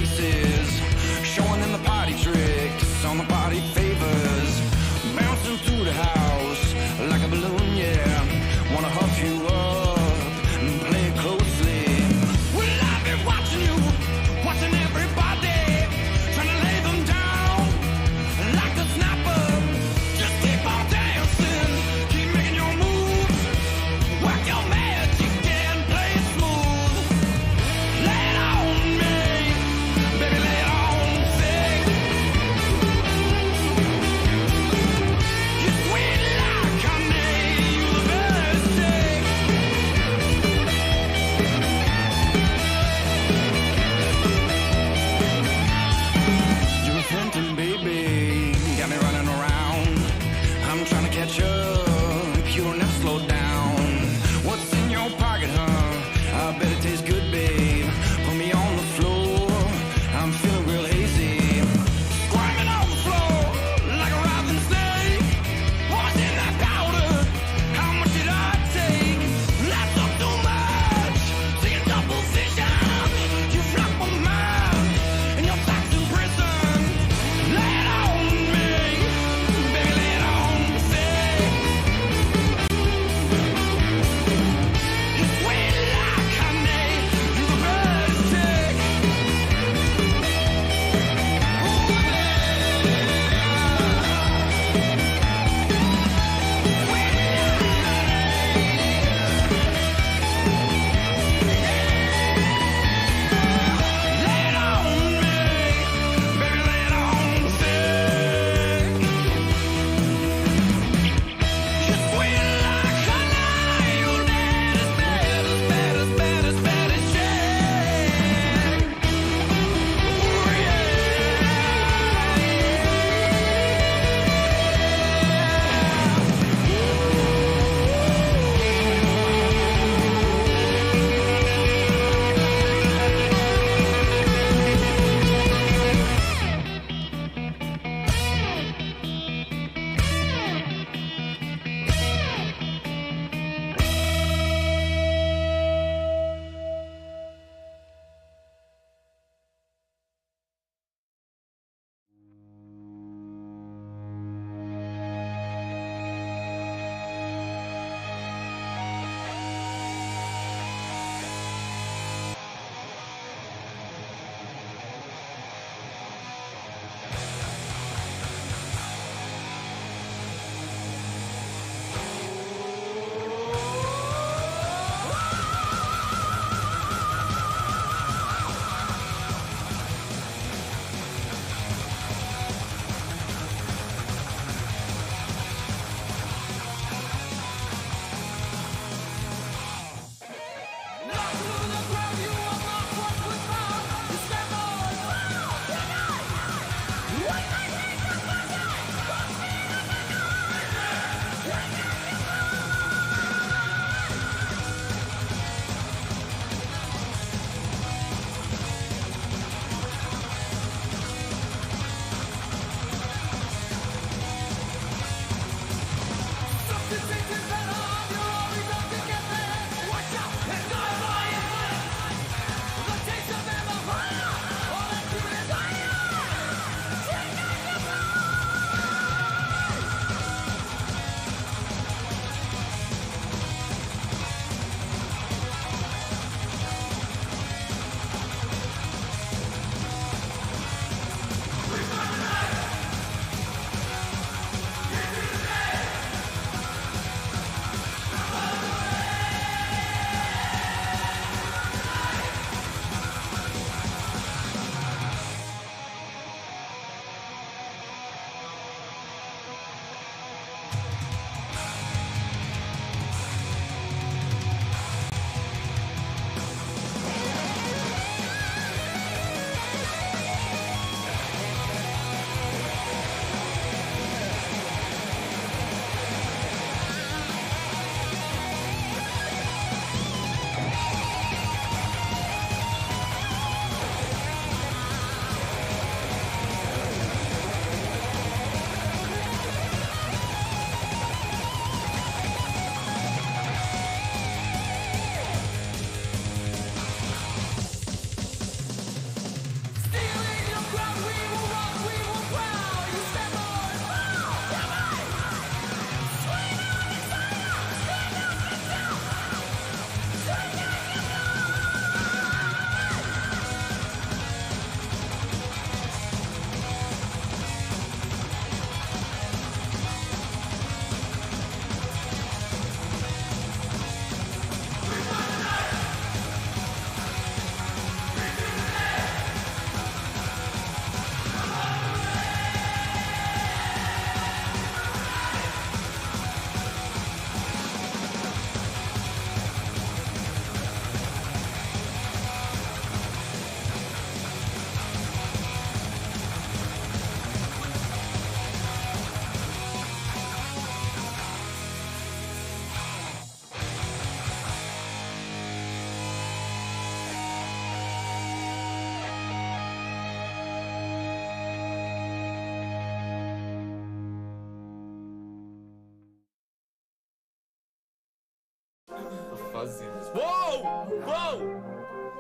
faces, showing them the party tricks on the party favors, bouncing through the house like a balloon, yeah. Wanna huff you up and play it closely. Well, I've been watching you, watching everybody, trying to lay them down like a snapper. Just keep on dancing, keep making your moves, work your magic and play it smooth. Lay it on me, baby.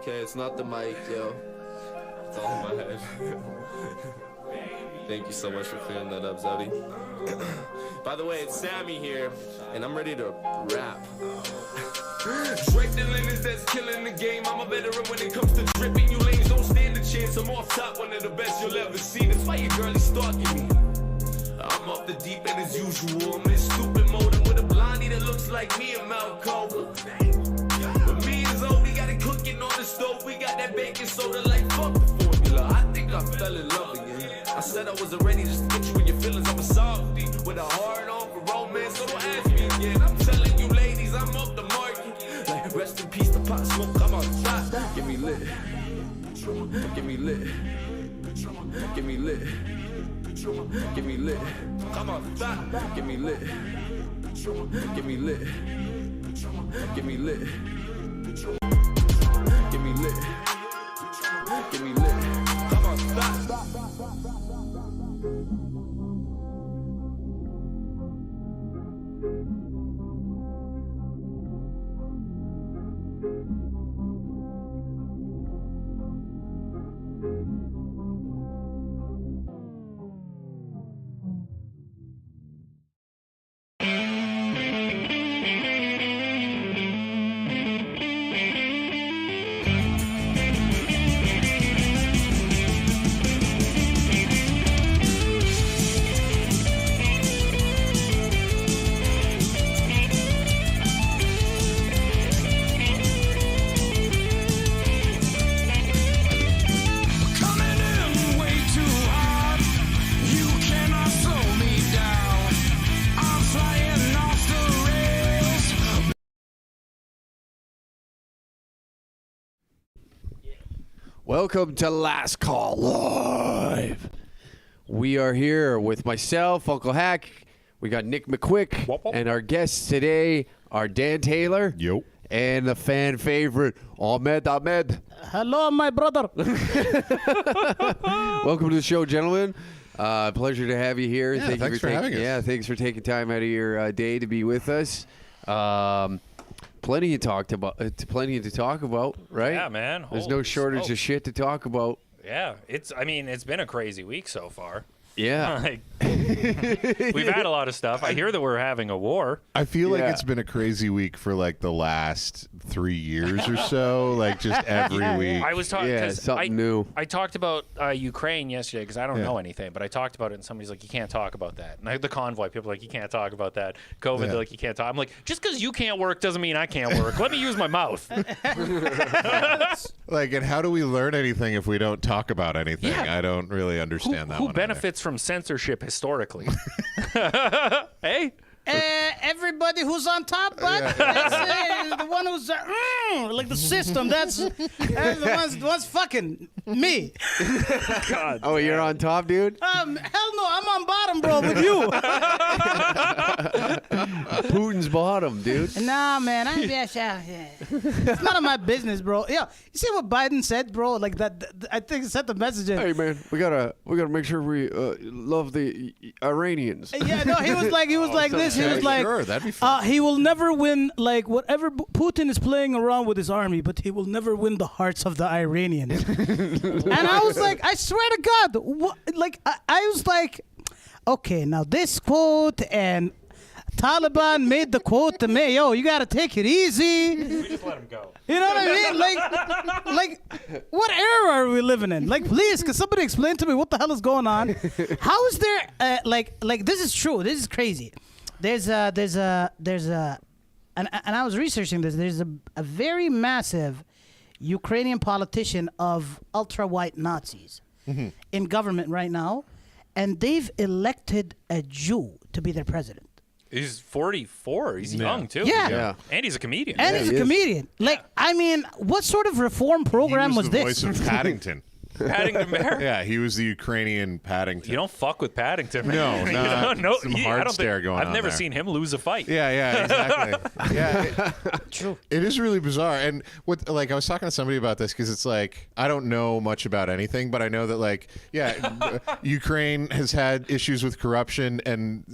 Okay, it's not the mic, yo. It's all in my head. Thank you so much for clearing that up, Zebby. By the way, it's Sammy here, and I'm ready to rap. Draped in linens that's killing the game. I'm a veteran when it comes to dripping. You lanes don't stand a chance. I'm off top, one of the best you'll ever see. That's why your girl is stalking me. I'm off the deep end as usual. I'm in stupid mode. I'm with a blondie that looks like me and Malcolm. But me and Zoe, we got it cooking on the stove. We got that baking soda like fuck the formula. I think I fell in love again. I said I wasn't ready just to get you in your feelings. I'm a softie with a hard on for romance. So don't ask me again. I'm telling you ladies, I'm off the market. Like rest in peace, the pot smoke. I'm on top. Give me lit. Give me lit. Give me lit. Give me lit. I'm on top. Give me lit. Give me lit. Give me lit. Give me lit. Give me lit. Come on, stop. Welcome to Last Call Live. We are here with myself, Uncle Hack. We got Nick McQuick, and our guests today are Dan Taylor. Yo. And the fan favorite, Ahmed. Hello, my brother. Welcome to the show, gentlemen. Pleasure to have you here. Yeah, thanks for having us. Yeah, thanks for taking time out of your day to be with us. Plenty to talk about, right? Yeah, man. There's no shortage of shit to talk about. Yeah, it's been a crazy week so far. Yeah. Like, we've had a lot of stuff. I hear that we're having a war. I feel like it's been a crazy week for like the last 3 years or so, like just every week. I was talking because something new. I talked about Ukraine yesterday because I don't know anything, but I talked about it and somebody's like, you can't talk about that. And the convoy, people are like, you can't talk about that. COVID, they're like, you can't talk. I'm like, just because you can't work doesn't mean I can't work. Let me use my mouth. Like, and how do we learn anything if we don't talk about anything? Yeah. I don't really understand that. Who benefits from censorship historically? Hey? Everybody who's on top, bud. That's the one who's like the system. That's the one's fucking me. God. Oh, you're on top, dude? Hell no, I'm on bottom, bro, with you. Putin's bottom, dude. Nah, man, it's none of my business, bro. Yeah, you see what Biden said, bro? Like that. I think he sent the message in. Hey, man, we gotta make sure we love the Iranians. Yeah, no, he was like this. He was like, sure, that'd be fun. He will never win, like, whatever Putin is playing around with his army, but he will never win the hearts of the Iranians. And I was like, I swear to God, what? Like, I was like, okay, now this quote and Taliban made the quote to me, yo, you got to take it easy. We just let him go. You know what I mean? Like, what era are we living in? Like, please, can somebody explain to me what the hell is going on? How is there, like, this is true. This is crazy. There's a, and I was researching this. There's a very massive Ukrainian politician of ultra-white Nazis in government right now, and they've elected a Jew to be their president. He's 44. He's young, too. Yeah. And he's a comedian. And he's a comedian. Like, I mean, what sort of reform program he was this? the voice of Paddington. Paddington Bear? Yeah, he was the Ukrainian Paddington. You don't fuck with Paddington, man. No, no. some hard stare going on I've never there. seen him lose a fight. Yeah, exactly. Yeah, True. it is really bizarre. And what, like, I was talking to somebody about this because it's like I don't know much about anything, but I know that, like, Ukraine has had issues with corruption, and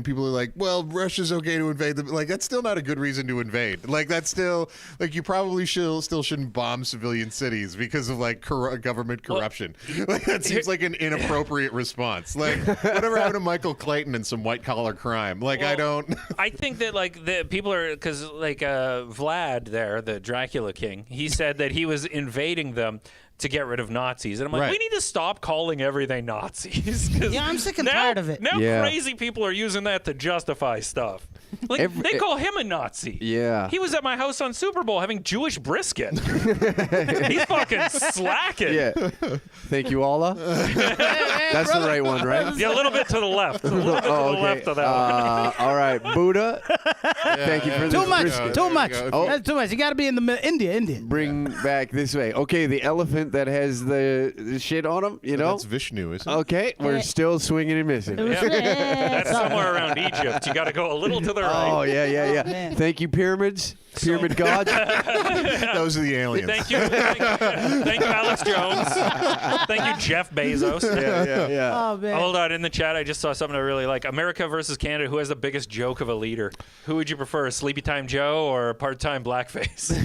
people are like, well, Russia's okay to invade them. Like, that's still not a good reason to invade. Like, that's still like you probably still shouldn't bomb civilian cities because of like government corruption. Like, that seems like an inappropriate response. Like, whatever happened to Michael Clayton and some white collar crime? Like, I don't. I think that like the people are because like Vlad there, the Dracula King, he said that he was invading them to get rid of Nazis. And I'm like, Right. we need to stop calling everything Nazis. Yeah, I'm sick and tired of it. Now Yeah. crazy people are using that to justify stuff. Like, they call him a Nazi. Yeah. He was at my house on Super Bowl having Jewish brisket. He's fucking slacking. Yeah. Thank you, Allah. That's the right one, right? Yeah, a little bit to the left. A little bit to the left of that one. All right, Buddha. Thank you for this Too much. brisket. Too much. go. Oh. That's too much. You got to be in the middle. India. Bring back this way. Okay, the elephant that has the shit on him, you know? That's Vishnu, isn't it? Okay, we're still swinging and missing. That's somewhere around Egypt. You got to go a little to the right. Oh, yeah. man. Thank you, pyramids. Pyramid gods. Those are the aliens. Thank you, Alex Jones. Thank you, Jeff Bezos. Yeah. Oh, man. Hold on, in the chat, I just saw something I really like. America versus Canada. Who has the biggest joke of a leader? Who would you prefer, Sleepy Time Joe or Part-Time Blackface?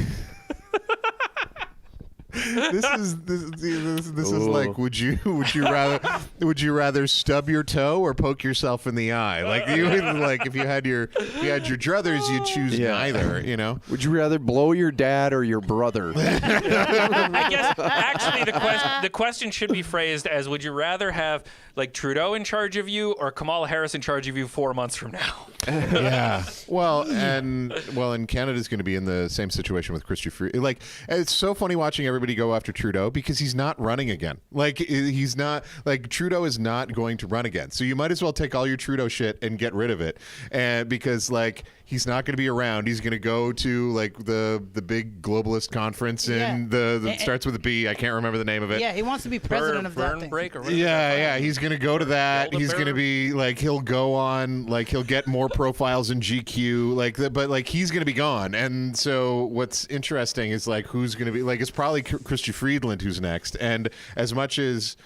This is like, would you rather stub your toe or poke yourself in the eye? Like, you like if you had your druthers, you'd choose neither. You know. Would you rather blow your dad or your brother? I guess actually the question should be phrased as: would you rather have like Trudeau in charge of you or Kamala Harris in charge of you 4 months from now? Yeah. Well, and Canada's going to be in the same situation with Christian Freeland. Like, it's so funny watching everybody go after Trudeau because he's not running again. Like, he's not, like, Trudeau is not going to run again. So you might as well take all your Trudeau shit and get rid of it. And because, like, he's not going to be around. He's going to go to, like, the big globalist conference in the starts with a B. I can't remember the name of it. Yeah, he wants to be president of that thing. Break or whatever. Yeah. He's going to go to that. He's going to be like, he'll go on, like, he'll get more profiles in GQ, like, but like, he's going to be gone. And so what's interesting is like, who's going to be like, it's probably Christian Freeland who's next. And as much as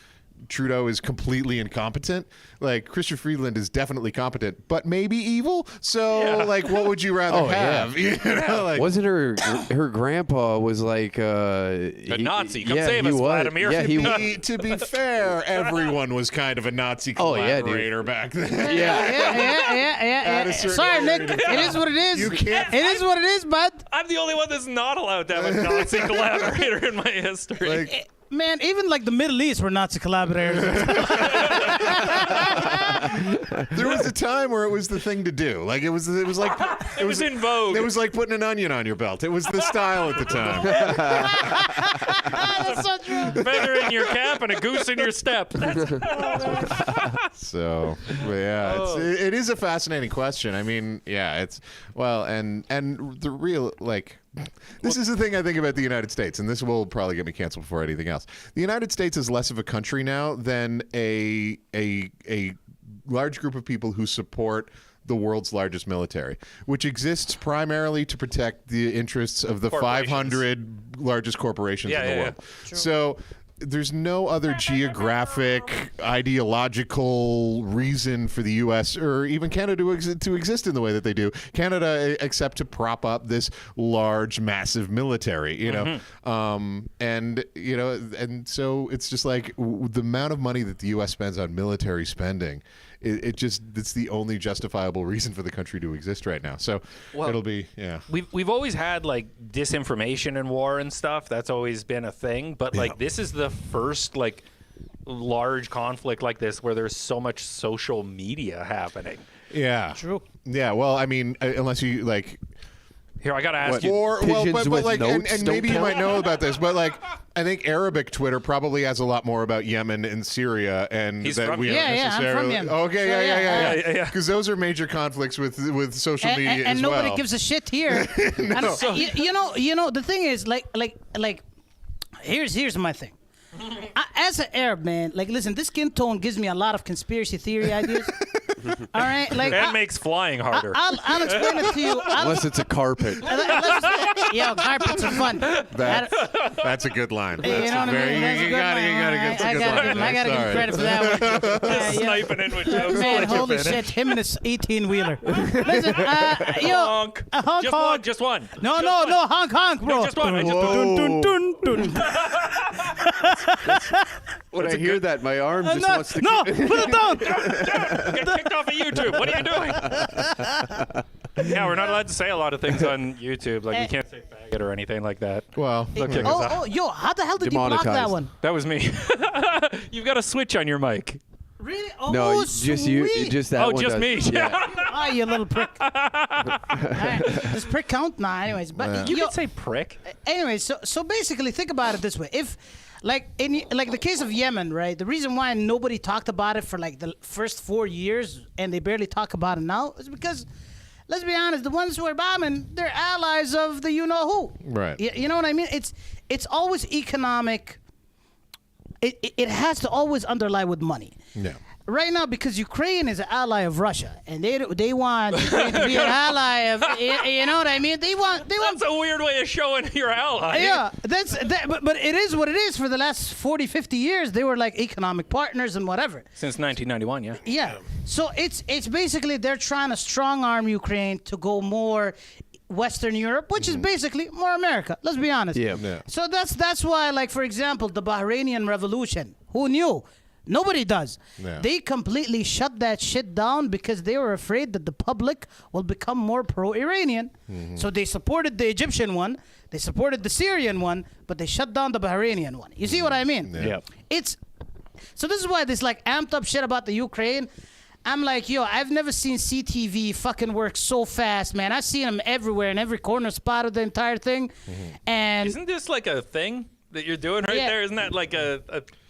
Trudeau is completely incompetent, like, Christian Freeland is definitely competent, but maybe evil. So like, what would you rather have? You know, like, Wasn't her grandpa was like A Nazi. Come save us, Vladimir. Yeah, to be fair, everyone was kind of a Nazi Oh, yeah, dude. collaborator back then. Yeah. Sorry, Nick. It is what it is. You can't. It is what it is, bud. I'm the only one that's not allowed to have a Nazi collaborator in my history. Like, Man, even like the Middle East were Nazi collaborators. there was a time where it was the thing to do. Like, it was like it was in vogue. It was like putting an onion on your belt. It was the style at the time. That's so true. Feather in your cap and a goose in your step. So, but yeah, it is a fascinating question. I mean, yeah, it's and the real, like, this is the thing I think about the United States, and this will probably get me canceled before anything else. The United States is less of a country now than a large group of people who support the world's largest military, which exists primarily to protect the interests of the 500 largest corporations in the world. So there's no other geographic, ideological reason for the U.S. or even Canada to exist in the way that they do. Canada, except to prop up this large, massive military, you know, and so it's just like the amount of money that the U.S. spends on military spending. It's the only justifiable reason for the country to exist right now. So it'll be, We've always had like disinformation in war and stuff. That's always been a thing. But like this is the first like large conflict like this where there's so much social media happening. Yeah. True. Yeah. Well, I mean, unless you like. Here, I gotta ask you. Pigeons with like, notes and don't maybe you count? might know about this, but like, I think Arabic Twitter probably has a lot more about Yemen and Syria, and He's that from we Yemen. don't Yeah, I'm from necessarily. Yemen. Okay, So, yeah. Because those are major conflicts with social media and as nobody well. gives a shit here. And, you know, the thing is, like, here's my thing. as an Arab man, like, listen, this skin tone gives me a lot of conspiracy theory ideas. All right, like That makes flying harder. I'll explain it to you. Unless it's a carpet. Yo, carpets are fun. That's a good line. You know what I mean? That's a You good gotta line. get some I good gotta line. give him credit for that one. Yeah. Sniping in with jokes. Man, Let you holy finish. shit, him and his 18-wheeler. Listen, yo, Honk. honk, Just honk. one. Just one. No, honk, honk, bro. No, just one. I just Whoa. Dun, dun, dun. When I hear that, my arm just No, wants to. no, put it down. get kicked off of YouTube. What are you doing? Yeah, we're not allowed to say a lot of things on YouTube. Like, we can't say faggot or anything like that. Well, They'll kick us out. Oh, yo, how the hell did you block that Demonetized. one? That was me. You've got a switch on your mic. Really? Oh, No, sweet. just that Oh, one just does. me. Yeah. Ah, you little prick. All right. Does prick count? Nah, anyways. But You yo, can say prick. anyway, so basically, think about it this way: if, like in like the case of Yemen, right? The reason why nobody talked about it for like the first 4 years and they barely talk about it now is because, let's be honest, the ones who are bombing, they're allies of the you know who. Right. You know what I mean? It's always economic. It has to always underlie with money. Yeah. Right now, because Ukraine is an ally of Russia, and they want Ukraine to be an ally of, you know what I mean? They want. That's a weird way of showing your ally. Yeah, but it is what it is. For the last 40, 50 years, they were like economic partners and whatever. Since 1991, yeah. Yeah. So it's basically they're trying to strong arm Ukraine to go more Western Europe, which is basically more America. Let's be honest. Yeah. So that's why, like, for example, the Bahrainian Revolution. Who knew? Nobody does. Yeah. They completely shut that shit down because they were afraid that the public will become more pro-Iranian. So they supported the Egyptian one, they supported the Syrian one, but they shut down the Bahrainian one. You see what I mean? Yeah. So this is why this like amped up shit about the Ukraine. I'm like, yo, I've never seen CTV fucking work so fast, man. I've seen them everywhere in every corner spot of the entire thing. And Isn't this like a thing that you're doing right Yeah. there? Isn't that like a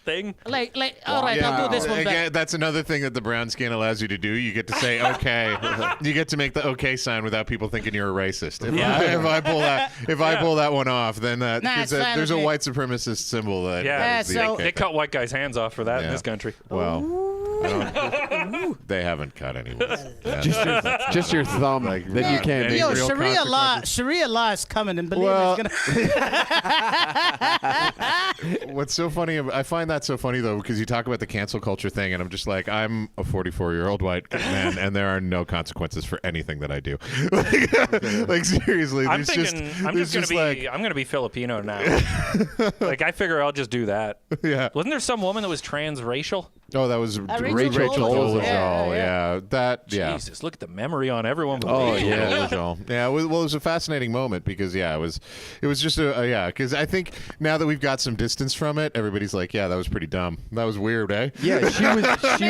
thing? like, all right, I'll do this one Again, back. that's another thing that the brown skin allows you to do. You get to say okay. You get to make the okay sign without people thinking you're a racist. If I pull that one off, then Nah, it's fine there's a with me. white supremacist symbol that Yeah, is the so- okay They thing. cut white guys' hands off for that in Yeah. this country. Well, they haven't cut anyone. Just your thumb that you can't any make. Yo, real Sharia law is coming, and believe Well- me, it's gonna. What's so funny? I find that so funny though, because you talk about the cancel culture thing, and I'm just like, I'm a 44-year-old white man, and there are no consequences for anything that I do. like seriously, I'm there's thinking just I'm gonna be Filipino now. Like I figure I'll just do that. yeah. Wasn't there some woman that was transracial? Oh, that was Rachel Dolezal. Yeah. Jesus, look at the memory on everyone. but Oh, Rachel. yeah. Yeah, well, it was a fascinating moment because it was just because I think now that we've got some distance from it, everybody's like, yeah, that was pretty dumb. That was weird, eh? Yeah, she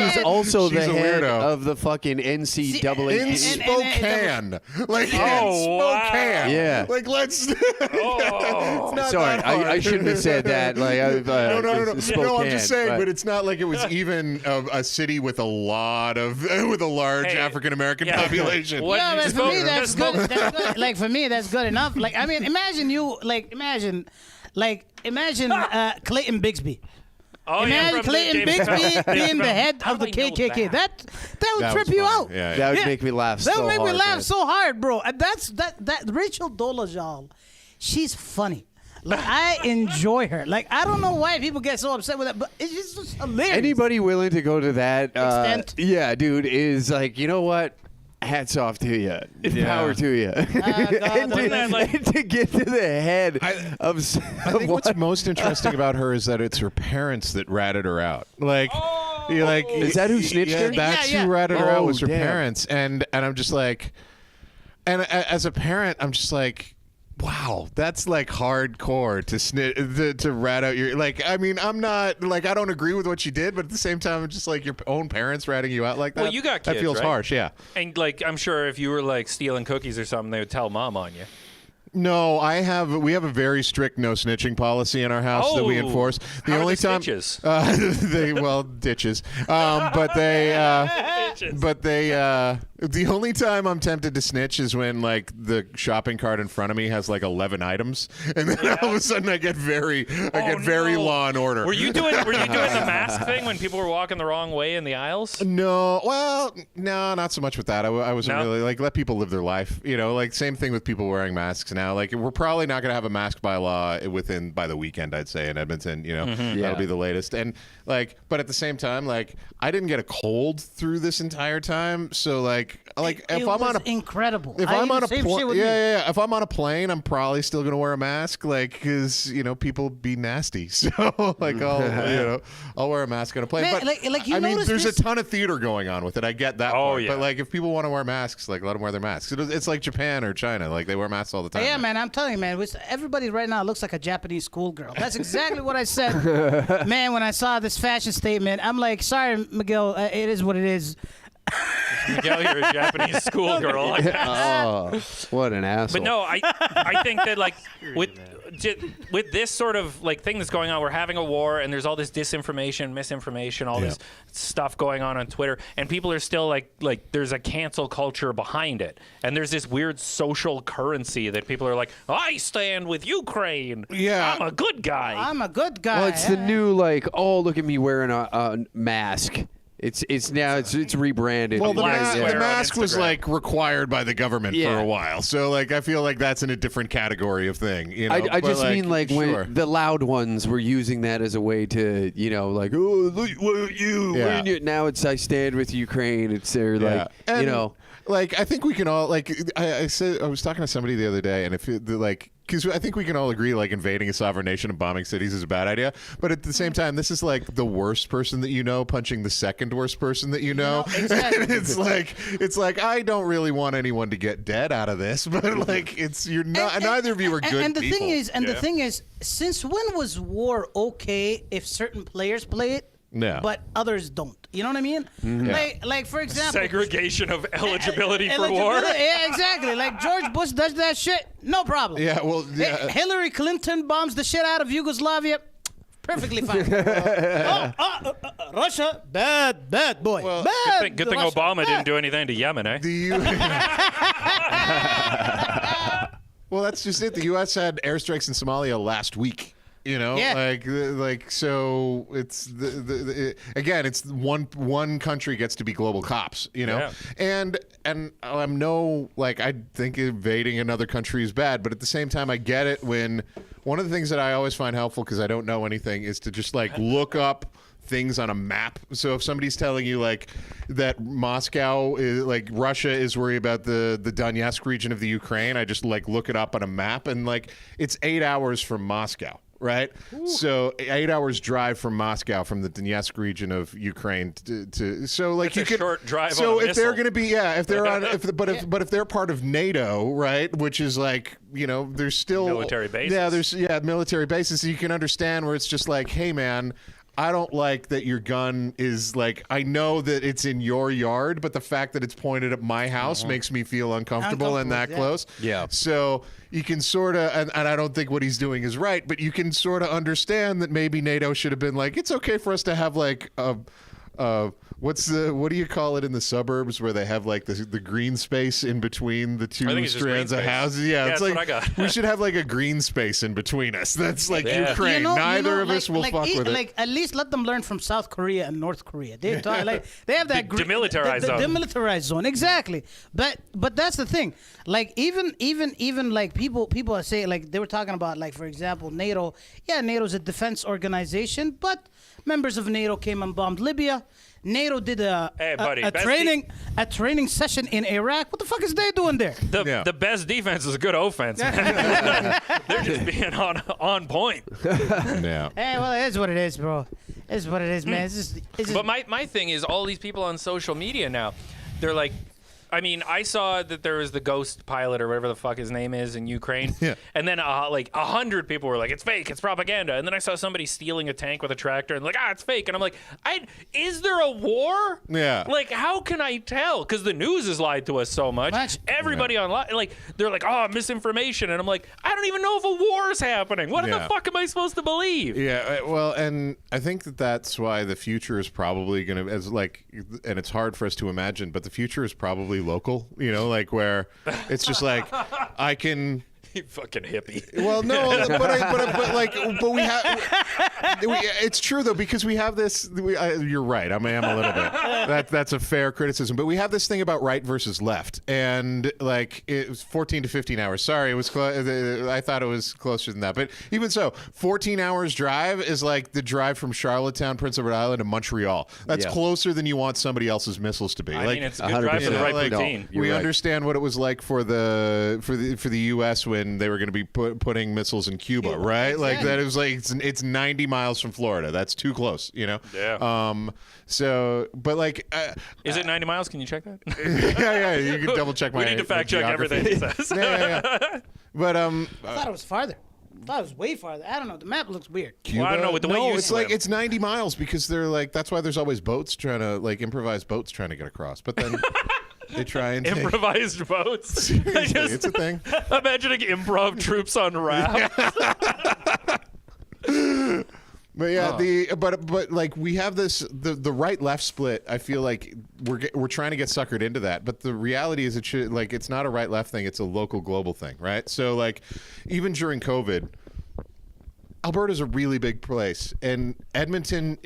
was also She's the a head weirdo. of the fucking NCAA. In Spokane, like in Oh, wow. Spokane. Yeah. like let's. Oh. It's not Sorry, that hard. I shouldn't have said that. Like, No, no. I'm Spokane, just saying, but- but it's not like it was even a city with a large Hey, African American yeah. population. What- Yeah, man, for me, that's Spoke- good. That's good. Like for me, that's good enough. Like I mean, imagine Clayton Bigsby. Oh, yeah, Imagine from the Clayton James Bigsby Bond. being the head How of the do I know KKK. That would That trip was you funny. out. Yeah, That would Yeah. make me laugh That so would make hard. me laugh man. so hard, bro. And that Rachel Dolezal, she's funny. Like I enjoy her. Like I don't know why people get so upset with that, but it's just hilarious. Anybody willing to go to that Extent. yeah, dude, is like, you know what? Hats off to you. Power to you. God, and, wasn't that like- and to get to the head of I think what's most interesting about her is that it's her parents that ratted her out. Like, you're like, Is that who snitched her? That's Yeah. who ratted her out Oh, was her damn. parents, and I'm just like, and as a parent, I'm just like, wow, that's like hardcore to rat out your like. I mean, I'm not like I don't agree with what you did, but at the same time, it's just like your own parents ratting you out like that. Well, you got that kids, feels right? harsh, yeah. And like, I'm sure if you were like stealing cookies or something, they would tell mom on you. No, we have a very strict no snitching policy in our house that we Oh, enforce. The how are only the time stitches? ditches, but they The only time I'm tempted to snitch is when like the shopping cart in front of me has like 11 items, and then all of a sudden I get very Law and Order. Were you doing the mask thing when people were walking the wrong way in the aisles? No, well, no, not so much with that. I wasn't really like let people live their life. You know, like same thing with people wearing masks now. Like we're probably not going to have a mask bylaw by the weekend, I'd say, in Edmonton. You know, that'll be the latest. And like, but at the same time, like I didn't get a cold through this entire time, so like if I'm on a incredible. If I'm on a plane, yeah. If I'm on a plane, I'm probably still gonna wear a mask, like because people be nasty. So like I'll wear a mask on a plane. Man, but like you I mean, there's this? a ton of theater going on with it. I get that. Oh part. yeah. But like if people want to wear masks, like let them wear their masks. It's like Japan or China, like they wear masks all the time. Yeah, man, I'm telling you, man. Everybody right now looks like a Japanese schoolgirl. That's exactly what I said, man. When I saw this fashion statement, I'm like, sorry, Miguel, it is what it is. Miguel, you're a Japanese schoolgirl. Oh, what an asshole. But no, I think that like with this sort of like thing that's going on, we're having a war, and there's all this disinformation, misinformation, all this stuff going on Twitter, and people are still like there's a cancel culture behind it, and there's this weird social currency that people are like, I stand with Ukraine. Yeah, I'm a good guy. I'm a good guy. Well, it's the new like, oh, look at me wearing a mask. It's rebranded. Well, the Swear on mask was Instagram. like required by the government for a while, so like I feel like that's in a different category of thing. You know, I just mean like when the loud ones were using that as a way to like, oh, look, what you? Yeah. Now it's I stand with Ukraine. It's they're like And, like I think we can all like I said I was talking to somebody the other day, and if like. Because I think we can all agree, like, invading a sovereign nation and bombing cities is a bad idea. But at the same time, this is, like, the worst person that you know punching the second worst person that you know. Exactly. And it's like, I don't really want anyone to get dead out of this. But, like, you're not, neither of you are good and the people. the thing is, since when was war okay if certain players play it? No. But others don't. You know what I mean? Like for example, Segregation of eligibility for war. Yeah, exactly. Like George Bush does that shit, no problem. Yeah, well, yeah. Hillary Clinton bombs the shit out of Yugoslavia, perfectly fine. Russia, bad boy. Well, bad. Good thing Russia, Obama bad. didn't do anything to Yemen, eh? Well, that's just it. The U.S. had airstrikes in Somalia last week. You know, like so. It's again. It's one country gets to be global cops. You know, and I'm I think invading another country is bad, but at the same time, I get it when one of the things that I always find helpful because I don't know anything is to just like look up things on a map. So if somebody's telling you like that Moscow is like Russia is worried about the Donetsk region of the Ukraine, I just like look it up on a map and like it's 8 hours from Moscow. Right, so 8 hours drive from Moscow, from the Donetsk region of Ukraine to so like That's you could short drive. So on a if they're missile. going to be if they're on if they're part of NATO, right, which is like there's still Military bases. Yeah, there's military bases. So you can understand where it's just like, hey man, I don't like that your gun is like, I know that it's in your yard, but the fact that it's pointed at my house makes me feel uncomfortable and that close. Yeah. So you can sort of, and I don't think what he's doing is right, but you can sort of understand that maybe NATO should have been like, it's okay for us to have like what do you call it in the suburbs where they have like the green space in between the two strands of houses? Yeah, it's like what I got. we should have like a green space in between us. That's like Ukraine. Neither of us will fuck with it. Like at least let them learn from South Korea and North Korea. They have that demilitarized zone. Demilitarized zone, exactly. But that's the thing. Like even like people are saying, like they were talking about, like for example NATO. Yeah, NATO's a defense organization, but members of NATO came and bombed Libya. NATO did a training session in Iraq. What the fuck is they doing there? The best defense is a good offense. They're just being on point. Yeah. Hey, well, it is what it is, bro. It is what it is, man. It's just But my thing is, all these people on social media now, they're like, I mean, I saw that there was the ghost pilot or whatever the fuck his name is in Ukraine. Yeah. And then like 100 people were like, it's fake, it's propaganda. And then I saw somebody stealing a tank with a tractor and like, it's fake. And I'm like, is there a war? Yeah. Like, how can I tell? Because the news has lied to us so much. Everybody online, like, they're like, misinformation. And I'm like, I don't even know if a war is happening. What the fuck am I supposed to believe? Yeah, well, and I think that's why the future is probably going to, and it's hard for us to imagine, but the future is probably really local, you know, like where it's just like I can. You fucking hippie. Well, no, but we have. It's true though, because we have this. You're right. I am a little bit. That's a fair criticism. But we have this thing about right versus left, and like it was 14 to 15 hours. Sorry, it was. I thought it was closer than that, but even so, 14 hours drive is like the drive from Charlottetown, Prince Edward Island, to Montreal. That's closer than you want somebody else's missiles to be. I like, mean, it's a good drive for the right poutine. We understand what it was like for the U.S. when they were going to be putting missiles in Cuba, right? Exactly. Like that. It was like it's 90 miles from Florida. That's too close, you know. Yeah. So, but like, is it 90 miles? Can you check that? yeah. You can double check my. We need to fact check everything he says. yeah. But I thought it was farther. I thought it was way farther. I don't know. The map looks weird. Cuba? Well, I don't know. With the way you it's swim. like it's 90 miles because they're like that's why there's always boats trying to like improvised boats trying to get across. But then. They try and improvised boats. Seriously, it's a thing. Imagining improv troops on rafts. But yeah, but like we have this the right left split. I feel like we're trying to get suckered into that, but the reality is it's not a right left thing. It's a local global thing, right? So like even during COVID. Alberta's a really big place, and Edmonton.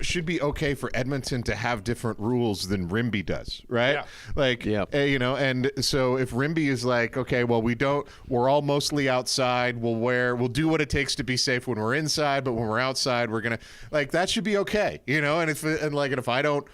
Should be okay for Edmonton to have different rules than Rimbey does, right? Yeah. Like, you know, and so if Rimbey is like, okay, well, we're all mostly outside. We'll do what it takes to be safe when we're inside, but when we're outside, we're gonna like that should be okay, you know. And if I don't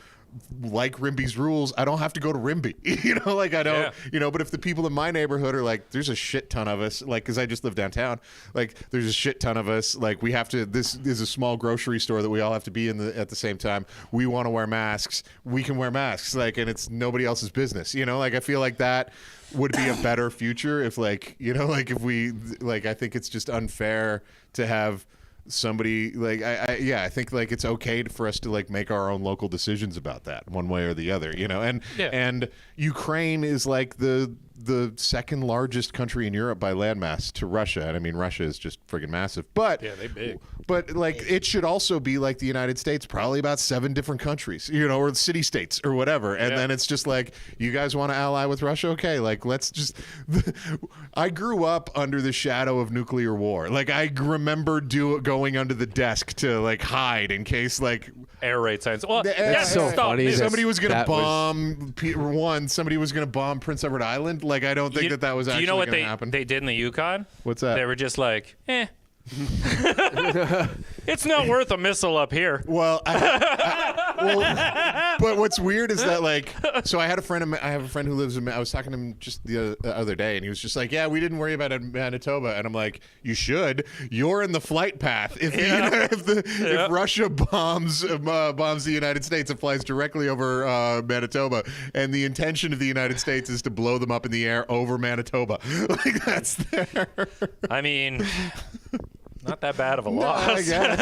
like Rimbey's rules, I don't have to go to Rimbey, you know, like I don't, you know, but if the people in my neighborhood are like, there's a shit ton of us, like, cause I just live downtown, like there's a shit ton of us, like we have to, this is a small grocery store that we all have to be in at the same time. We want to wear masks. We can wear masks, like, and it's nobody else's business, you know, like I feel like that would be a better future if like, you know, like if we, like, I think it's just unfair to have somebody like I think like it's okay for us to like make our own local decisions about that one way or the other, you know. And Ukraine is like the second largest country in Europe by landmass to Russia, and I mean Russia is just friggin' massive, but they big. But like it should also be like the United States, probably about 7 different countries, you know, or city states or whatever, and then it's just like you guys want to ally with Russia, okay, like let's just I grew up under the shadow of nuclear war. Like I remember going under the desk to like hide in case like air raid signs. Well, that's so funny. Somebody was going to bomb somebody was going to bomb Prince Edward Island. Like I don't think that was actually going to happen. They did in the Yukon? What's that? They were just like, it's not worth a missile up here. Well, but what's weird is that like, so I have a friend who lives in. I was talking to him just the other day, and he was just like, "Yeah, we didn't worry about Manitoba," and I'm like, "You should. You're in the flight path. If Russia bombs the United States, it flies directly over Manitoba, and the intention of the United States is to blow them up in the air over Manitoba. Like that's there. I mean." Not that bad of a loss. I guess.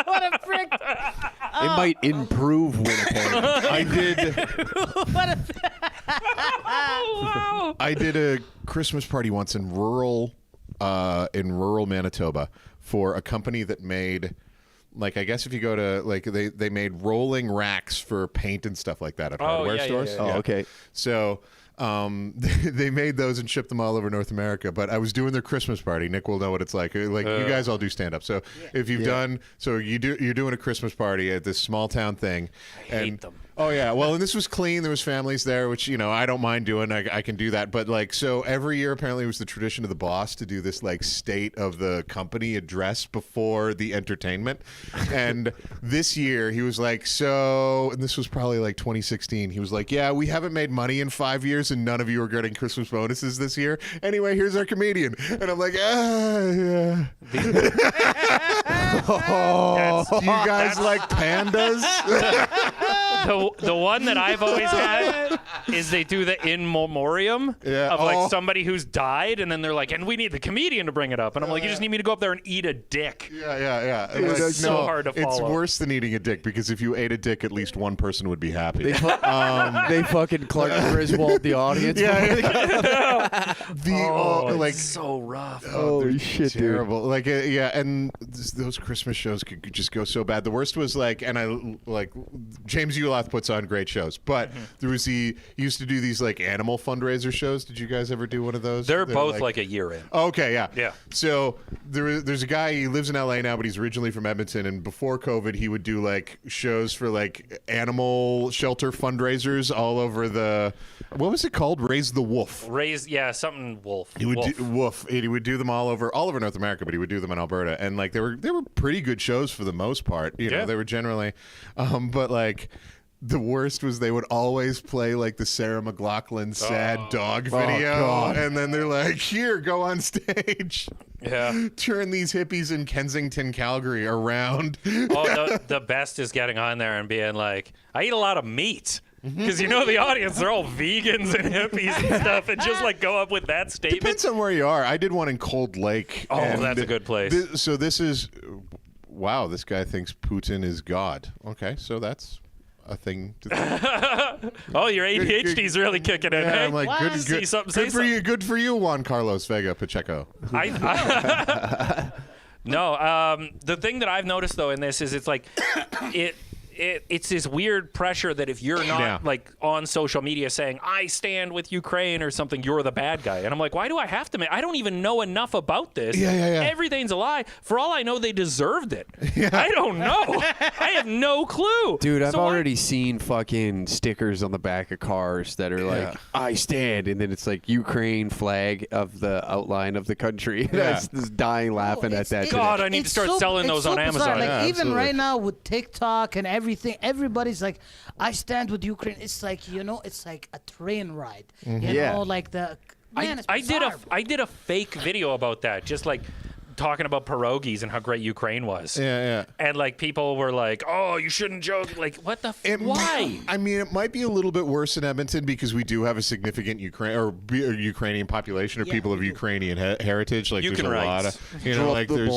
What a prick! It might improve Winnipeg. I did. Wow. I did a Christmas party once in rural Manitoba for a company that made, like, I guess if you go to like they made rolling racks for paint and stuff like that at hardware stores. Yeah. Oh, okay. So. They made those and shipped them all over North America, but I was doing their Christmas party. Nick will know what it's like. Like you guys all do stand up. So if you've done, so you're doing a Christmas party at this small town thing. I hate them. Oh yeah, well, and this was clean. There was families there, which you know I don't mind doing. I can do that. But like, so every year apparently it was the tradition of the boss to do this like state of the company address before the entertainment. And this year he was like, so, and this was probably like 2016. He was like, yeah, we haven't made money in 5 years, and none of you are getting Christmas bonuses this year. Anyway, here's our comedian, and I'm like, yeah. Do you guys like pandas? The one that I've always had is they do the in memoriam of like somebody who's died, and then they're like, and we need the comedian to bring it up, and I'm like, you just need me to go up there and eat a dick. Yeah. It's Like, so hard to follow. It's worse than eating a dick because if you ate a dick, at least one person would be happy. They fucking Clark Griswold the audience. It's so rough. Holy shit, terrible. Dude. Like, and those Christmas shows could just go so bad. The worst was like, and I like James Uloth puts on great shows, but there was he used to do these like animal fundraiser shows. Did you guys ever do one of those? They're both like a year in. Okay, yeah. Yeah. So there's a guy, he lives in LA now, but he's originally from Edmonton, and before COVID, he would do like shows for like animal shelter fundraisers all over the, what was it called? Raise the Wolf. Something wolf. He would do Wolf. He would do them all over North America, but he would do them in Alberta, and like they were pretty good shows for the most part. You know, they were generally, but like. The worst was they would always play like the Sarah McLachlan sad dog video, and then they're like, "Here, go on stage, turn these hippies in Kensington, Calgary around." The best is getting on there and being like, "I eat a lot of meat." Because the audience, they're all vegans and hippies and stuff, and just like go up with that statement. Depends on where you are. I did one in Cold Lake. Oh, that's a good place. This is, wow, this guy thinks Putin is God. Okay, so that's a thing to think. Oh, your ADHD's really kicking in. Yeah, hey? I'm like, good for you, Juan Carlos Vega Pacheco. No, the thing that I've noticed though in this is it's like it's this weird pressure that if you're not like on social media saying I stand with Ukraine or something, you're the bad guy. And I'm like, why do I have to? I don't even know enough about this. Yeah. Everything's a lie. For all I know, they deserved it. I don't know. I have no clue. Dude, I've already seen fucking stickers on the back of cars that are like, I stand, and then it's like Ukraine flag of the outline of the country. That's just dying laughing at that. God, I need to start selling those on Amazon. Like even right now with TikTok and everything, everybody's like, I stand with Ukraine. It's like, it's like a train ride. You know, like the man, it's bizarre, I did a fake video about that, just like talking about pierogies and how great Ukraine was. Yeah. And like people were like, "Oh, you shouldn't joke." Like, what the? Why? I mean, it might be a little bit worse in Edmonton because we do have a significant Ukrainian population or people of Ukrainian heritage. Like, there's a lot of, like there's.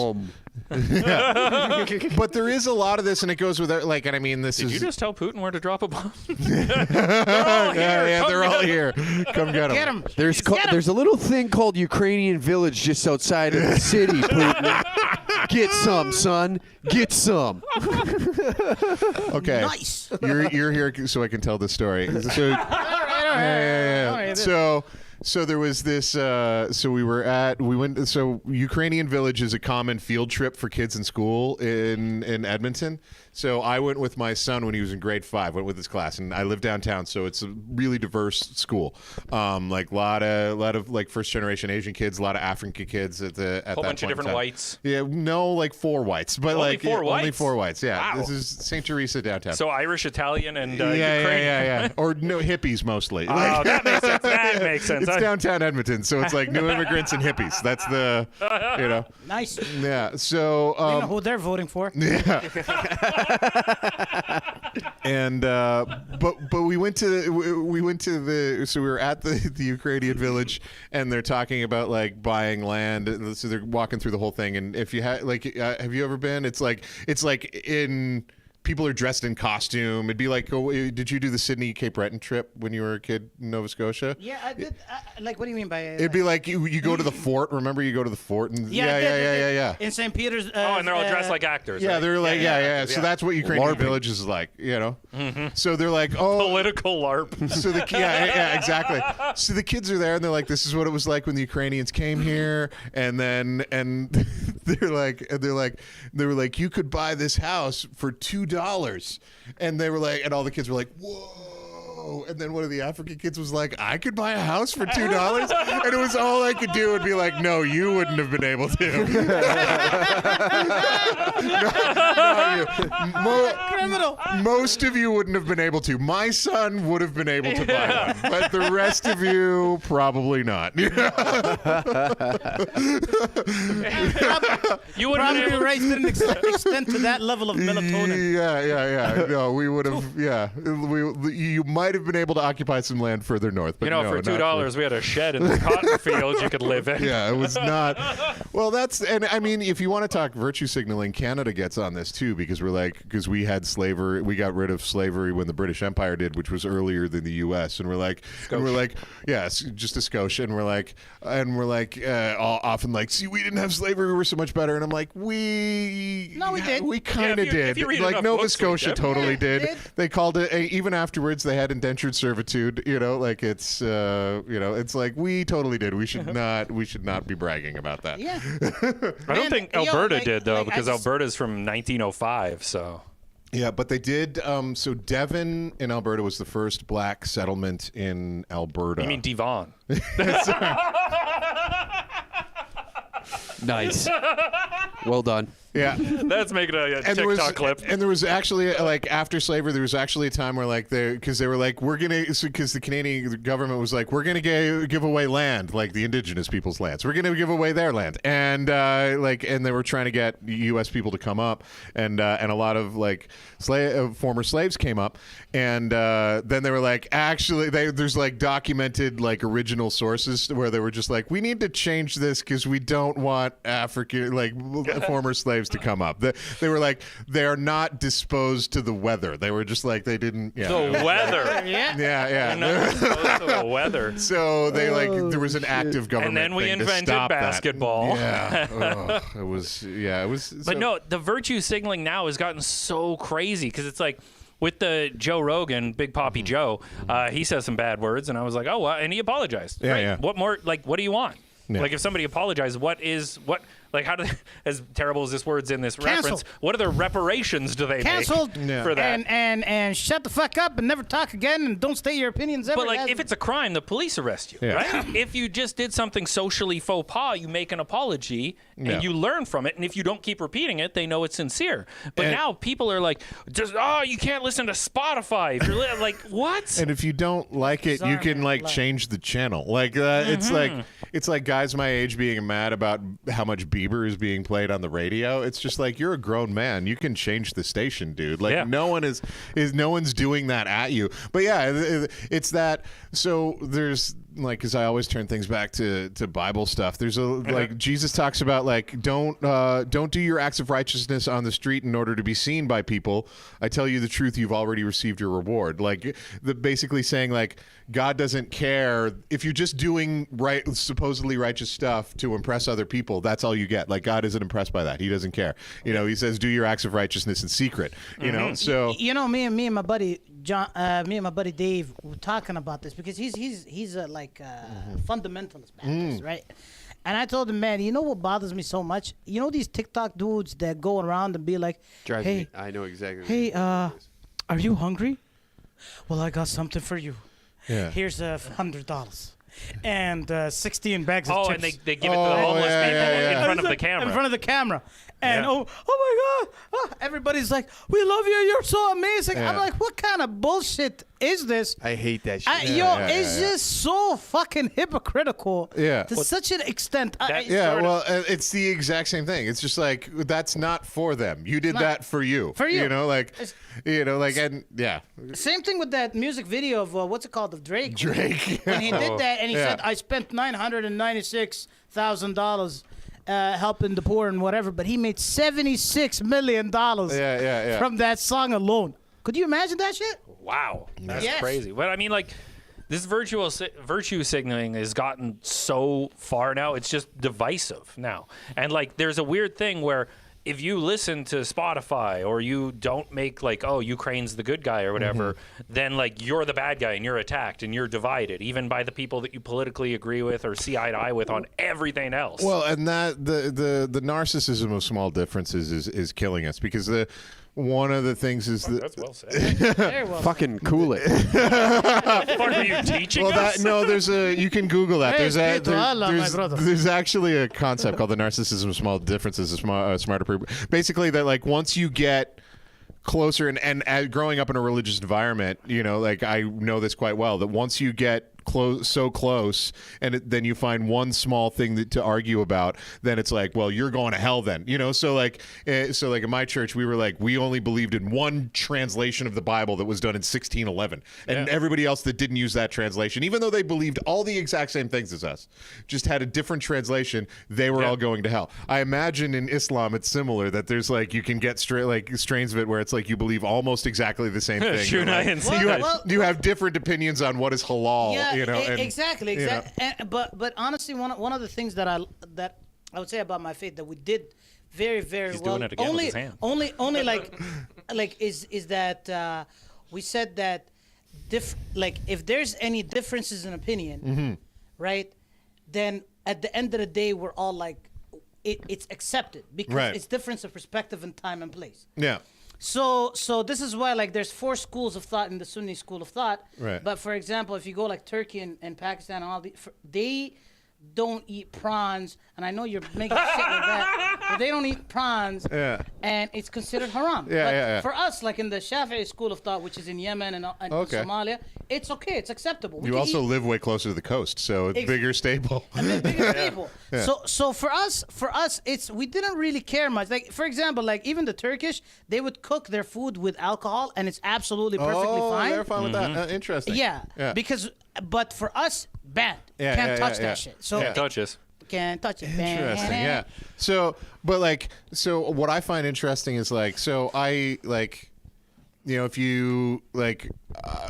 But there is a lot of this, and it goes with like, and I mean, Did you just tell Putin where to drop a bomb? They're all here. Come get them. There's a little thing called Ukrainian Village just outside of the city, Putin. Get some, son. Get some. Okay. Nice. You're here so I can tell this story. So, So there was this. So Ukrainian Village is a common field trip for kids in school in Edmonton. So I went with my son when he was in grade 5. Went with his class, and I live downtown, so it's a really diverse school. Like a lot of like first generation Asian kids, a lot of African kids at that whole bunch of different time. Whites. Yeah, no, like 4 whites, but only only 4 whites. Yeah, wow. This is St. Teresa downtown. So Irish, Italian, and Ukrainian. Yeah. Or no hippies mostly. Oh, that makes sense. That makes sense. It's downtown Edmonton, so it's like new immigrants and hippies. That's the, Nice. Yeah. So. You know who they're voting for. Yeah. And but we went to the so we were at the Ukrainian village, and they're talking about like buying land. So they're walking through the whole thing. And if you have you ever been? It's like in. People are dressed in costume. It'd be like, did you do the Sydney Cape Breton trip when you were a kid in Nova Scotia? Yeah, I did. Like, what do you mean by? It'd be like you go to the fort. Remember, you go to the fort and yeah. In St. Peter's. And they're all dressed like actors. Yeah, right? they're like So that's what Ukrainian village is like, Mm-hmm. So they're like, political LARP. So exactly. So the kids are there, and they're like, this is what it was like when the Ukrainians came here, and they were like, you could buy this house for $2. And they were like, and all the kids were like, whoa. And then one of the African kids was like, I could buy a house for $2? And it was all I could do would be like, no, you wouldn't have been able to. Criminal. Most of you wouldn't have been able to. My son would have been able to buy one, but the rest of you probably not. You would have Probably race didn't extend to that level of melatonin. Yeah. No, we would have. Yeah, you might have been able to occupy some land further north. But You know, no, for not $2, we had a shed in the cotton fields you could live in. Yeah, it was not. Well, and I mean, if you want to talk virtue signaling, Canada gets on this too because we had slavery, we got rid of slavery when the British Empire did, which was earlier than the U.S. And we're like, yes, just a Scotia, and we're like, often like, see, we didn't have slavery, we were so much better, and I'm like, we did. We kind of if did. you read Like enough Nova books, we Scotia did. totally Yeah, did. They called it even afterwards. They had indentured servitude. You know, like it's it's like we totally did. We should not be bragging about that. Yeah. I don't think yo, Alberta like- did, though, like, I because just- Alberta's from 1905, so... Yeah, but they did. So Devon in Alberta was the first black settlement in Alberta. You mean Devon? Nice. Well done. Yeah. That's making a And there TikTok was, clip. and there was actually like after slavery, there was actually a time where like because they were like because the Canadian government was like we're gonna give away land, like the indigenous people's lands. We're gonna give away their land, and and they were trying to get U.S. people to come up, and a lot of like former slaves came up, and then they were like actually there's like documented like original sources where they were just like we need to change this because we don't want African former slaves to come up. They were like they are not disposed to the weather. They were just like they didn't. Yeah. The weather. Yeah. Yeah. Not exposed to the weather. So they there was an active government. And then we thing to invented stop that. basketball. Yeah. It was. But no, the virtue signaling now has gotten so crazy because it's like with the Joe Rogan, Big Papi Joe, he says some bad words, and I was like, oh, well, and he apologized. Yeah, Right? yeah. What more? Like, what do you want? Yeah. Like, if somebody apologizes, how do as terrible as this word's in this reference, what other reparations do they Canceled make for that? and shut the fuck up and never talk again and don't state your opinions ever. But like, if it's a crime, the police arrest you, Yeah. right? If you just did something socially faux pas, you make an apology and Yeah. you learn from it. And if you don't keep repeating it, they know it's sincere. But And- now people are like, you can't listen to Spotify. If you're like, what? And if you don't like it, you can like change the channel. Like it's like guys my age being mad about how much Bieber is being played on the radio. It's just like you're a grown man. You can change the station, dude. Like Yeah. no one's doing that at you. But yeah, it's that. So there's like because I always turn things back to Bible stuff. There's like Jesus talks about like don't do your acts of righteousness on the street in order to be seen by people. I tell you the truth, you've already received your reward. Like basically saying like God doesn't care if you're just doing supposedly righteous stuff to impress other people. That's all you get. Like God isn't impressed by that. He doesn't care. You know, he says do your acts of righteousness in secret. You know, so me and my buddy John, me and my buddy Dave were talking about this because he's a fundamentalist Baptist, right? And I told him, man, you know what bothers me so much? You know these TikTok dudes that go around and be like, Drives hey, me. I know exactly. hey, are you hungry? Well, I got something for you. yeah. Here's $100 and 16 bags of Oh, chips. and they give it to the homeless yeah, people yeah, yeah. in front of the In camera. front of the camera. And Yeah. oh my God, everybody's like, we love you. You're so amazing. I'm Yeah. like, what kind of bullshit is this? I hate that shit. It's just so fucking hypocritical. Yeah. To such an extent. Yeah, Sort of. well, it's the exact same thing. It's just like that's not for them. You did Not- that for you. for you. You know, like, It's- and yeah, Same thing with that music video of what's it called, of Drake. Drake. When he did that and he Yeah. said, I spent $996,000 helping the poor and whatever, but he made $76 million Yeah. from that song alone. Could you imagine that shit? Wow, that's Yes. crazy. But I mean, like, this virtue signaling has gotten so far now. It's just divisive now. And like, there's a weird thing where if you listen to Spotify or you don't make like, oh, Ukraine's the good guy or whatever, then like you're the bad guy and you're attacked and you're divided, even by the people that you politically agree with or see eye to eye with on everything else. Well, and that the narcissism of small differences is killing us because one of the things is that. That's well said. Very well. Fucking cool it. Fuck, are you teaching Well, us? there's you can Google that. Hey, There's Pedro, Allah, my brother. there's actually a concept called the narcissism of small differences, smarter people. Basically, that like once you get closer and growing up in a religious environment, you know, like I know this quite well, that once you get so close, and then you find one small thing to argue about, then it's like, well, you're going to hell then, you know. So like in my church, we were like, we only believed in one translation of the Bible that was done in 1611, and everybody else that didn't use that translation, even though they believed all the exact same things as us, just had a different translation, they were all going to hell. I imagine in Islam it's similar, that there's like, you can get strains of it where it's like you believe almost exactly the same thing. You have different opinions on what is halal. Yeah, you know, exactly. You know. But honestly, one of the things that I would say about my faith that we did very, very He's well. doing it again with his hand. Only like is that we said that if there's any differences in opinion, right? Then at the end of the day, we're all like, it's accepted because it's difference of perspective and time and place. Yeah. So this is why like there's 4 schools of thought in the Sunni school of thought. Right. But for example, if you go like Turkey and Pakistan and all they don't eat prawns, and I know you're making shit like that, but they don't eat prawns, and it's considered haram. But for us, like in the Shafi'i school of thought, which is in Yemen and Somalia, it's okay, it's acceptable. You also live way closer to the coast, so it's bigger staple. Bigger staple. So for us, it's we didn't really care much. Like for example, like even the Turkish, they would cook their food with alcohol, and it's absolutely perfectly fine. They're fine with that. Interesting. Yeah. But for us, bad. Can't touch that shit. So Can't touch us. Can't touch it. Interesting. Yeah. So what I find interesting is like, so I like, you know, if you like I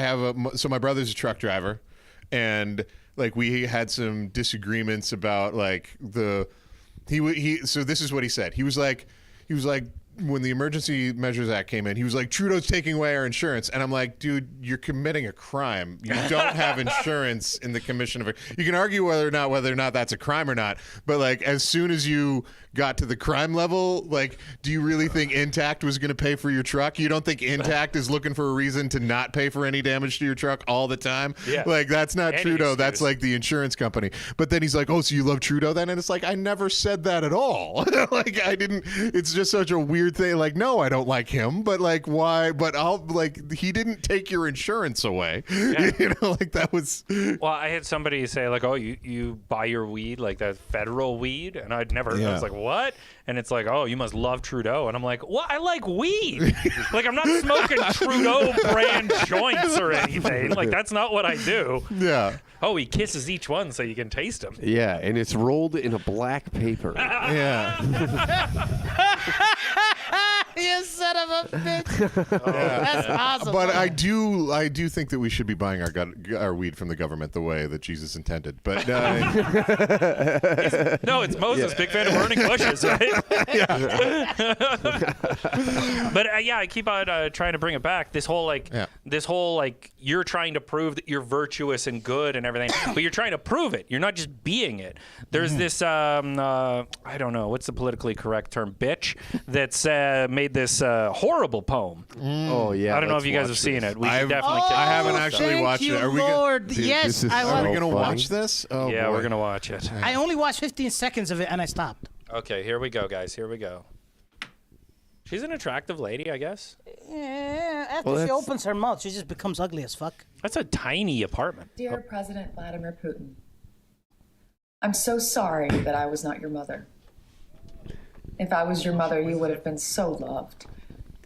have so my brother's a truck driver, and like we had some disagreements about like so this is what he said. He was like when the Emergency Measures Act came in, he was like, Trudeau's taking away our insurance. And I'm like, dude, you're committing a crime. You don't have insurance in the commission of it. You can argue whether or not that's a crime or not. But like, as soon as you got to the crime level, like, do you really think Intact was going to pay for your truck? You don't think Intact is looking for a reason to not pay for any damage to your truck all the time? Yeah. Like, that's not Any Trudeau. excuse. That's like the insurance company. But then he's like, oh, so you love Trudeau then? And it's like, I never said that at all. Like, I didn't. It's just such a weird thing. Like, no, I don't like him. But like, why? But he didn't take your insurance away. Yeah. You know, like that was. Well, I had somebody say like, oh, you buy your weed, like that federal weed. And I'd never, I was like, what? And it's like, oh, you must love Trudeau. And I'm like, what? I like weed. Like, I'm not smoking Trudeau brand joints or anything. Like, that's not what I do. Yeah. Oh, he kisses each one so you can taste them. Yeah, and it's rolled in a black paper. Yeah. You son of a bitch. That's awesome. But I do think that we should be buying our weed from the government the way that Jesus intended. But no, it's Moses, big fan of burning bushes, right? But I keep on trying to bring it back. This whole you're trying to prove that you're virtuous and good and everything, but you're trying to prove it. You're not just being it. There's this I don't know what's the politically correct term, bitch, that's made this horrible poem. Oh yeah. I don't know if you guys have seen it. We should definitely. I haven't actually watched it. Are we Lord. Dude, yes, this is I so Are we watched. gonna funny. watch this? Oh, Yeah, boy. we're gonna watch it. I only watched 15 seconds of it and I stopped. Okay, here we go, guys. Here we go. She's an attractive lady, I guess. Yeah, after she opens her mouth, she just becomes ugly as fuck. That's a tiny apartment. Dear President Vladimir Putin, I'm so sorry that I was not your mother. If I was your mother, you would have been so loved,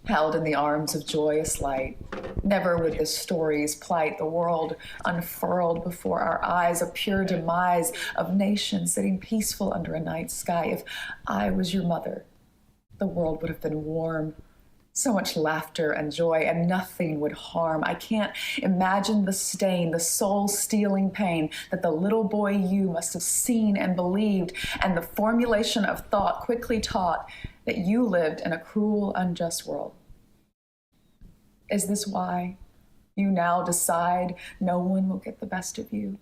held in the arms of joyous light. Never would the stories plight the world unfurled before our eyes, a pure demise of nations sitting peaceful under a night sky. If I was your mother, the world would have been warm. So much laughter and joy, and nothing would harm. I can't imagine the stain, the soul-stealing pain that the little boy you must have seen and believed, and the formulation of thought quickly taught that you lived in a cruel, unjust world. Is this why you now decide no one will get the best of you?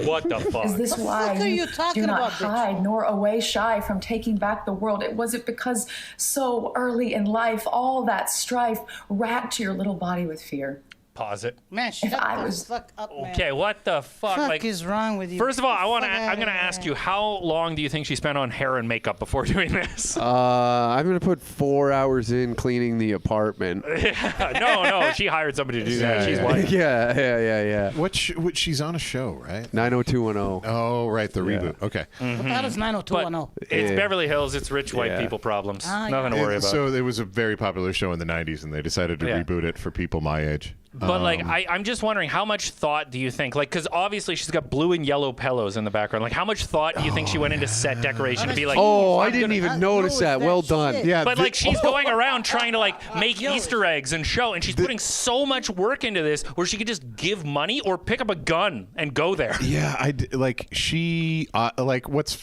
What the fuck? Is this why are you you talking do not about, bitch? hide nor away shy from taking back the world? Was it because so early in life all that strife racked your little body with fear? Pause it. Man, shut I the was- fuck up, man. Okay, what the fuck? Fuck is wrong with you? First of all, I'm Fuck gonna ask you, how long do you think she spent on hair and makeup before doing this? I'm gonna put 4 hours in cleaning the apartment. No, she hired somebody to do that. She's white. Yeah. What she's on a show, right? 90210. Oh, right, the reboot. Okay. What the hell is 90210? It's Yeah. Beverly Hills. It's rich white Yeah. people problems. Ah, Nothing to worry about. So it was a very popular show in the 90s, and they decided to Yeah. reboot it for people my age. But like, I'm just wondering, how much thought do you think? Like, because obviously she's got blue and yellow pillows in the background. Like, how much thought do you think she went into set decoration to be like? Oh, I I'm didn't gonna- even I notice know that. that Well shit. done. Yeah, But like, she's going around trying to like make Yo. Easter eggs and show, and she's putting so much work into this, where she could just give money or pick up a gun and go there. Yeah, like she like what's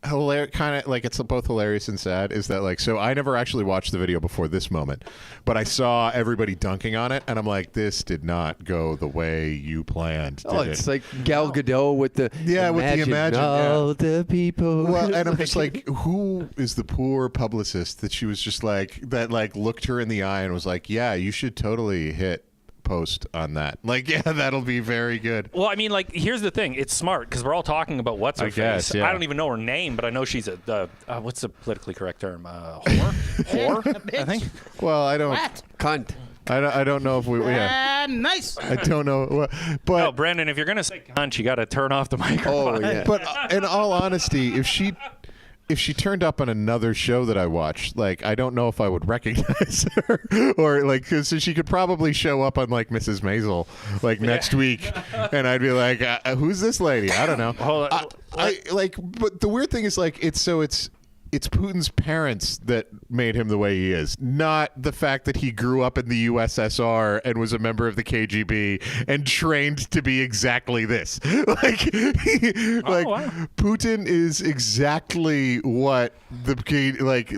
hilarious, kind of like it's both hilarious and sad, is that like, so I never actually watched the video before this moment, but I saw everybody dunking on it, and I'm like, this did not go the way you planned. Oh, did it's it? like Gal Gadot with the with the Imagine, all yeah. the people. Well, and I'm just like, who is the poor publicist that she was just like, that like looked her in the eye and was like, yeah, you should totally hit post on that. Like, yeah, that'll be very good. Well, I mean, like, here's the thing. It's smart because we're all talking about what's her I guess, face. yeah. I don't even know her name, but I know she's a what's the politically correct term? Whore? Whore? I think. Well, I don't. What? Cunt. I don't know if we. Yeah. Nice. I don't know. But No, Brandon, if you're gonna say cunt, you got to turn off the microphone. Oh, yeah. But in all honesty, if she turned up on another show that I watched, like, I don't know if I would recognize her, or like, because she could probably show up on like Mrs. Maisel like next week, and I'd be like, who's this lady? I don't know. Hold on. I like, but the weird thing is like, it's Putin's parents that made him the way he is, not the fact that he grew up in the USSR and was a member of the KGB and trained to be exactly this. Like, wow. Putin is exactly what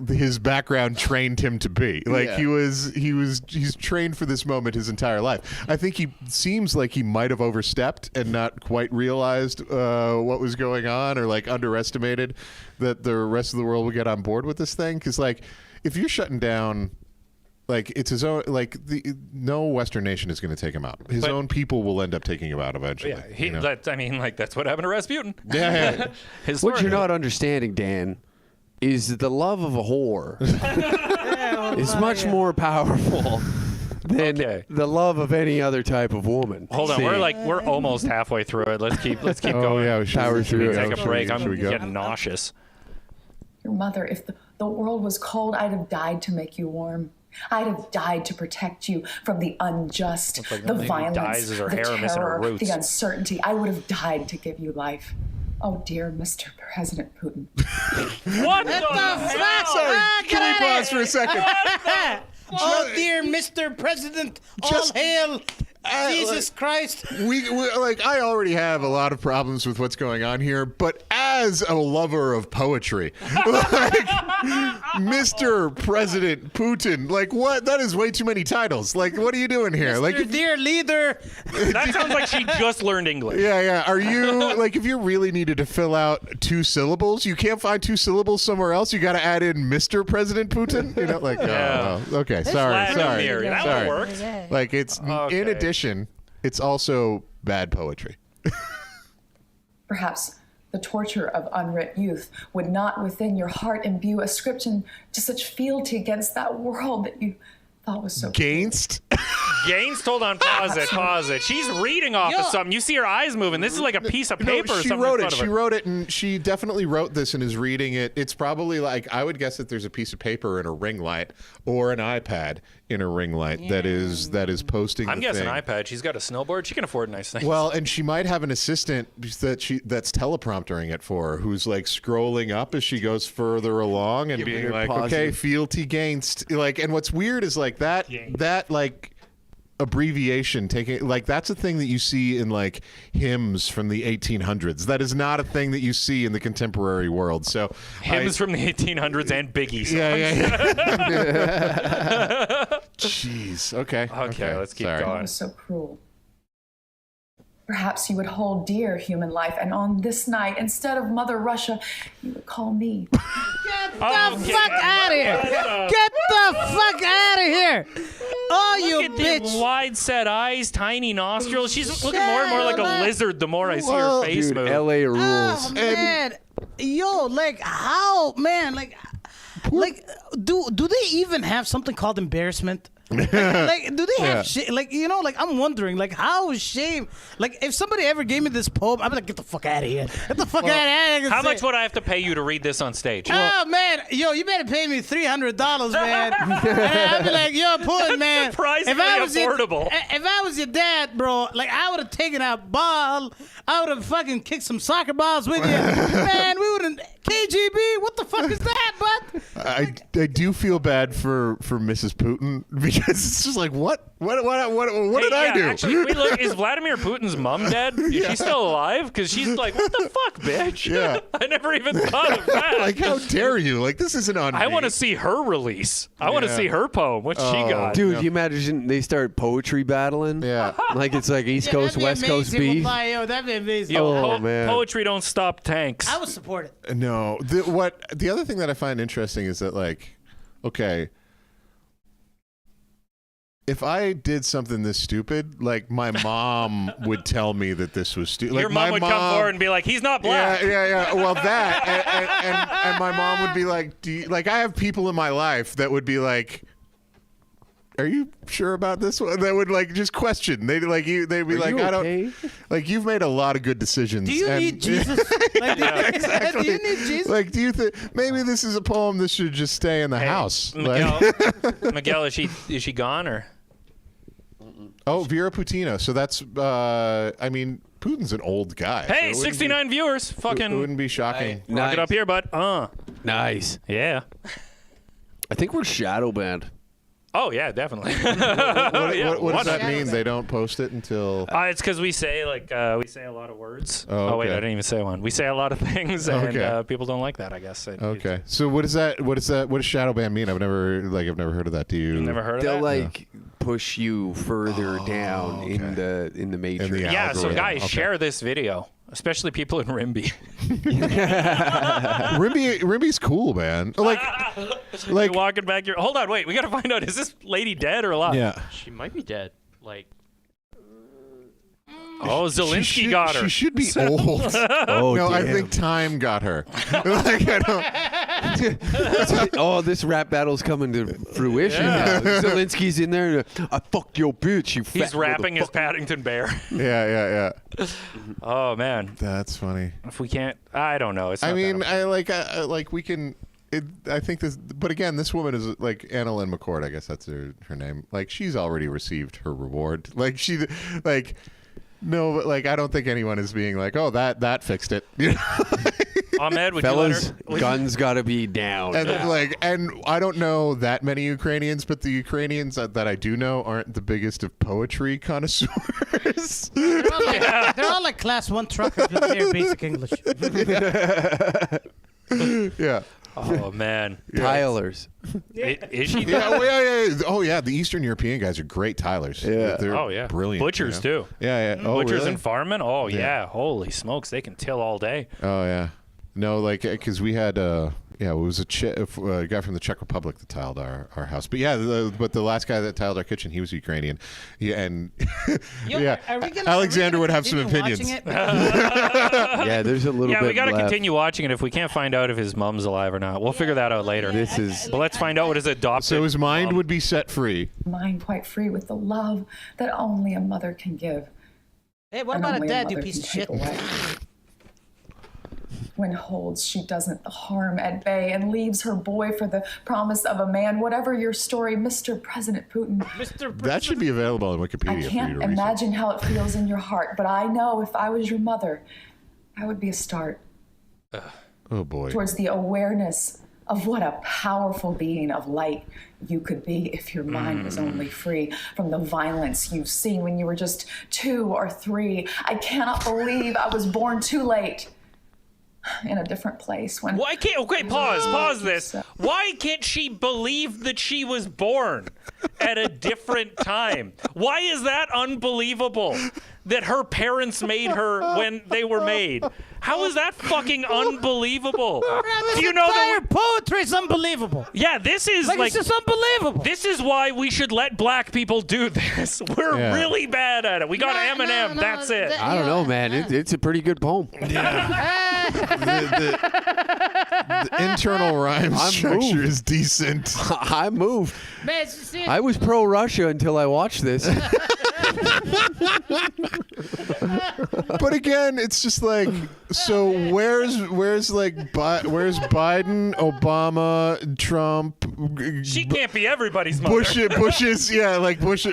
his background trained him to be. Like, Yeah. he's trained for this moment his entire life. I think he seems like he might have overstepped and not quite realized what was going on, or like underestimated that the rest of the world will get on board with this thing. Because like, if you're shutting down, like, it's his own, like, no Western nation is going to take him out. His own people will end up taking him out eventually. Yeah, you know? that's what happened to Rasputin. Yeah. His What story. you're not understanding, Dan, is the love of a whore is much more powerful than Okay. the love of any other type of woman. Hold on, See? we're almost halfway through it. Let's keep Oh, going. yeah, we should- Power should we through it. go? Take a Should break. we- I'm should we go? getting nauseous. Your mother, if the world was cold, I'd have died to make you warm. I'd have died to protect you from the unjust, like the the lady violence, dies as her the hair missing her terror, roots. the uncertainty. I would have died to give you life. Oh, dear Mr. President Putin. What the hell? Sorry, can we pause for a second? Oh, dear Mr. President, Just- all hail Jesus Christ. we like, I already have a lot of problems with what's going on here, but as a lover of poetry, like, Mr. President Putin, like, what? That is way too many titles. Like, what are you doing here? Like, Mr. Dear leader. That sounds like she just learned English. yeah. Are you like, if you really needed to fill out 2 syllables, you can't find 2 syllables somewhere else. You got to add in Mr. President Putin. You know, like, Yeah. oh, okay, sorry. Vladimir, that sorry. one works. Like, it's in Okay. addition, it's also bad poetry. Perhaps the torture of unwrit youth would not within your heart imbue ascription to such fealty against that world that you thought was so Gainst? Gaines, hold on, pause it. She's reading off of something. You see her eyes moving. This is like a piece of paper or she something. wrote in it. front of She her. wrote it, and she definitely wrote this and is reading it. It's probably like, I would guess that there's a piece of paper in a ring light or an iPad in a ring light that is posting. I'm the guessing thing. iPad. She's got a snowboard. She can afford nice things. Well, and she might have an assistant that's telepromptering it for her, who's like scrolling up as she goes further along and being her like, pauses. okay, fealty gainst. Like, and what's weird is like that like abbreviation taking, like, that's a thing that you see in like hymns from the 1800s. That is not a thing that you see in the contemporary world. So Hymns from the 1800s and Biggie songs. yeah. Jeez. Okay. Okay, let's keep Sorry. going. was so cruel. Perhaps you would hold dear human life, and on this night, instead of Mother Russia, you would call me. Get the fuck out of here. Get the fuck out of here. Oh, Look you at the bitch. wide-set eyes, tiny nostrils. She's looking more and more like a lizard the more I see her face Dude, move. LA rules. Oh, man. Yo, like, how, man? Like, do they even have something called embarrassment? Like, do they have shame? Like, you know, like, I'm wondering, like, how is shame? Like, if somebody ever gave me this poem, I'd be like, get the fuck out of here. Get the fuck out of here. How much would I have to pay you to read this on stage? Oh, man. Yo, you better pay me $300, man. And I'd be like, yo, Putin, man. Surprisingly affordable. If I was your dad, bro, like, I would have taken out ball. I would have fucking kicked some soccer balls with you. Man, we wouldn't. KGB, what the fuck is that, bud? I do feel bad for Mrs. Putin because it's just like what did I do? Actually, wait, look, is Vladimir Putin's mom dead? Is she still alive? Because she's like, what the fuck, bitch? Yeah. I never even thought of that. Like, how dare you? Like, this isn't on. I me. want to see her release. I want to see her poem. What's she got? Dude, you imagine they start poetry battling? Yeah. Like it's like East Coast, West Coast beef. That'd be amazing. Yo, man. Poetry don't stop tanks. I would support it. No. The other thing that I find interesting is that, like, okay, if I did something this stupid, like, my mom would tell me that this was stupid. Like, Your mom would come forward and be like, he's not black. Yeah. Well, that and my mom would be like, like, I have people in my life that would be like, are you sure about this one? That would, like, just question. They'd be like, I don't, like, you've made a lot of good decisions. Do you need Jesus? Like, Exactly. Do you need Jesus? Like, do you think maybe this is a poem that should just stay in the house? Miguel, is she gone or? Oh, Vera Putina. So that's, I mean, Putin's an old guy. Hey, so 69 viewers. Fucking. It wouldn't be shocking. Knock it up here, bud. Nice. Yeah. I think we're shadow banned. Oh yeah, definitely. What does that mean? They don't post it until. It's because we say we say a lot of words. Oh, wait, I okay. didn't even say one. We say a lot of things, and people don't like that. I guess. Okay. So what is that? What does shadow ban mean? I've never heard of that. Do you? Never heard of They'll that? like push you further down in the matrix. the Yeah. So algorithm. guys, Okay. share this video, especially people in Rimby. Rimby's cool, man. Like, You're walking back here. Hold on, wait. We gotta find out. Is this lady dead or alive? yeah. She might be dead. Like, Oh, Zelensky got her. She should be old. Oh, No, I damn. think time got her. Like, I don't. Oh, this rap battle's coming to fruition now. Zelensky's in there. I fucked your bitch. You He's fat rapping his motherfucker. Paddington Bear. Yeah. Oh man, That's funny. if we can't, I don't know. It's. I not mean, that I like we can. I think this, but again, this woman is like AnnaLynne McCord. I guess that's her name. Like, she's already received her reward. Like, no, but like, I don't think anyone is being like, oh, that fixed it. You know? Ahmed, would Fellas, you let her? guns gotta be down. And I don't know that many Ukrainians, but the Ukrainians that I do know aren't the biggest of poetry connoisseurs. They're all like class 1 truckers with their basic English. Yeah. Oh man, Tylers. Is she? Yeah. Oh yeah, the Eastern European guys are great tilers. Yeah. They're Oh yeah, brilliant. Butchers you know? too. Yeah. Oh, Butchers really? and firemen. Oh yeah. Holy smokes, they can till all day. Oh yeah. No, like, because we had it was a guy from the Czech Republic that tiled our house. But yeah, but the last guy that tiled our kitchen, he was Ukrainian. Yeah, and Alexander would have some opinions. Yeah, there's a little Yeah, bit we got to left. continue watching it. If we can't find out if his mom's alive or not, we'll figure that out later. This is But let's find out what his adopted. So his mind would be set free. Mind quite free with the love that only a mother can give. Hey, what and about a only dad, you mother piece of can shit? take away. When holds, she doesn't harm at bay and leaves her boy for the promise of a man. Whatever your story, Mr. President Putin, That should be available on I Wikipedia for you can't to research. imagine how it feels in your heart, but I know if I was your mother, that would be a start Oh boy. towards the awareness of what a powerful being of light you could be if your mind was only free from the violence you've seen when you were just 2 or 3. I cannot believe I was born too late in a different place. When Why can't? Okay, pause this. Why can't she believe that she was born at a different time? Why is that unbelievable? That her parents made her when they were made. How is that fucking unbelievable? Do you know Entire that? poetry Ukraine's unbelievable. Yeah, this is Like, it's just unbelievable. This is why we should let black people do this. We're really bad at it. We got Eminem. That's it. I don't know, man. It's a pretty good poem. The internal rhyme structure is decent. I moved. Man, it's just, I was pro-Russia until I watched this. But again, it's just like, so where's Biden, Obama, Trump? She can't be everybody's mother. Bush's, yeah, like Bush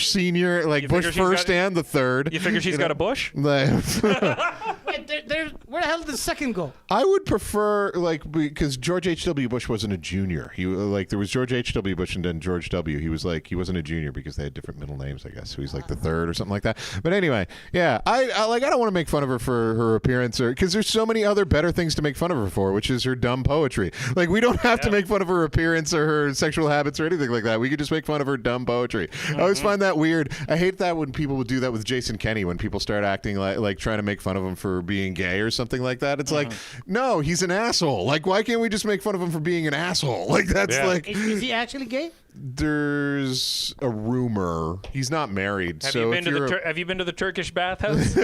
Senior, like Bush first and the third. You figure she's got a Bush? wait, where the hell did the second go? I would prefer, like, because George H.W. Bush wasn't a junior. He like, there was George H.W. Bush and then George W. He was like, he wasn't a junior because they had different middle names, I guess. So he's like the third or something like that. But anyway, yeah, I don't want to make fun of her for her appearance, or because there's so many other better things to make fun of her for, which is her dumb poetry. Like, we don't have to make fun of her appearance or her sexual habits or anything like that. We could just make fun of her dumb poetry. I always find that weird. I hate that when people would do that with Jason Kenney, when people start acting like trying to make fun of him for being gay or something like that. It's like, no, he's an asshole. Like, why can't we just make fun of him for being an asshole? Like, that's like... Is he actually gay? There's a rumor. He's not married. Have so you been to the Have you been to the Turkish bathhouse?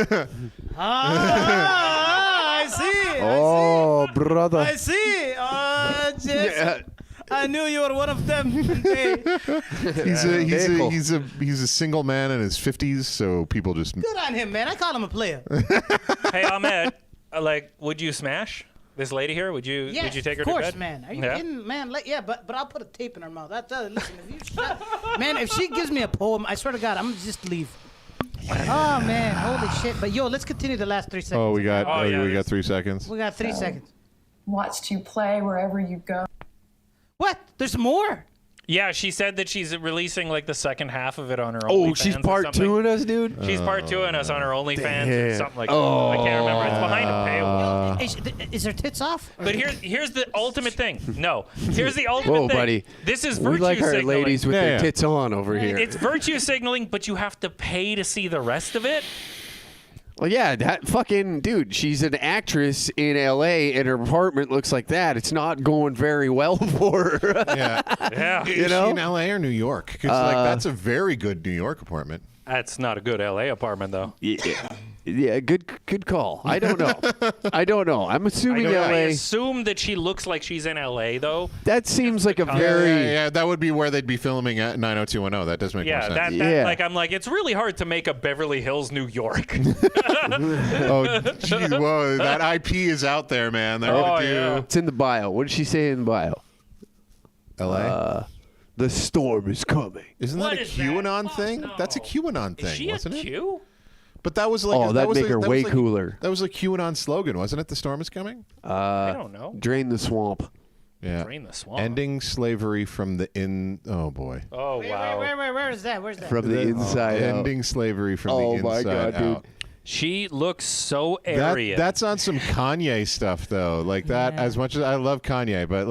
I see. Oh, brother. I see. Just, I knew you were one of them. He's a single man in his 50s, so people just... Good on him, man. I call him a player. Hey, Ahmed, would you smash this lady here? Would you take her to bed? Of course, man. Are you kidding, man? But I'll put a tape in her mouth. Listen, if she gives me a poem, I swear to God, I'm gonna just leave. Oh man, holy shit! But yo, let's continue the last 3 seconds. Oh, we got 3 seconds. We got 3 seconds. Watched you play wherever you go. What? There's more? Yeah, she said that she's releasing like the second half of it on her OnlyFans. Oh, she's part 2ing us, dude? She's part 2ing us on her OnlyFans or something like that. I can't remember. It's behind a paywall. Is her tits off? But here's the ultimate thing. No. Here's the ultimate Whoa, thing. buddy. This is virtue We like our signaling. ladies with their tits on over here. It's virtue signaling, but you have to pay to see the rest of it. Well, yeah, that fucking dude. She's an actress in L.A. and her apartment looks like that. It's not going very well for her. Yeah. Is she in L.A. or New York? Because that's a very good New York apartment. That's not a good L.A. apartment, though. Yeah, good call. I don't know. I'm assuming I L.A. assume that she looks like she's in L.A. though. That seems like a very yeah. That would be where they'd be filming at 90210. That does make more sense. I'm like, it's really hard to make a Beverly Hills, New York. Oh, gee, whoa! That IP is out there, man. It's in the bio. What did she say in the bio? L.A. The storm is coming. Isn't that a QAnon thing? No. That's a QAnon thing, Is she wasn't a it? Q? But that was like that'd make her way cooler. That was a QAnon slogan, wasn't it? The storm is coming. I don't know. Drain the swamp. Yeah. Drain the swamp. Ending slavery from the in. Oh boy. Oh wow. Where is that? Where's that? From the inside out. Ending slavery from the inside my God, out. dude. She looks so Aryan. That's on some Kanye stuff though. Like that, as much as I love Kanye, but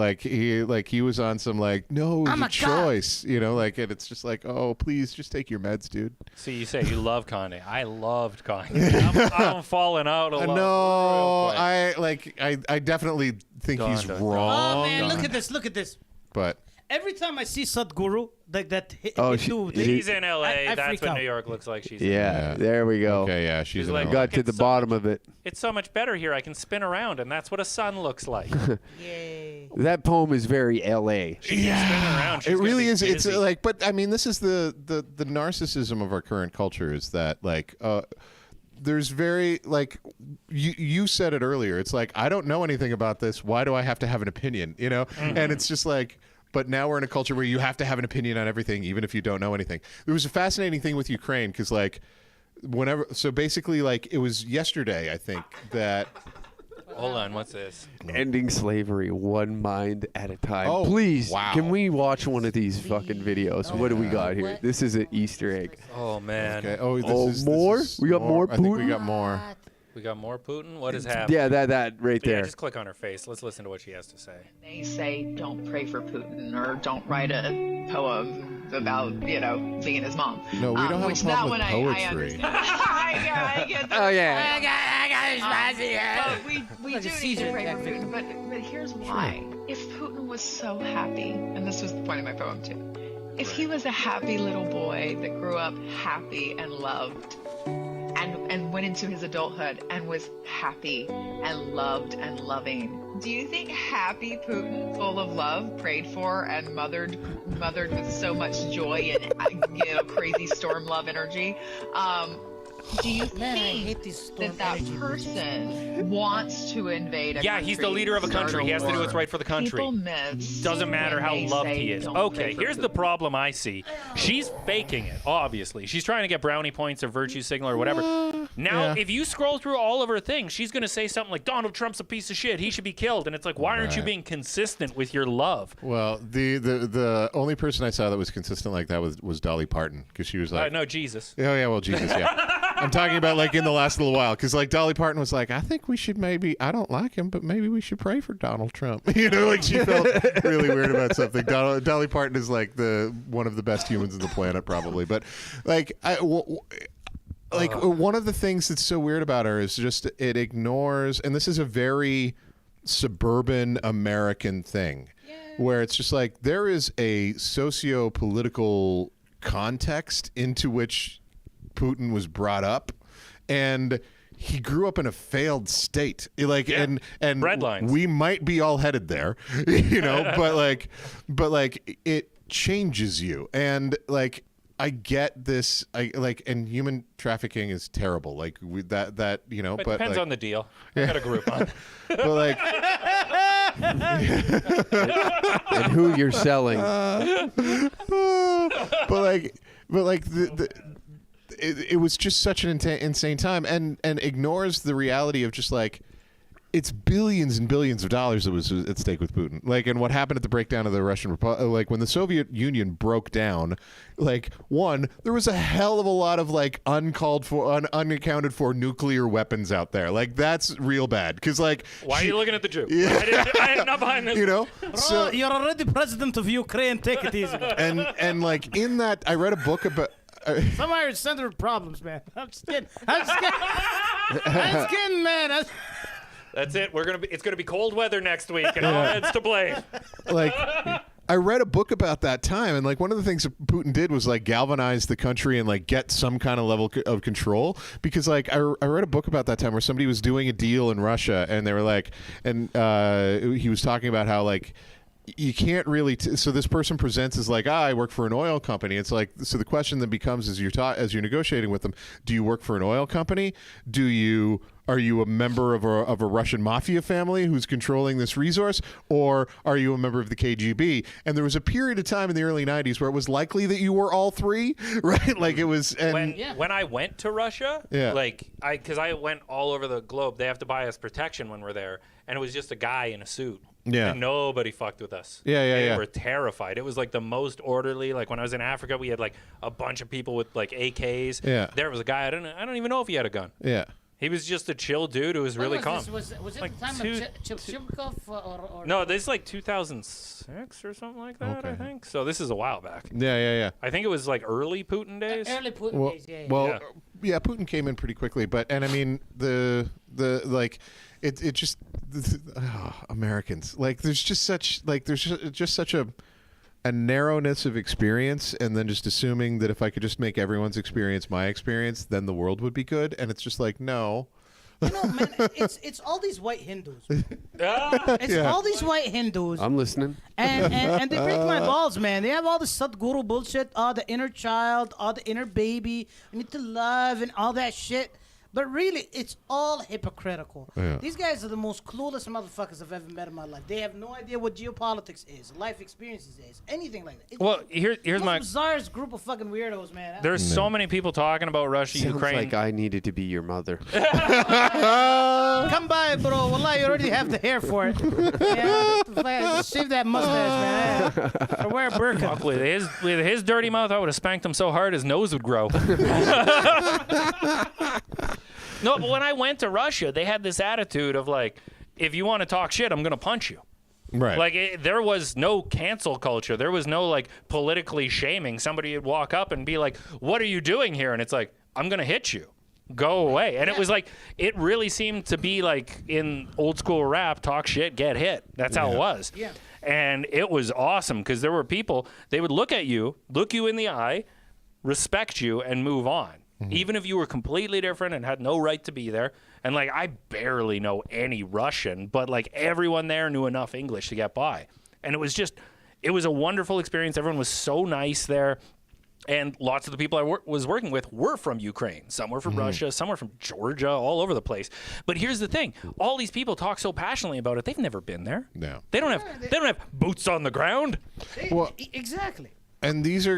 he was on some no, it's a choice, you know, and it's just like, oh, please just take your meds, dude. See, you say you love Kanye. I loved Kanye. I'm falling out a lot. No, I definitely think he's wrong. Oh man, look at this. But every time I see Sadhguru, like that. She's in L.A. I That's freak what out. New York looks like. She's Yeah, there we go. Okay, yeah, she's like, in Got to the bottom of it. It's so much better here. I can spin around, and that's what a sun looks like. Yay. That poem is very L.A. She can spin around. She's it gonna really be is. It's dizzy. but I mean, this is the narcissism of our current culture is that there's very you said it earlier. It's like, I don't know anything about this. Why do I have to have an opinion? You know, and it's just like. But now we're in a culture where you have to have an opinion on everything, even if you don't know anything. There was a fascinating thing with Ukraine because, basically, it was yesterday, I think, that. Hold on, what's this? Ending slavery one mind at a time. Oh, Please, wow. can we watch one of these fucking videos? What do we got here? This is an Easter egg. Oh man. Okay. Oh, more? We got more I think we Putin? got more. We got more Putin? What is happening? Yeah, that right there. Yeah, just click on her face. Let's listen to what she has to say. They say don't pray for Putin or don't write a poem about, being his mom. No, we don't have which a problem that with one poetry. I understand. I get that. Oh, yeah. But we do need to pray for Putin. But here's why. If Putin was so happy, and this was the point of my poem too, if he was a happy little boy that grew up happy and loved, and went into his adulthood and was happy and loved and loving, do you think happy Putin, full of love, prayed for and mothered with so much joy and crazy storm love energy, do you think that person wants to invade a country? He's the leader of a country. He has to do what's right for the country. Doesn't matter how loved he is. Okay, here's the problem I see. She's faking it, obviously. She's trying to get brownie points or virtue signal or whatever. Now, if you scroll through all of her things, she's going to say something like, Donald Trump's a piece of shit. He should be killed. And it's like, why aren't you being consistent with your love? Well, the only person I saw that was consistent like that was Dolly Parton, because she was like... no, Jesus. Oh, yeah, well, Jesus, yeah. I'm talking about like in the last little while, because like Dolly Parton was like, I think we should maybe, I don't like him, but maybe we should pray for Donald Trump. Like she felt really weird about something. Dolly Parton is like one of the best humans on the planet, probably. But like one of the things that's so weird about her is just it ignores, and this is a very suburban American thing, where it's just like there is a socio-political context into which Putin was brought up, and he grew up in a failed state, and red lines. We might be all headed there, but it changes you, and like I get this, and human trafficking is terrible, like that but depends like, on the deal. I got a group on. But like and who you're selling. It was just such an insane time, and ignores the reality of just like it's billions and billions of dollars that was at stake with Putin. Like, and what happened at the breakdown of the Russian Republic, like when the Soviet Union broke down, like there was a hell of a lot of like uncalled for, unaccounted for nuclear weapons out there. Like that's real bad. Because like, why are you looking at the Jew? Yeah. I'm not behind this. So you're already president of Ukraine. Take it easy. And like in that, I read a book about. Some Irish-centered problems, man. I'm just kidding. I'm just kidding, man. That's it. It's gonna be cold weather next week, and all heads to blame. Like, I read a book about that time, and like one of the things that Putin did was like galvanize the country and like get some kind of level of control. Because like I read a book about that time where somebody was doing a deal in Russia, and they were like, and he was talking about how like. You can't really. So this person presents as like, I work for an oil company. It's like, so the question then becomes, as you're negotiating with them, do you work for an oil company? Are you a member of a Russian mafia family who's controlling this resource, or are you a member of the KGB? And there was a period of time in the early '90s where it was likely that you were all three, right? Like it was. And when I went to Russia, because I went all over the globe, they have to buy us protection when we're there, and it was just a guy in a suit. Yeah. And nobody fucked with us. They were terrified. It was like the most orderly. Like when I was in Africa, we had like a bunch of people with like AKs. Yeah. There was a guy, I don't even know if he had a gun. Yeah. He was just a chill dude who was really calm. Was it like the time of Chilchikov or No, this is like 2006 or something like that, I think. So this is a while back. Yeah. I think it was like early Putin days. Early Putin days, yeah. Well, yeah, Putin came in pretty quickly, and I mean the like it just Americans, like there's just such a narrowness of experience, and then just assuming that if I could just make everyone's experience my experience, then the world would be good. And it's just like, no. Man, it's all these white Hindus. It's all these white Hindus. I'm listening. And they break my balls, man. They have all the Sadhguru bullshit, all the inner child, all the inner baby, you need to love and all that shit. But really, it's all hypocritical. Yeah. These guys are the most clueless motherfuckers I've ever met in my life. They have no idea what geopolitics is, life experiences is, anything like that. Well, here's my bizarrest group of fucking weirdos, man. There's so many people talking about Russia, Sounds Ukraine. like I needed to be your mother. Come by, bro. Wallah, you already have the hair for it. Yeah, shave that mustache, man. Or wear a burqa. With his dirty mouth, I would have spanked him so hard his nose would grow. No, but when I went to Russia, they had this attitude of like, if you want to talk shit, I'm going to punch you. Right. Like there was no cancel culture. There was no like politically shaming. Somebody would walk up and be like, what are you doing here? And it's like, I'm going to hit you. Go away. And it was like, it really seemed to be like in old school rap, talk shit, get hit. That's how it was. Yeah. And it was awesome because there were people, they would look you in the eye, respect you, and move on. Even if you were completely different and had no right to be there. And like, I barely know any Russian, but like everyone there knew enough English to get by. And it was a wonderful experience. Everyone was so nice there. And lots of the people I was working with were from Ukraine. Some were from Russia, some were from Georgia, all over the place. But here's the thing. All these people talk so passionately about it. They've never been there. No. They don't have boots on the ground. Exactly. And these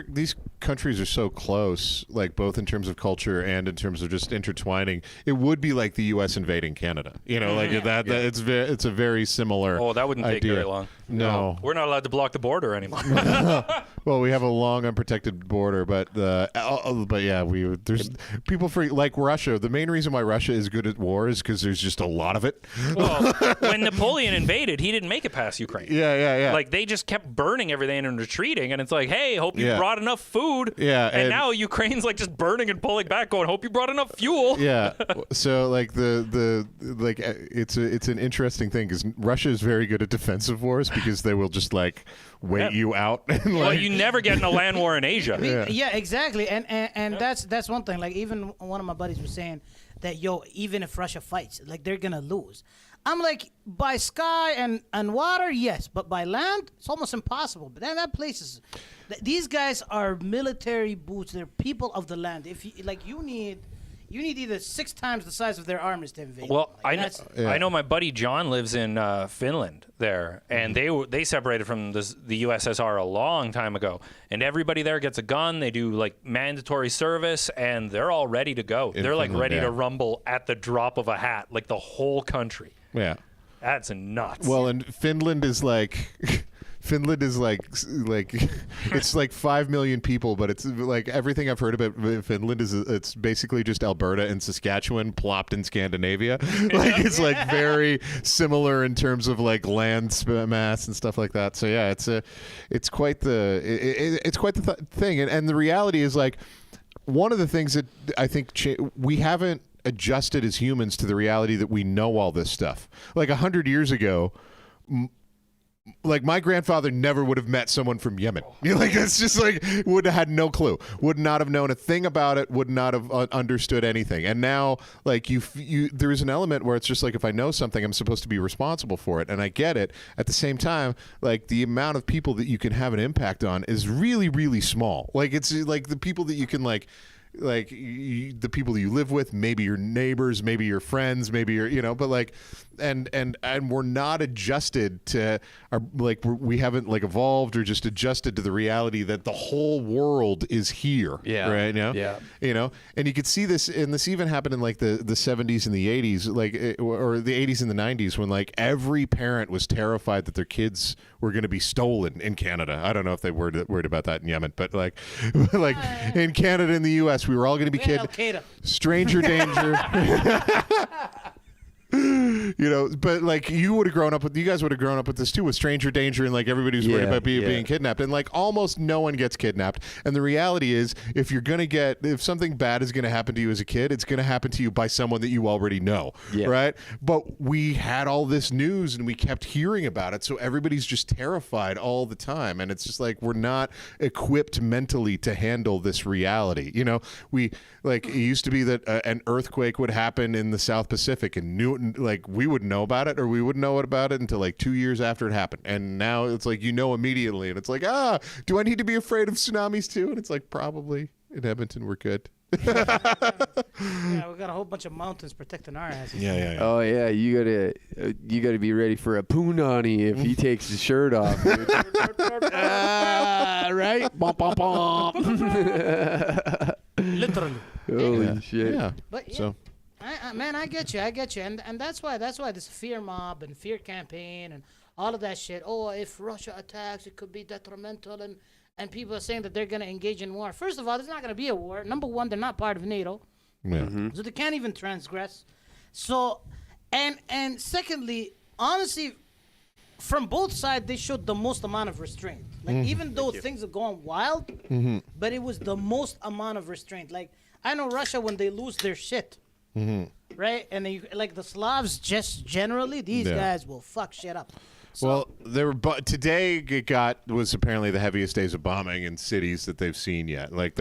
countries are so close, like both in terms of culture and in terms of just intertwining. It would be like the U.S. invading Canada, it's a very similar. Oh, that wouldn't take idea. very long. No, we're not allowed to block the border anymore. Well, we have a long unprotected border, but there's people like Russia. The main reason why Russia is good at war is because there's just a lot of it. Well, when Napoleon invaded, he didn't make it past Ukraine. Yeah. Like they just kept burning everything and retreating, and it's like, hey, hope you brought enough food. Yeah, and now Ukraine's like just burning and pulling back, going, hope you brought enough fuel. Yeah. So like it's an interesting thing because Russia is very good at defensive wars because they will just like wait you out. And, well, you never get in a land war in Asia. Yeah, exactly. And that's one thing. Like even one of my buddies was saying that even if Russia fights, like they're gonna lose. I'm like, by sky and water, yes, but by land, it's almost impossible. But then that place is, these guys are military boots. They're people of the land. If you need either 6 times the size of their armies to invade. Well, like, I know my buddy John lives in Finland there, and they separated from the USSR a long time ago. And everybody there gets a gun. They do like mandatory service, and they're all ready to go. They're Finland, like ready to rumble at the drop of a hat, like the whole country. Yeah. That's nuts. Well, and Finland is like it's like 5 million people, but it's like everything I've heard about Finland is it's basically just Alberta and Saskatchewan plopped in Scandinavia. Like it's like very similar in terms of like land mass and stuff like that. So yeah, it's quite the thing, and the reality is like one of the things that I think we haven't adjusted as humans to the reality that we know all this stuff. Like 100 years ago, like my grandfather never would have met someone from Yemen. Like it's just like would have had no clue, would not have known a thing about it, would not have understood anything. And now, like there is an element where it's just like if I know something, I'm supposed to be responsible for it, and I get it. At the same time, like the amount of people that you can have an impact on is really, really small. Like it's like the people that you can like the people you live with, maybe your neighbors, maybe your friends, maybe your, but like, and we're not adjusted to our, like, we haven't like evolved or just adjusted to the reality that the whole world is here. Yeah. Right. Yeah. And you could see this, and this even happened in like the 70s and the 80s, like, or the 80s and the 90s when like every parent was terrified that their kids were going to be stolen in Canada. I don't know if they were worried about that in Yemen, but like in Canada and the U.S., we were all going to be kidnapped. Stranger danger. But like you guys would have grown up with this too, with stranger danger, and like everybody was worried about being kidnapped, and like almost no one gets kidnapped. And the reality is, if something bad is going to happen to you as a kid, it's going to happen to you by someone that you already know, right? But we had all this news and we kept hearing about it, so everybody's just terrified all the time, and it's just like we're not equipped mentally to handle this reality. We like it used to be that an earthquake would happen in the South Pacific, and like we wouldn't know about it, or we wouldn't know about it until like 2 years after it happened. And now it's like immediately, and it's like, do I need to be afraid of tsunamis too? And it's like, probably in Edmonton we're good. Yeah, we got a whole bunch of mountains protecting our asses. Yeah. Oh yeah, you gotta be ready for a punani if he takes his shirt off. Dude. Right? Bum, bum, bum. Literally. Holy shit. Yeah. But yeah, So. Man, I get you, and that's why this fear mob and fear campaign and all of that shit. Oh, if Russia attacks, it could be detrimental, and people are saying that they're gonna engage in war. First of all, there's not gonna be a war. Number one, they're not part of NATO, so they can't even transgress. So, and secondly, honestly, from both sides, they showed the most amount of restraint. Like even though things are going wild, but it was the most amount of restraint. Like I know Russia when they lose their shit. Right, and like the Slavs, just generally, these guys will fuck shit up. Well, there were, but today was apparently the heaviest days of bombing in cities that they've seen yet. Like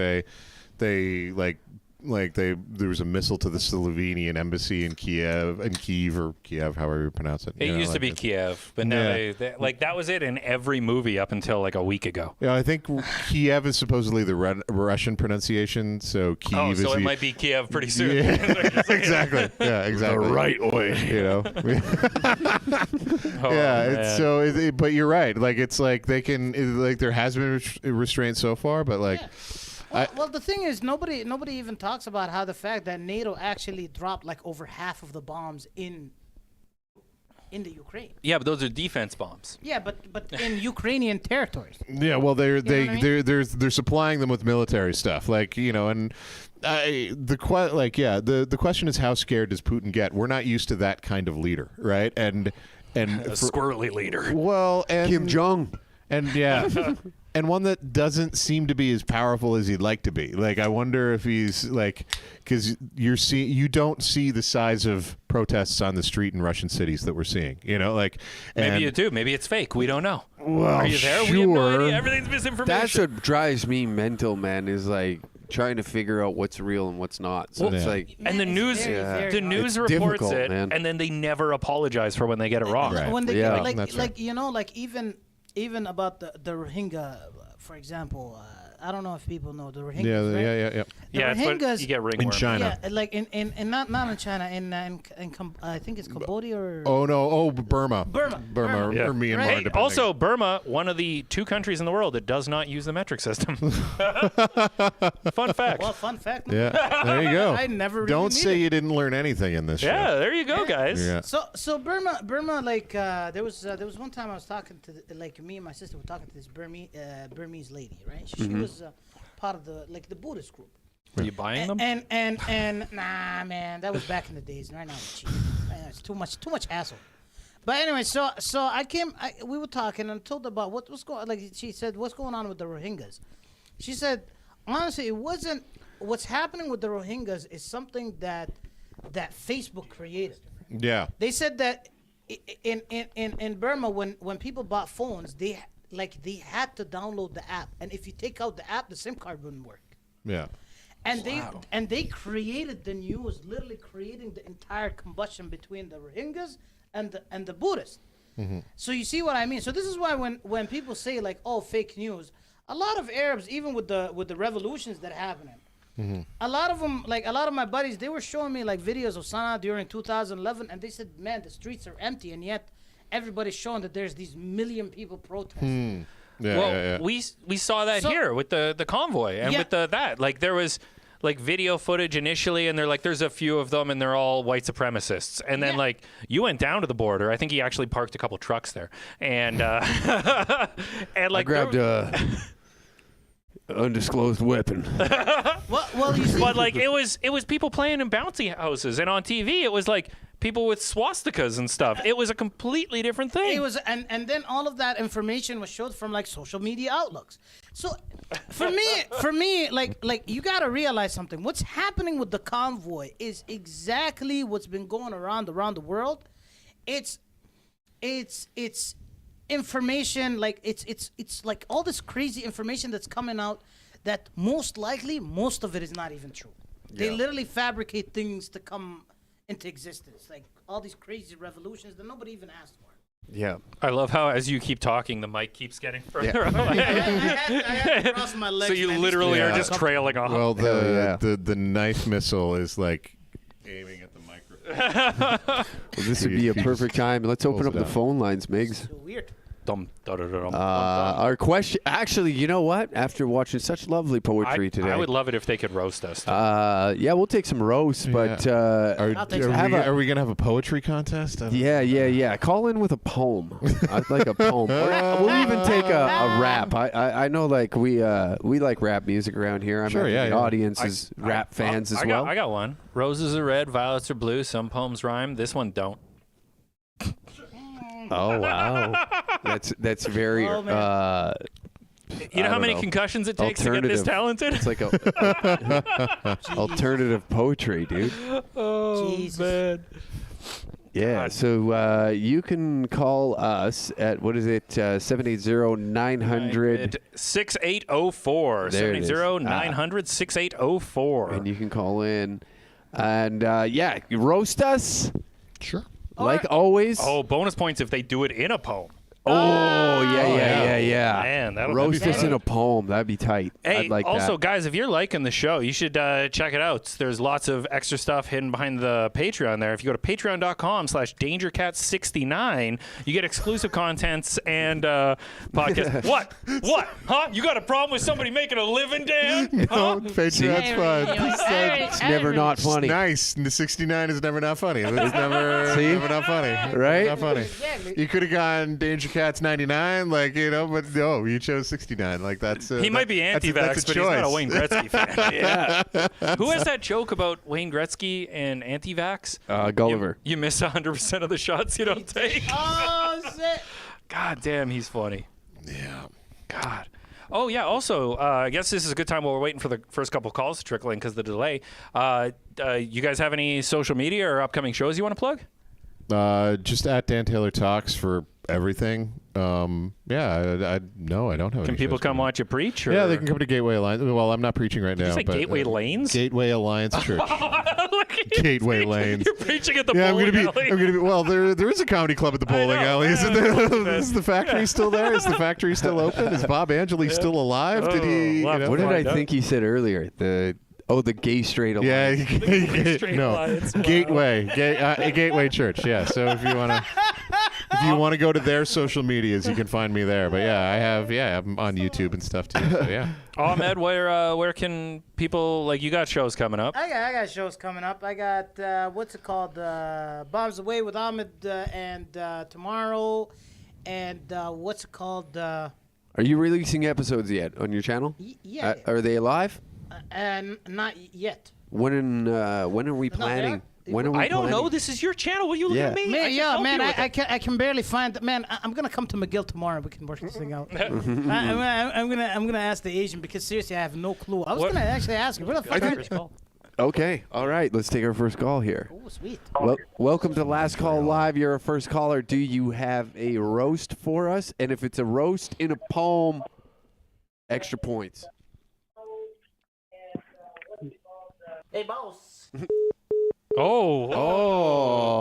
there was a missile to the Slovenian embassy in Kiev, or Kiev, however you pronounce it. It used to be Kiev, but now they that was it in every movie up until like a week ago. Yeah, I think Kiev is supposedly the Russian pronunciation, so Kiev so is it might be Kiev pretty soon. Yeah, exactly. Yeah, exactly. The right way. You know. But you're right. Like it's like they can like there has been restraint so far, but like. Yeah. Well, the thing is, nobody even talks about how the fact that NATO actually dropped like over half of the bombs in the Ukraine. Yeah, but those are defense bombs. Yeah, but in Ukrainian territories. Yeah, well, they're supplying them with military stuff, like and the question is how scared does Putin get? We're not used to that kind of leader, right? And a squirrely leader. Well, and Kim Jong. And and one that doesn't seem to be as powerful as he'd like to be. Like, I wonder if he's like, because you don't see the size of protests on the street in Russian cities that we're seeing. Maybe you do. Maybe it's fake. We don't know. Well, are you there? Sure. We have no idea. Everything's misinformation. That's what drives me mental, man. Is like trying to figure out what's real and what's not. So it's like, and the news, very news hard. reports It's it, man. and then they never apologize for when they get it wrong. Right. When they Yeah. even about the Rohingya, for example. I don't know if people know the Rohingyas. Yeah. Yeah, it's what Rohingyas you get ringworm. In China. Yeah, like in not in China, I think it's Cambodia or Burma. Burma. Yeah. Or Myanmar. Right. Hey, depending. also, Burma, one of the 2 countries in the world that does not use the metric system. Fun fact. Well, fun fact. Yeah, there you go. I never really Don't knew say that. you didn't learn anything in this show. Yeah, there you go, guys. Yeah. So Burma, like there was one time I was talking to me and my sister were talking to this Burmese lady, right? She was part of the Buddhist group. Were you buying them? And nah, man, that was back in the days. Right now it's cheap. It's too much hassle. But anyway, so we were talking and I told her about what's going. Like she said, what's going on with the Rohingyas? She said, honestly, it wasn't. What's happening with the Rohingyas is something that Facebook created. Yeah. They said that in Burma, when people bought phones, they had to download the app, and if you take out the app, the SIM card wouldn't work. Yeah. And they created the news, literally creating the entire combustion between the Rohingyas and the Buddhists. Mm-hmm. So you see what I mean? So this is why when people say like, oh, fake news, a lot of Arabs, even with the revolutions that are happening, a lot of them, like a lot of my buddies, they were showing me like videos of Sana'a during 2011, and they said, man, the streets are empty, and yet everybody's showing that there's these million people protesting. Yeah. We saw that here with the convoy and with that. Like there was like video footage initially, and they're like, there's a few of them, and they're all white supremacists. And then like you went down to the border. I think he actually parked a couple trucks there, and and like I grabbed a undisclosed weapon. Well, you see, but like it was people playing in bouncy houses, and on TV it was like people with swastikas and stuff. It was a completely different thing. it was, and then all of that information was showed from like social media outlooks. So for me, like you got to realize something. What's happening with the convoy is exactly what's been going around the world. It's information, like it's like all this crazy information that's coming out that most likely most of it is not even true. They literally fabricate things to come into existence, like all these crazy revolutions that nobody even asked for. Yeah. I love how as you keep talking, the mic keeps getting further away. I had to cross my legs. So you man. literally Yeah. are just trailing off. Well, yeah. the knife missile is like aiming at the microphone. Well, this would be a perfect time. Let's open up Pulls it the out. phone lines, Migs. So weird. Our question, actually, you know what? After watching such lovely poetry today, I would love it if they could roast us. yeah, we'll take some roasts, but I'll take some. Are we gonna have a poetry contest? yeah. Call in with a poem. I'd like a poem. Or we'll even take a rap. I know, like we like rap music around here. Sure, yeah, the yeah. audience is rap fans as well. I got one. Roses are red, violets are blue. Some poems rhyme. This one don't. Oh wow, that's very. Oh, man. You know how don't many know. concussions it takes to get this talented? It's like a alternative poetry, dude. Oh Jesus. man. Yeah, so you can call us at, what is it, 780-900. 6804. There it is. 780-900-6804. And you can call in. And, yeah, roast us. Sure. Like always. Oh, bonus points if they do it in a poem. Oh, yeah. Man, that'll roast be us fun. in a poem. That'd be tight. Hey, I'd like also, that. guys, if you're liking the show, you should check it out. There's lots of extra stuff hidden behind the Patreon there. If you go to patreon.com/dangercat69, you get exclusive contents and podcasts. What? Huh? You got a problem with somebody making a living, Dan? No, Patreon's fun. It's never not funny. Nice. The 69 is never not funny. It's never, See? never not funny. Right? Not funny. You could have gone Danger Cat's 99, like, you know, but no, you chose 69. Like, that's He might be anti-vax, that's but a he's not a choice. Wayne Gretzky fan. Yeah. Who has that joke about Wayne Gretzky and anti-vax? Gulliver. You miss 100% of the shots you don't take. Oh shit! God damn, he's funny. Yeah. God. Oh, yeah. Also, I guess this is a good time while we're waiting for the first couple of calls to trickle in because of the delay. You guys have any social media or upcoming shows you want to plug? Just at Dan Taylor Talks for everything. Yeah, no, I don't have. Can any people shows come coming. watch you preach? Or? Yeah, they can come to Gateway Alliance. Well, I'm not preaching right Did now. you say but, Gateway Lanes? Gateway Alliance Church. Look at you Gateway preach- Lanes. You're preaching at the Yeah, I'm bowling gonna alley. be. Well, there is a comedy club at the bowling know, alley. Isn't yeah, there? Is the factory still there? Is the factory still open? Is Bob Angeli still alive? Did he? Oh, we'll have to What did find I out. think he said earlier? The gay straight Yeah, alliance. Straight no, Alliance, wow. Gateway, Gateway Church. Yeah, so if you wanna go to their social medias, you can find me there. But yeah, I'm on YouTube and stuff too. So yeah. Ahmed, where can people, like, you got shows coming up? I got shows coming up. I got what's it called? Bombs Away with Ahmed and tomorrow, and what's it called? Are you releasing episodes yet on your channel? Yeah, Are they live? and not yet. When are we planning? When are we I don't know. planning? This is your channel. What are you looking at me? Man, I can yeah, help man, you with I it. can barely find. Man, I'm gonna come to McGill tomorrow. We can work this thing out. I'm gonna ask the Asian because seriously, I have no clue. I was What? gonna actually ask her. Where the fuck is she? Okay, all right. Let's take our first call here. Oh, sweet. Well, welcome to Last Call Live. You're a first caller. Do you have a roast for us? And if it's a roast in a poem, extra points. Hey, boss. Oh.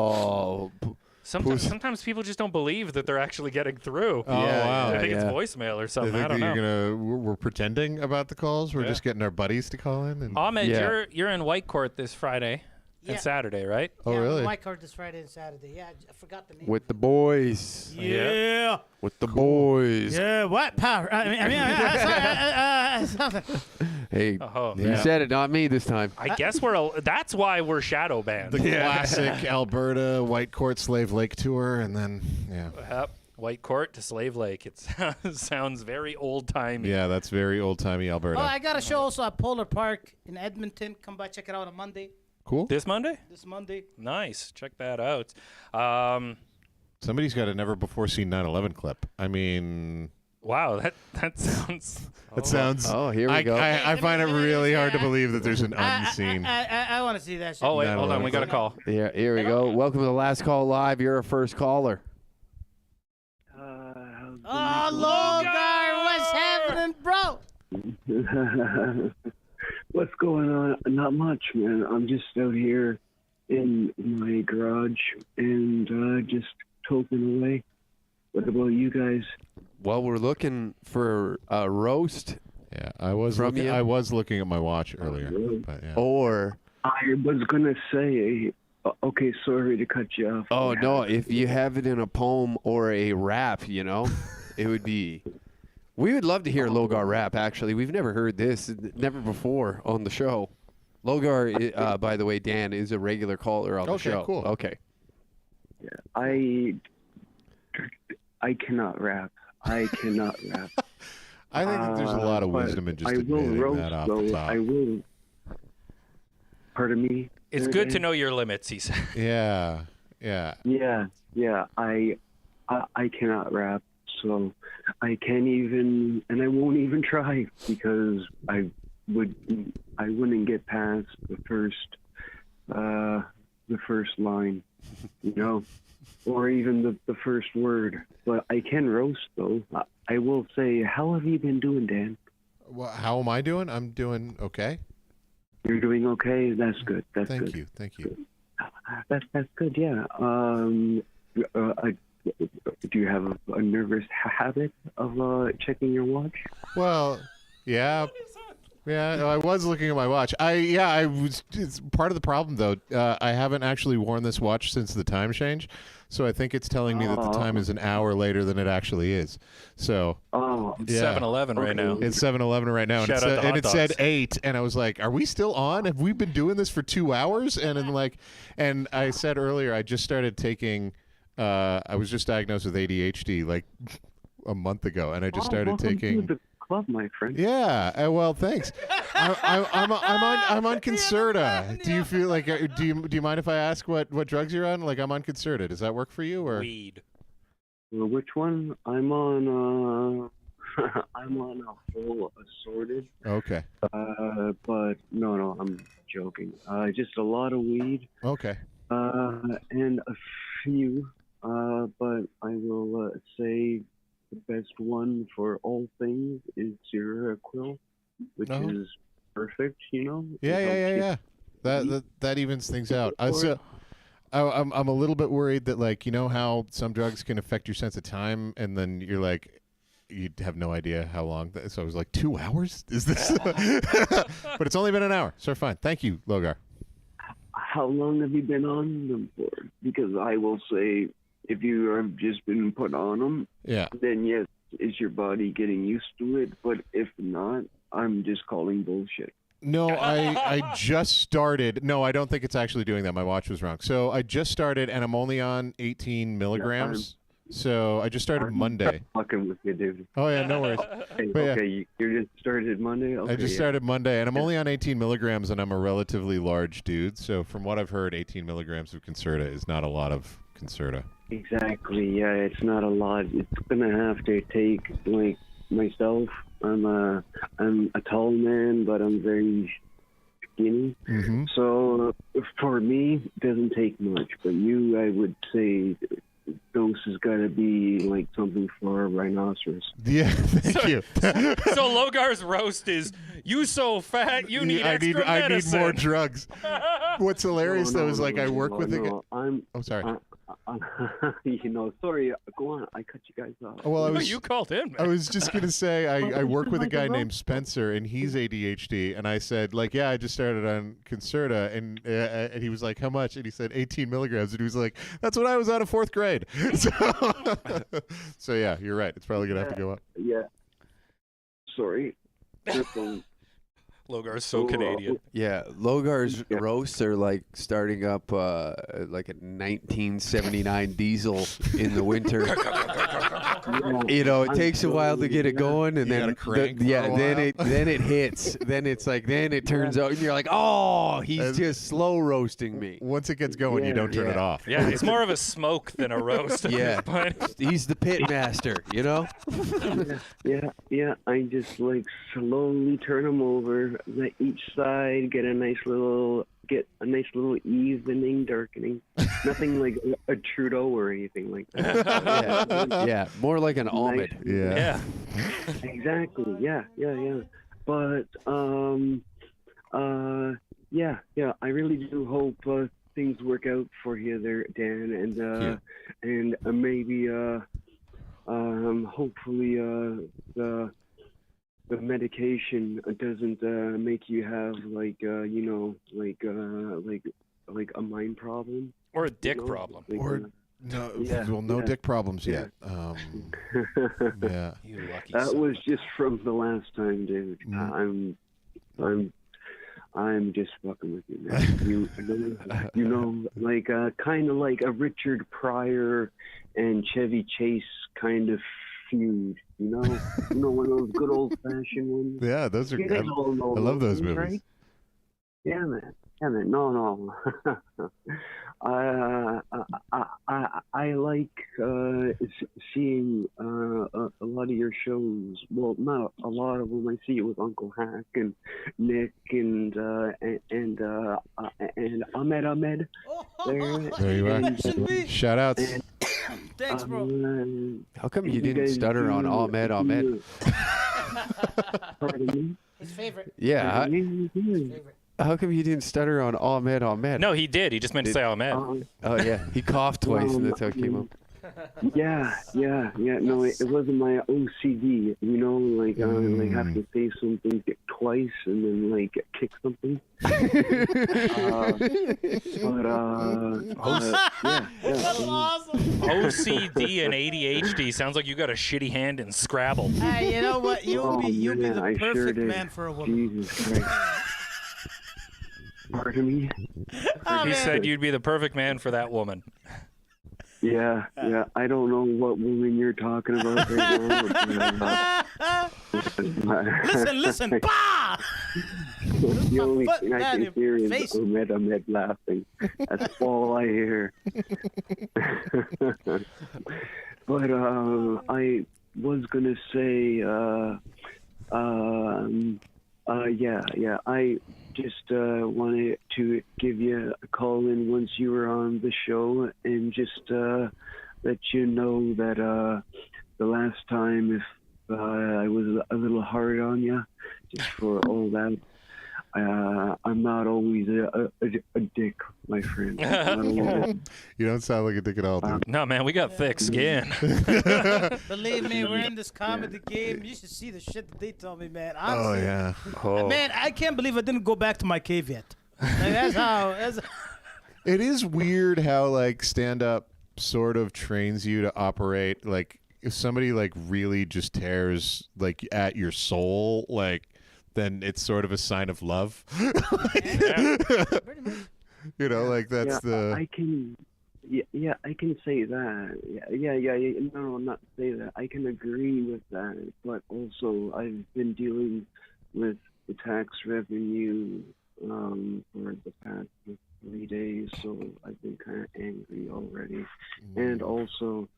Sometimes people just don't believe that they're actually getting through. Oh wow. I think it's yeah. voicemail or I something. think I don't that know. we're pretending about the calls. We're just getting our buddies to call in. And, Ahmed, Yeah. you're in White Court this Friday Yeah. and Saturday, right? oh Yeah, really? My card this Friday and Saturday. Yeah, I forgot the name. With the boys. Yeah. With the boys. Yeah. What power? Hey, Oh, you said it, not me this time. I guess that's why we're shadow banned. The classic Alberta White Court Slave Lake tour, and then Yep. White Court to Slave Lake. It sounds very old timey. yeah, that's very old timey Alberta. Oh, I got a show also at Polar Park in Edmonton. Come by, check it out on Monday. Cool. This Monday? This Monday. Nice. Check that out. Somebody's got a never before seen 9/11 clip. I mean, Wow, that sounds. that sounds. Oh, here we go. I find it really hard to believe that there's an unseen. I want to see that shit. Oh wait, hold on. 9/11. We got a call. Yeah, here we go. Welcome to the Last Call Live. You're a first caller. Oh, Logar, what's happening, bro? What's going on? Not much, man. I'm just out here in my garage and just toking away. What about you guys? Well, we're looking for a roast Yeah, I was From looking, you? I was looking at my watch earlier, but yeah. or I was gonna say, okay, sorry to cut you off. oh no, if you have it in a poem or a rap, you know, it would be. We would love to hear Logar rap. Actually, we've never heard this, never before on the show. Logar, by the way, Dan is a regular caller on the Okay, show. cool. Okay. I cannot rap. I cannot rap. I think that there's a lot of but wisdom in just I will admitting roast, that off though. the top. I will. Pardon me? It's good to know your limits, he said. Yeah. Yeah. I cannot rap, so I can't even, and I won't even try because I wouldn't get past the first line. you know, or even the first word. But I can roast, though. I will say, how have you been doing, Dan? Well, how am I doing? I'm doing okay. You're doing okay? That's good. That's Thank good. you. Thank you. That's good, yeah. Do you have a nervous habit of checking your watch? Well, yeah. Yeah, I was looking at my watch. I was. It's part of the problem, though. I haven't actually worn this watch since the time change, so I think it's telling me that the time is an hour later than it actually is. So, It's 7-Eleven right now. It's 7-Eleven right now, Shout out to and hot it said dogs. 8, and I was like, "Are we still on? Have we been doing this for 2 hours?" And then and I said earlier, I just started taking. I was just diagnosed with ADHD like a month ago, and I just started welcome taking. to the club, my friend. Yeah, well, thanks. I'm on Concerta. Do you feel like do you mind if I ask what drugs you're on? Like, I'm on Concerta. Does that work for you or Weed. Which one? I'm on. I'm on a whole assorted. Okay. But no, I'm joking. Just a lot of weed. Okay. And a few. But I will say the best one for all things is Seroquel, which is perfect. You know. Yeah. That evens things out. I'm a little bit worried that, like, you know how some drugs can affect your sense of time, and then you're like, you have no idea how long. So I was like, 2 hours? Is this? But it's only been an hour, so fine. Thank you, Logar. How long have you been on them for? Because I will say, if you have just been put on them, then yes, is your body getting used to it? But if not, I'm just calling bullshit. No, I just started. No, I don't think it's actually doing that. My watch was wrong. So I just started, and I'm only on 18 milligrams. So I just started Monday. Fucking with you, dude. Oh, yeah, no worries. Okay, you just started Monday? Okay, I just started Monday, and I'm only on 18 milligrams, and I'm a relatively large dude. So from what I've heard, 18 milligrams of Concerta is not a lot of Concerta. Exactly, yeah, it's not a lot. It's going to have to take, like, myself. I'm a tall man, but I'm very skinny. Mm-hmm. So for me, it doesn't take much. But you, I would say, dose has got to be like something for a rhinoceros. Yeah, thank you. So Logar's roast is, you so fat, you need extra medicine. I need more drugs. What's hilarious, though, is like I work with a guy. Oh, sorry. Sorry, go on. I cut you guys off. Well, you called in, man. I was just going to say, I work with a guy named Spencer, and he's ADHD. And I said, like, yeah, I just started on Concerta. And he was like, how much? And he said 18 milligrams. And he was like, that's what I was on in 4th grade. So yeah, you're right. It's probably going to have to go up. Yeah. Sorry. Logar's so Canadian. Yeah, Logar's roasts are like starting up like a 1979 diesel in the winter. You know, it takes a while to get it going, and then then it hits. Then it's like it turns out, and you're like, oh, he's just slow roasting me. Once it gets going, you don't turn it off. Yeah, it's more of a smoke than a roast. He's the pit master, you know. Yeah. I just like slowly turn them over, let each side get a nice little evening darkening. Nothing like a Trudeau or anything like that. Yeah, more like an almond. Yeah. Exactly. Yeah. But yeah. I really do hope things work out for you there, Dan, and maybe hopefully the medication doesn't make you have like like a mind problem or a dick problem. No dick problems yet. Yeah. You lucky that son. was just from the last time, dude. I'm just fucking with you, man. You know, like kind of like a Richard Pryor and Chevy Chase kind of feud. You know, one of those good old fashioned ones. Yeah, those are. I love those movies. Right? Yeah, man. Damn it, no. I like seeing a lot of your shows. Well, not a lot of them. I see it with Uncle Hack and Nick and Ahmed. There you are. Shout outs. Thanks, bro. How come you didn't stutter on Ahmed? Pardon me? His favorite. Yeah. How come you didn't stutter on Ahmed? No, he did. He just meant to say Ahmed. Oh, yeah. He coughed twice, and that's how it came up. Yeah. No, it wasn't my OCD. You know, like have to say something twice and then like kick something. That's awesome. OCD and ADHD sounds like you got a shitty hand in Scrabble. Hey, you know what? You'll be the I sure perfect did. man for a woman. Jesus Christ. Pardon me? He said you'd be the perfect man for that woman. Yeah. I don't know what woman you're talking about right now. Listen, bah! The only Foot thing I down can your hear is face. Ahmed laughing. That's all I hear. But I was gonna say, I just wanted to give you a call in once you were on the show and just let you know that the last time if I was a little hard on you, just for all that, I'm not always a dick, my friend. You don't sound like a dick at all, dude. No, man, we got thick skin. Believe me, we're in this comedy game. You should see the shit that they tell me, man. Honestly, yeah. man, I can't believe I didn't go back to my cave yet. Like, that's how. It is weird how like stand up sort of trains you to operate. Like if somebody like really just tears like at your soul, like then it's sort of a sign of love. You know, like that's the. I can. Yeah, I can say that. Yeah. No, not say that. I can agree with that, but also I've been dealing with the tax revenue for the past 3 days, so I've been kind of angry already, and also,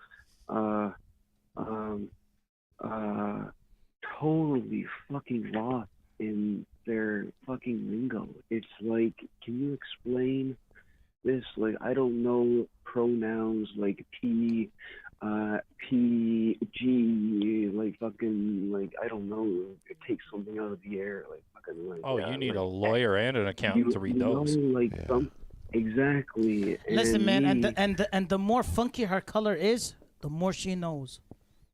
totally fucking lost in their fucking lingo. It's like, can you explain this? Like, I don't know pronouns like P, G, like fucking, like, I don't know. It takes something out of the air, like fucking, like. Oh, you need a lawyer and an accountant to read those. Exactly. Listen, man, and the more funky her color is, the more she knows.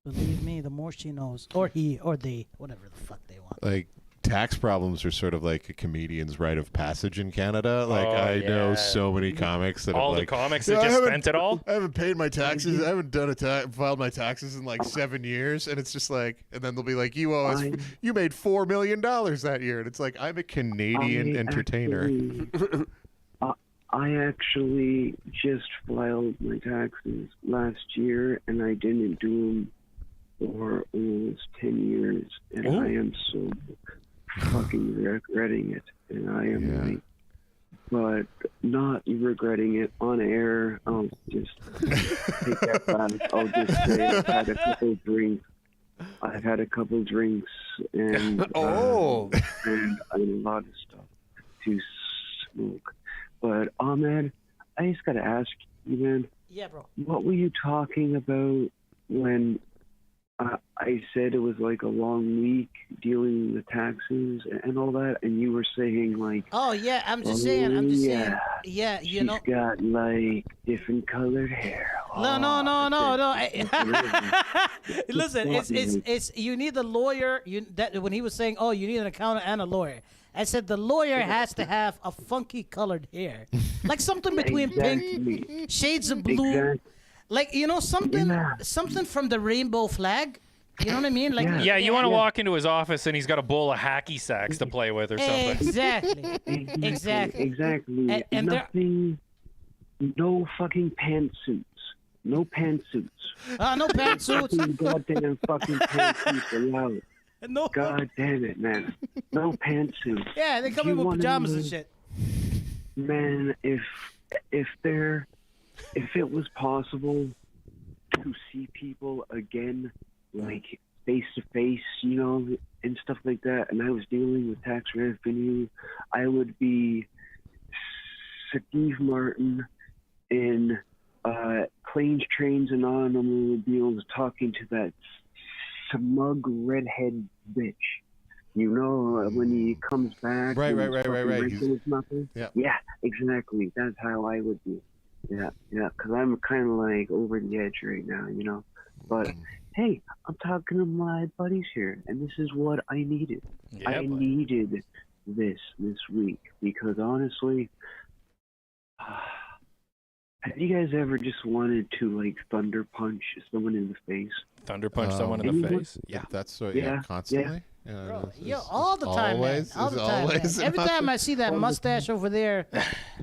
Believe me, the more she knows, or he, or they, whatever the fuck they want. Like tax problems are sort of like a comedian's rite of passage in Canada. Like I know so many comics that all have, the like, comics that just spent it all. I haven't paid my taxes. I haven't filed my taxes in like 7 years, and it's just like, and then they'll be like, "You owe us. You made $4 million that year," and it's like, I'm a Canadian entertainer. I actually just filed my taxes last year, and I didn't do them for almost 10 years, and I am so fucking regretting it, and I am like, but not regretting it on air. I'll just take that back. I'll just say I've had a couple drinks and and a lot of stuff to smoke. But Ahmed, I just gotta ask you, man. Yeah, bro. What were you talking about when I said it was like a long week dealing with the taxes and all that, and you were saying like, oh yeah, I'm just saying, yeah, you know, she's got like different colored hair. No. Listen, it's you need a lawyer. That when he was saying, oh, you need an accountant and a lawyer. I said the lawyer has to have a funky colored hair, like something between pink, shades of blue. Like, you know, something from the rainbow flag. You know what I mean? Like, you want to walk into his office and he's got a bowl of hacky sacks to play with or something. Exactly. And nothing, no fucking pantsuits. No pantsuits. No pantsuits. Goddamn fucking pantsuits allowed. No. God damn it, man. No pantsuits. Yeah, they come in with pajamas and shit. man, if it was possible to see people again, like face to face, you know, and stuff like that, and I was dealing with tax revenue, I would be Steve Martin in Planes, Trains, and Automobiles talking to that smug redhead bitch. You know, when he comes back. Right. Yeah, exactly. That's how I would be. Yeah, because I'm kind of like over the edge right now, you know. But hey, I'm talking to my buddies here, and this is what I needed. Yeah, I needed this week because honestly, have you guys ever just wanted to like thunder punch someone in the face? Thunder punch someone in the face? Yeah. That's so, yeah, constantly? Bro, all the time, always, man. All the time, man. Every time I see that mustache over there,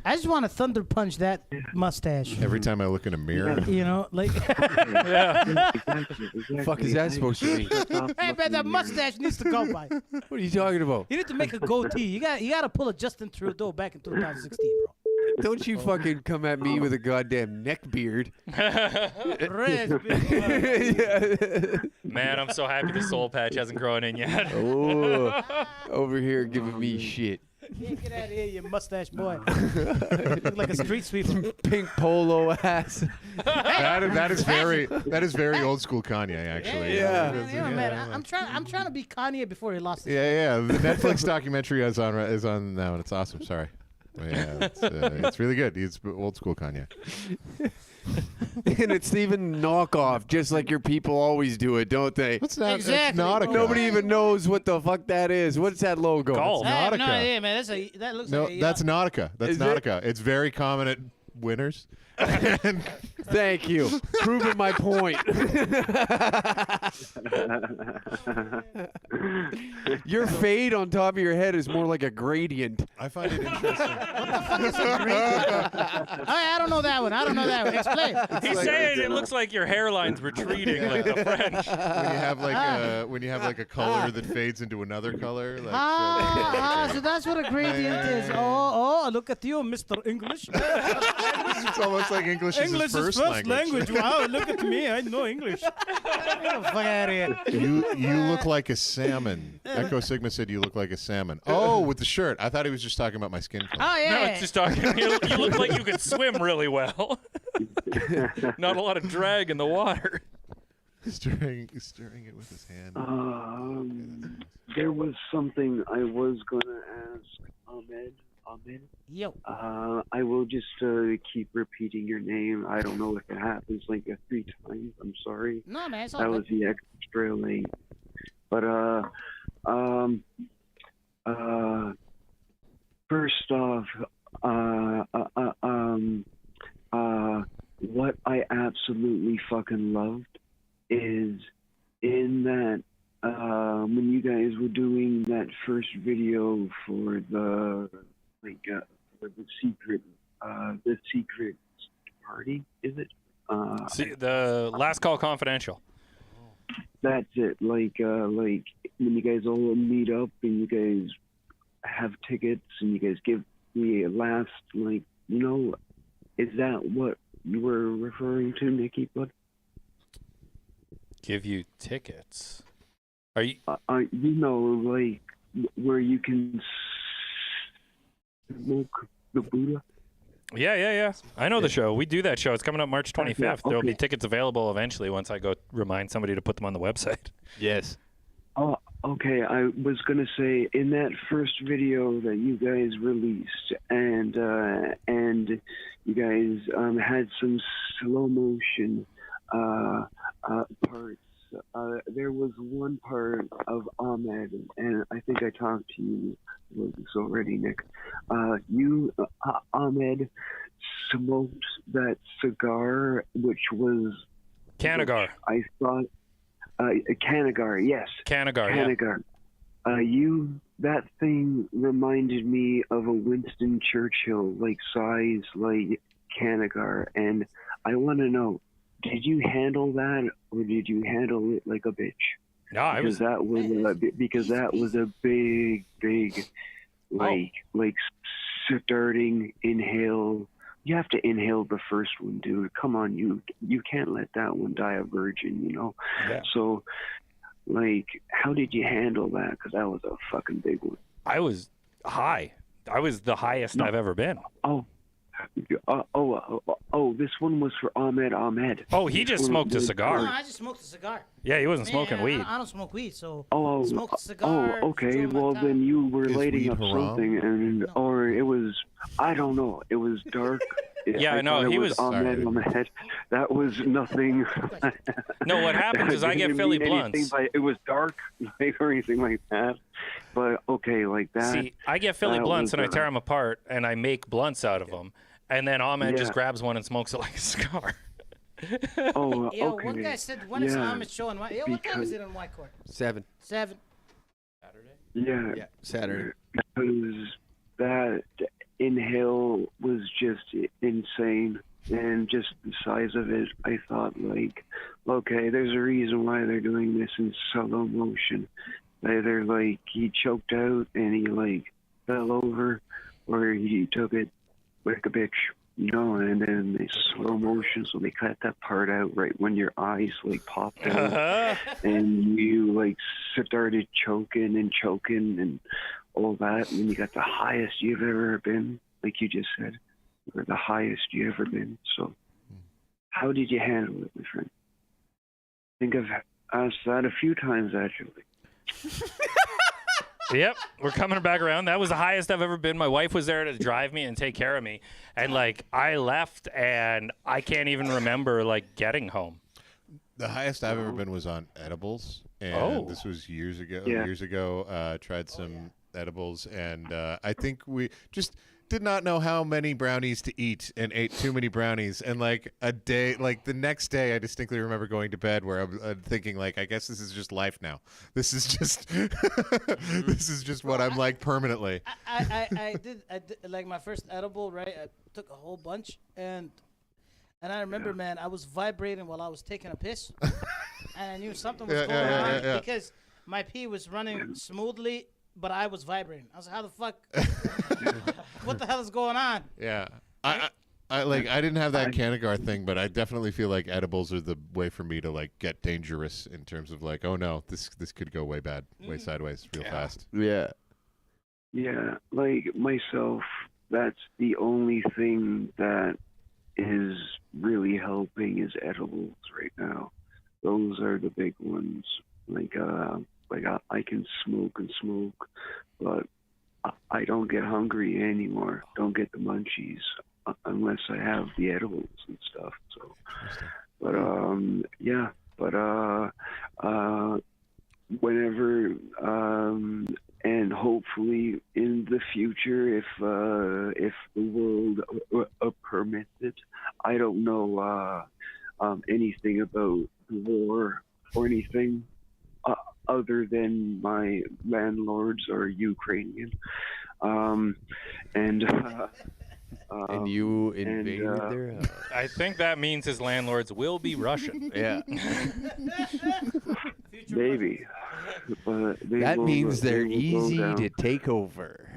I just want to thunder punch that mustache. Every time I look in a mirror. You know, like. Exactly. Fuck is that supposed to mean? Hey, man, that mustache needs to go by. What are you talking about? You need to make a goatee. You got to pull a Justin Trudeau back in 2016, bro. Don't you fucking come at me with a goddamn neck beard. Red, big Man, I'm so happy the soul patch hasn't grown in yet. Oh, over here giving me shit. Yeah, get out of here, you mustache boy. You look like a street sweeper. Pink polo ass. That is very old school Kanye, actually. Yeah. Man, I'm trying to be Kanye before he lost his Yeah. The Netflix documentary is on now, and it's awesome. Sorry. Yeah, it's really good. He's old school Kanye. And it's even knockoff, just like your people always do it, don't they? It's not. Exactly, It's not a. bro. Nobody even knows what the fuck that is. What's that logo? Golf. I have no Nautica. idea, man. That looks No, like a that's Nautica. That's Is it? Nautica. It's very common at winners. Thank you. Proving my point. Your fade on top of your head is more like a gradient. I find it interesting. I don't know that one. Explain. He's saying it looks like your hairline's retreating like the French. When you have like a color that fades into another color. Like, So that's what a gradient is. Oh, look at you, Mr. English. it's almost like English is his first language. Wow, look at me. I know English. Get the fuck out of here. You look like a salmon. Echo Sigma said you look like a salmon. Oh, with the shirt. I thought he was just talking about my skin color. Oh, yeah. No, it's just talking. You look like you could swim really well. Not a lot of drag in the water. Stirring it with his hand. There was something I was gonna ask Ahmed. Yo. I will just keep repeating your name. I don't know if it happens like 3 times. I'm sorry. No, man, it's all That good. was the extra late. But first off, what I absolutely fucking loved is in that when you guys were doing that first video for the secret party, is it? See, the last call confidential. That's it. Like when you guys all meet up and you guys have tickets and you guys give me a last, like, you know, is that what you were referring to, Nikki? But Give you tickets. Are you? you know, like where you can smoke the Buddha. Yeah. I know the show. We do that show. It's coming up March 25th. Yeah, There will be okay. tickets available eventually once I go remind somebody to put them on the website. Yes. Oh, okay. I was gonna say in that first video that you guys released, and you guys had some slow motion parts. There was one part of Ahmed, and I think I talked to you about this already, Nick. You, Ahmed, smoked that cigar, which was Canagar. I thought. Canagar, yes. Canagar, yeah. Canagar. That thing reminded me of a Winston Churchill, like size, like Canagar. And I want to know, did you handle that, or did you handle it like a bitch? No, I was. Because that was a big, like starting inhale. You have to inhale the first one, dude. Come on, you can't let that one die a virgin, you know? Yeah. So, like, how did you handle that? Because that was a fucking big one. I was high. I was the highest I've ever been. This one was for Ahmed. Oh, he just smoked a cigar. No, I just smoked a cigar. Yeah, he wasn't smoking weed. I don't smoke weed, so Oh, smoked a cigar. okay. enjoyed my Well, time. then you were Is lighting weed up haram? something, and or it was, I don't know. It was dark. Yeah, I no, thought it he was- Ahmed. That was nothing. No, what happens is I get Didn't Philly mean anything blunts. by- it was dark, like, or anything like that. But okay, like that. See, I get Philly that blunts was, and I tear them apart and I make blunts out of them. And then Ahmed just Yeah. grabs one and smokes it like a cigar. Oh, Yo, okay. one guy said, when is Yeah, Ahmed showing? Yo, what time is it in White Court? 7. 7. Yeah, Yeah, Saturday. because that inhale was just insane, and just the size of it, I thought, like, okay, there's a reason why they're doing this in slow motion. Either like he choked out and he like fell over, or he took it like a bitch, you know, and then they slow motion, so they cut that part out right when your eyes like popped out and you like started choking and all that, and you got the highest you've ever been, like you just said, or the highest you ever been. So how did you handle it, my friend? I think I've asked that a few times, actually. Yep, we're coming back around. That was the highest I've ever been. My wife was there to drive me and take care of me. And, like, I left, and I can't even remember, like, getting home. The highest I've ever been was on edibles, and Oh. this was years ago. Yeah. Tried some edibles, and I think we just did not know how many brownies to eat, and ate too many brownies. And like a day, like the next day, I distinctly remember going to bed where I'm thinking, like, I guess this is just life now. This is just this is just what I'm like permanently. I did like my first edible, right? I took a whole bunch, and I remember, man, I was vibrating while I was taking a piss, and I knew something was going on because my pee was running smoothly, but I was vibrating. I was like, how the fuck? What the hell is going on? Yeah. I didn't have that Canagar thing, but I definitely feel like edibles are the way for me to like get dangerous in terms of like, oh no, this could go way bad, way sideways real fast. Yeah. Yeah, like myself, that's the only thing that is really helping is edibles right now. Those are the big ones. Like I can smoke and smoke, but I don't get hungry anymore. Don't get the munchies unless I have the edibles and stuff. So, but whenever and hopefully in the future, if the world permits it, I don't know anything about war or anything. Other than my landlords are Ukrainian, and you invaded their house. I think that means his landlords will be Russian. Yeah. maybe. But That means they're easy to take over.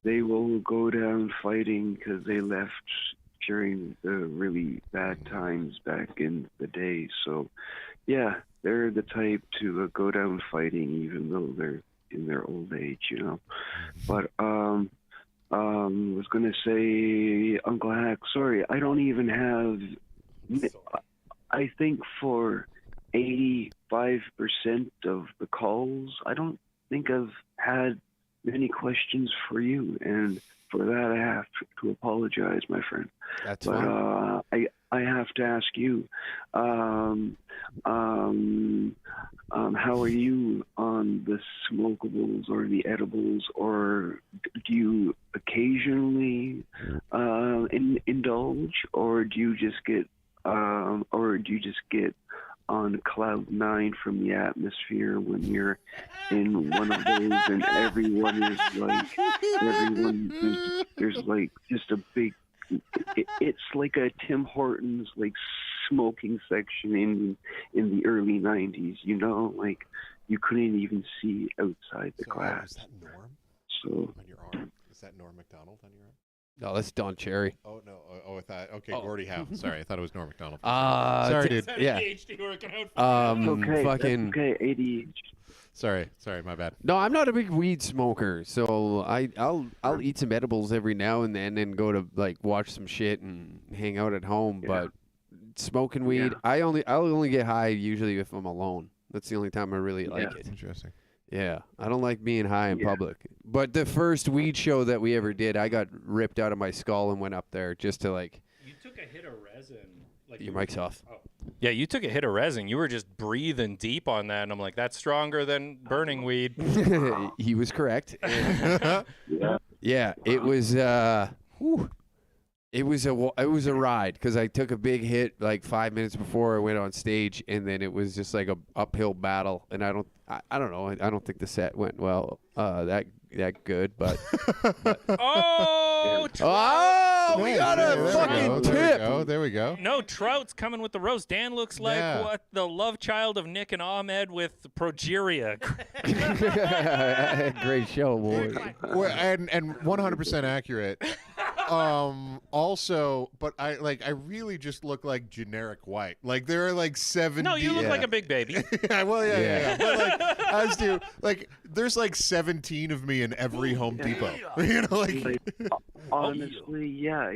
They will go down fighting because they left during the really bad times back in the day. So, yeah, they're the type to go down fighting even though they're in their old age, you know. But I was going to say, Uncle Hack, sorry, I don't even have, I think for 85% of the calls, I don't think I've had many questions for you, and for that I have to apologize, my friend. That's but fine. I have to ask you, how are you on the smokables or the edibles, or do you occasionally indulge, or do you just get on cloud 9 from the atmosphere when you're in one of those and everyone is like, there's like just a big, it's like a Tim Hortons like smoking section in the early 90s, you know, like you couldn't even see outside the glass. Is that Norm So on your arm? Is that Norm Macdonald on your right? No, that's Don Cherry. Oh no! I thought Gordie Howe. Sorry, I thought it was Norm Macdonald. Sorry, dude. Yeah. ADHD working out. Okay, Fucking. that's okay. ADHD. Sorry, my bad. No, I'm not a big weed smoker, so I'll eat some edibles every now and then and go to like watch some shit and hang out at home. Yeah. But smoking weed, I'll only get high usually if I'm alone. That's the only time I really like it. Interesting. Yeah, I don't like being high in Yeah. public. But the first weed show that we ever did, I got ripped out of my skull and went up there just to like. You took a hit of resin. Like Your mic's off. Oh. Yeah, you took a hit of resin. You were just breathing deep on that, and I'm like, that's stronger than burning weed. He was correct. Yeah. Yeah, it was. It was a ride because I took a big hit like 5 minutes before I went on stage, and then it was just like a uphill battle. And I don't know. I don't think the set went well that good, but. Oh, We got a fucking tip. There we go. No, Trout's coming with the roast. Dan looks like Yeah. what the love child of Nick and Ahmed with progeria. Great show, boy. And 100% accurate. Also, but I really just look like generic white. Like there are like 70. No, you look like a big baby. Yeah. But like as do like there's like 17 of me in every Home Depot. You know, like Honestly, yeah.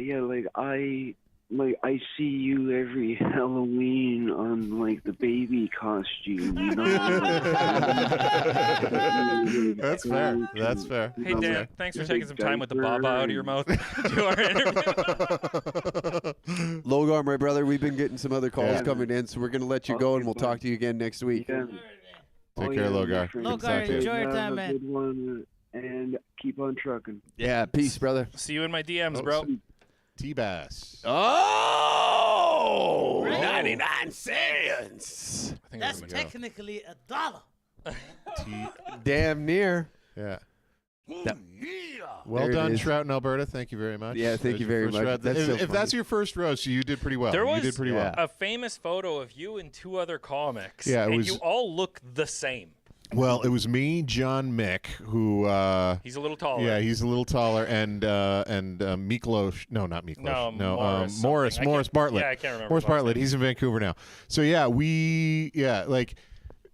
Like I see you every Halloween on like the baby costume. You know? That's fair. That's fair. Hey, Dan, thanks for taking some time with the baba out of your mouth to do our interview. Logar, my brother, we've been getting some other calls Yeah. coming in, so we're going to let you go, and we'll talk to you again next week. Yeah. Take care, Logar. Logar, Good to enjoy your Have time, a man. good one, and keep on trucking. Yeah, peace, brother. See you in my DMs, bro. T-Bass. Oh, Right. 99 cents. I think That's I'm gonna go. technically $1. Damn near. Yeah. That- Well There it done, is. Trout in Alberta. Thank you very much. Yeah, thank There's you your very first much. roast. That's so If that's funny. your first roast, you did pretty well. There You was did pretty well. a famous photo of you and two other comics. Yeah, it and was- you all look the same. Well, it was me, John Mick, who. He's a little taller. Yeah, he's a little taller, and Miklos. No, not Miklos. No, Morris Morris something. Morris Bartlett. Yeah, I can't remember Morris his last Bartlett. name. He's in Vancouver now. So yeah,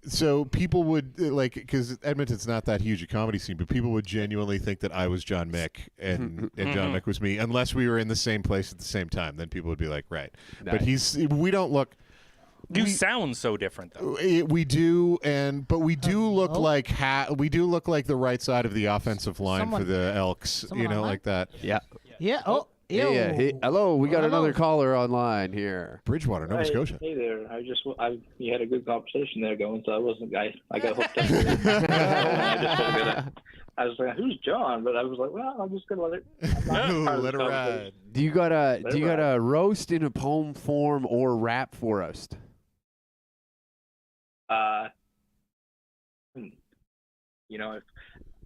so people would because Edmonton's not that huge a comedy scene, but people would genuinely think that I was John Mick and John Mick was me, unless we were in the same place at the same time. Then people would be like, right. But we don't look. You sound so different though. We do, but we do look like the right side of the offensive line Someone- for the Elks, someone online? like that. Yeah. Yeah. Oh, Yeah, yo. yeah. Hey, hello, we got Hello. another caller online here. Bridgewater, Nova Scotia. Hey there. You had a good conversation there going, so I got hooked up. I was like, who's John? But I was like, well, I'm just gonna let it. Let it ride. Do you got a roast in a poem form or rap for us? I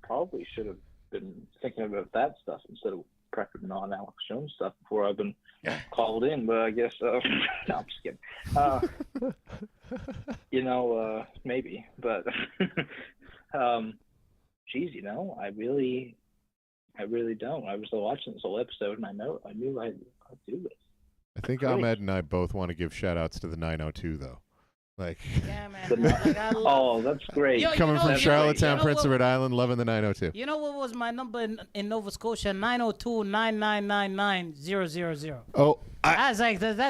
probably should have been thinking about that stuff instead of prepping non-Alex Jones stuff before I've been called in. But I guess no, I'm just kidding. Maybe, but geez, I really don't. I was watching this whole episode, and I knew I'd do this. I think Great. Ahmed and I both want to give shout outs to the 902 though. Like Yeah, man. Oh, that's great. Yo, coming from you know Charlottetown, what- Prince Edward Island, loving the 902. You know what was my number in Nova Scotia? 902-9999-000. Oh, That's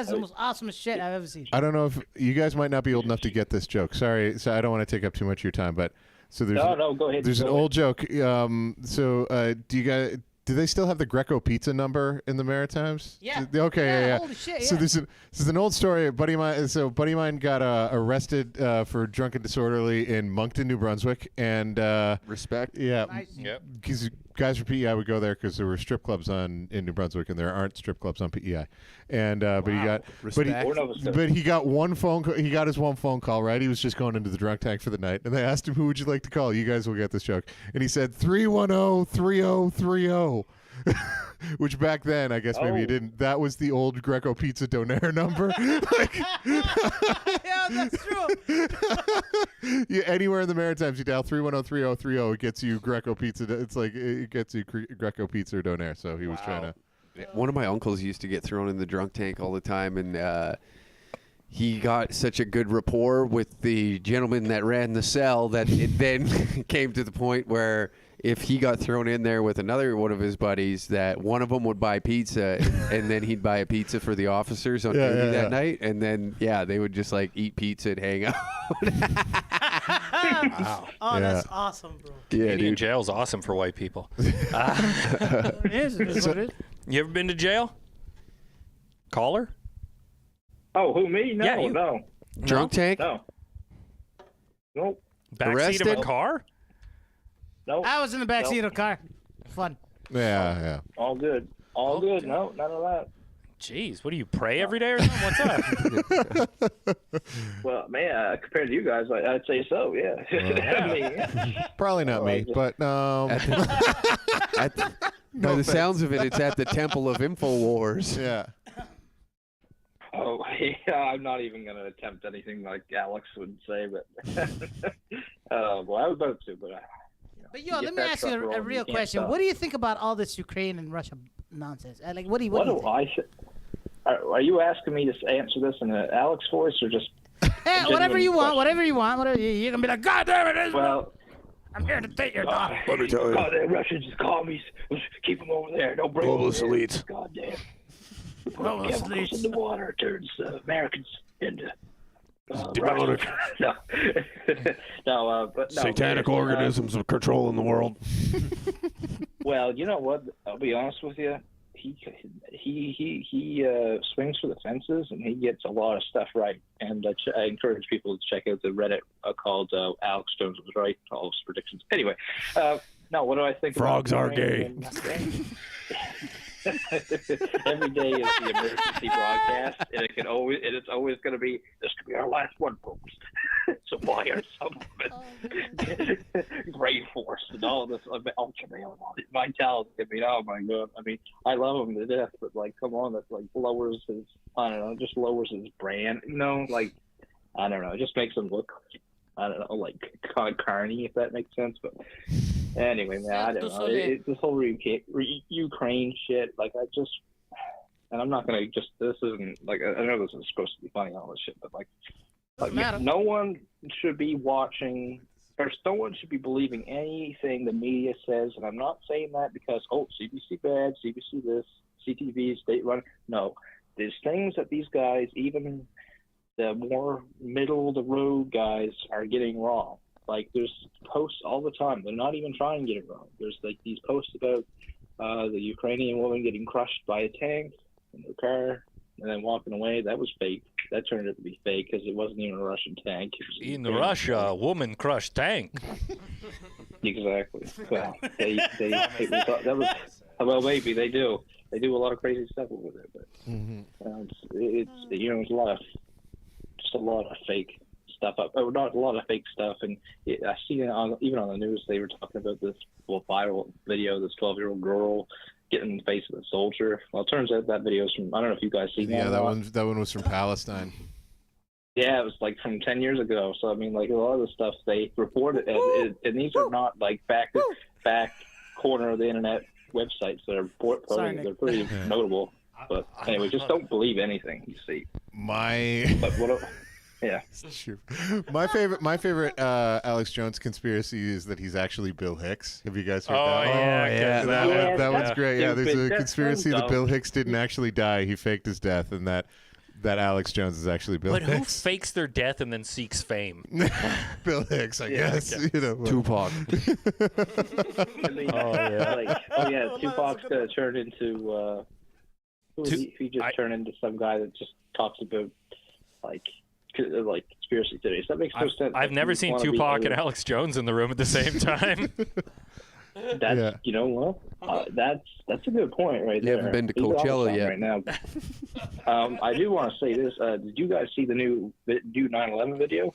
the most awesome shit I've ever seen. I don't know if you guys might not be old enough to get this joke. Sorry, so I don't want to take up too much of your time, but so there's No, go ahead. there's an Go ahead. old joke. Do they still have the Greco pizza number in the Maritimes? Yeah. Okay. Yeah. Holy shit, So yeah. this is an old story. A buddy of mine got arrested for drunken disorderly in Moncton, New Brunswick, and Respect. yeah, Nice. Yep. because guys from PEI would go there because there were strip clubs in New Brunswick, and there aren't strip clubs on PEI. And but he got Respect. but he got one phone call. He got his one phone call. Right, he was just going into the drunk tank for the night, and they asked him, "Who would you like to call?" You guys will get this joke, and he said 310-3030. Which back then, I guess maybe you didn't. That was the old Greco Pizza Donaire number. Yeah, that's true. Yeah, anywhere in the Maritimes, you dial 310-3030. It gets you Greco Pizza. It's like it gets you Greco Pizza Donaire. So he was trying to. One of my uncles used to get thrown in the drunk tank all the time, and he got such a good rapport with the gentleman that ran the cell that it then came to the point where if he got thrown in there with another one of his buddies, that one of them would buy pizza, and then he'd buy a pizza for the officers on duty that night, and then they would just like eat pizza and hang out. Wow. Oh, that's awesome, bro. Yeah, Indian jail's awesome for white people. It is what it is. You ever been to jail? Caller? Oh, who, me? No, Yeah, you- no. Drunk tank? No. Nope. Backseat of a car? Nope. I was in the backseat of a car. Fun. Yeah. All good. All good. No, none of that. Jeez, what do you pray every day or something? What's up? Well, man, compared to you guys, I'd say so, yeah. I mean, Probably not me, but By the sounds of it, it's at the Temple of InfoWars. yeah. oh, yeah, I'm not even going to attempt anything like Alex would say, but well, I was about to, but But let me ask you a real question. Stop. What do you think about all this Ukraine and Russia nonsense? Like, what do you What think? do I think? Are you asking me to answer this in an Alex voice or just? Hey, whatever you want. Whatever you want. Whatever you can be like, God damn it! Well, I'm here to take your daughter. Let me tell you. goddamn Russians just commies. Keep them over there. Don't bring Globalist them elites. Goddamn. Globalist Chemicals elites. in the water turns Americans into. Demonic. No, no, but no. Satanic organisms of controlling the world. Well, you know what? I'll be honest with you. He swings for the fences, and he gets a lot of stuff right. And I encourage people to check out the Reddit called Alex Jones Was Right, all his predictions. Anyway, now what do I think? Frogs about are gay. Every day is the emergency broadcast, and it's always going to be, this could be our last one, folks. So buy our supplements, rainforest, and all of this ultra male vitality. I mean, oh my god! I mean, I love him to death, but like, come on, that's like lowers his, I don't know, just lowers his brand. You know, like, I don't know, it just makes him look, I don't know, like carny, if that makes sense. But anyway, man, I don't know. This whole Ukraine shit, like, and I'm not gonna this isn't like, I know this is supposed to be funny and all this shit, but like no one should be watching, or no one should be believing anything the media says. And I'm not saying that because, CBC bad, CBC this, CTV, state run. No, there's things that these guys, even the more middle of the road guys, are getting wrong. Like, there's posts all the time. They're not even trying to get it wrong. There's like these posts about the Ukrainian woman getting crushed by a tank in her car and then walking away. That was fake. That turned out to be fake because it wasn't even a Russian tank. In Russia, woman crushed tank. Exactly. Well, that was, well, maybe they do. They do a lot of crazy stuff with it, but it's it's a lot of fake stuff up. Oh, not a lot of fake stuff, and I see it even on the news. They were talking about this viral video, this 12-year-old girl getting in the face of a soldier. Well, it turns out that video is from, I don't know if you guys seen that. Yeah, that one was from Palestine. Yeah, it was like from 10 years ago. So I mean, like, a lot of the stuff they reported, and these are not like back corner of the internet websites that are reporting. They're pretty notable. But anyway, just don't believe anything you see. Yeah. Sure. My favorite Alex Jones conspiracy is that he's actually Bill Hicks. Have you guys heard that? That one's great. Yeah, there's a conspiracy that Bill Hicks didn't actually die. He faked his death, and that Alex Jones is actually Bill Hicks. But who fakes their death and then seeks fame? Bill Hicks, I guess. Okay. You know, Tupac. Tupac's gonna turn into he just turned into some guy that just talks about like conspiracy theories. That makes no sense. I've never seen Tupac and Alex Jones in the room at the same time. You know what? That's a good point right there. You haven't been to Coachella yet. Right now. I do want to say this. Did you guys see the new 9/11 video?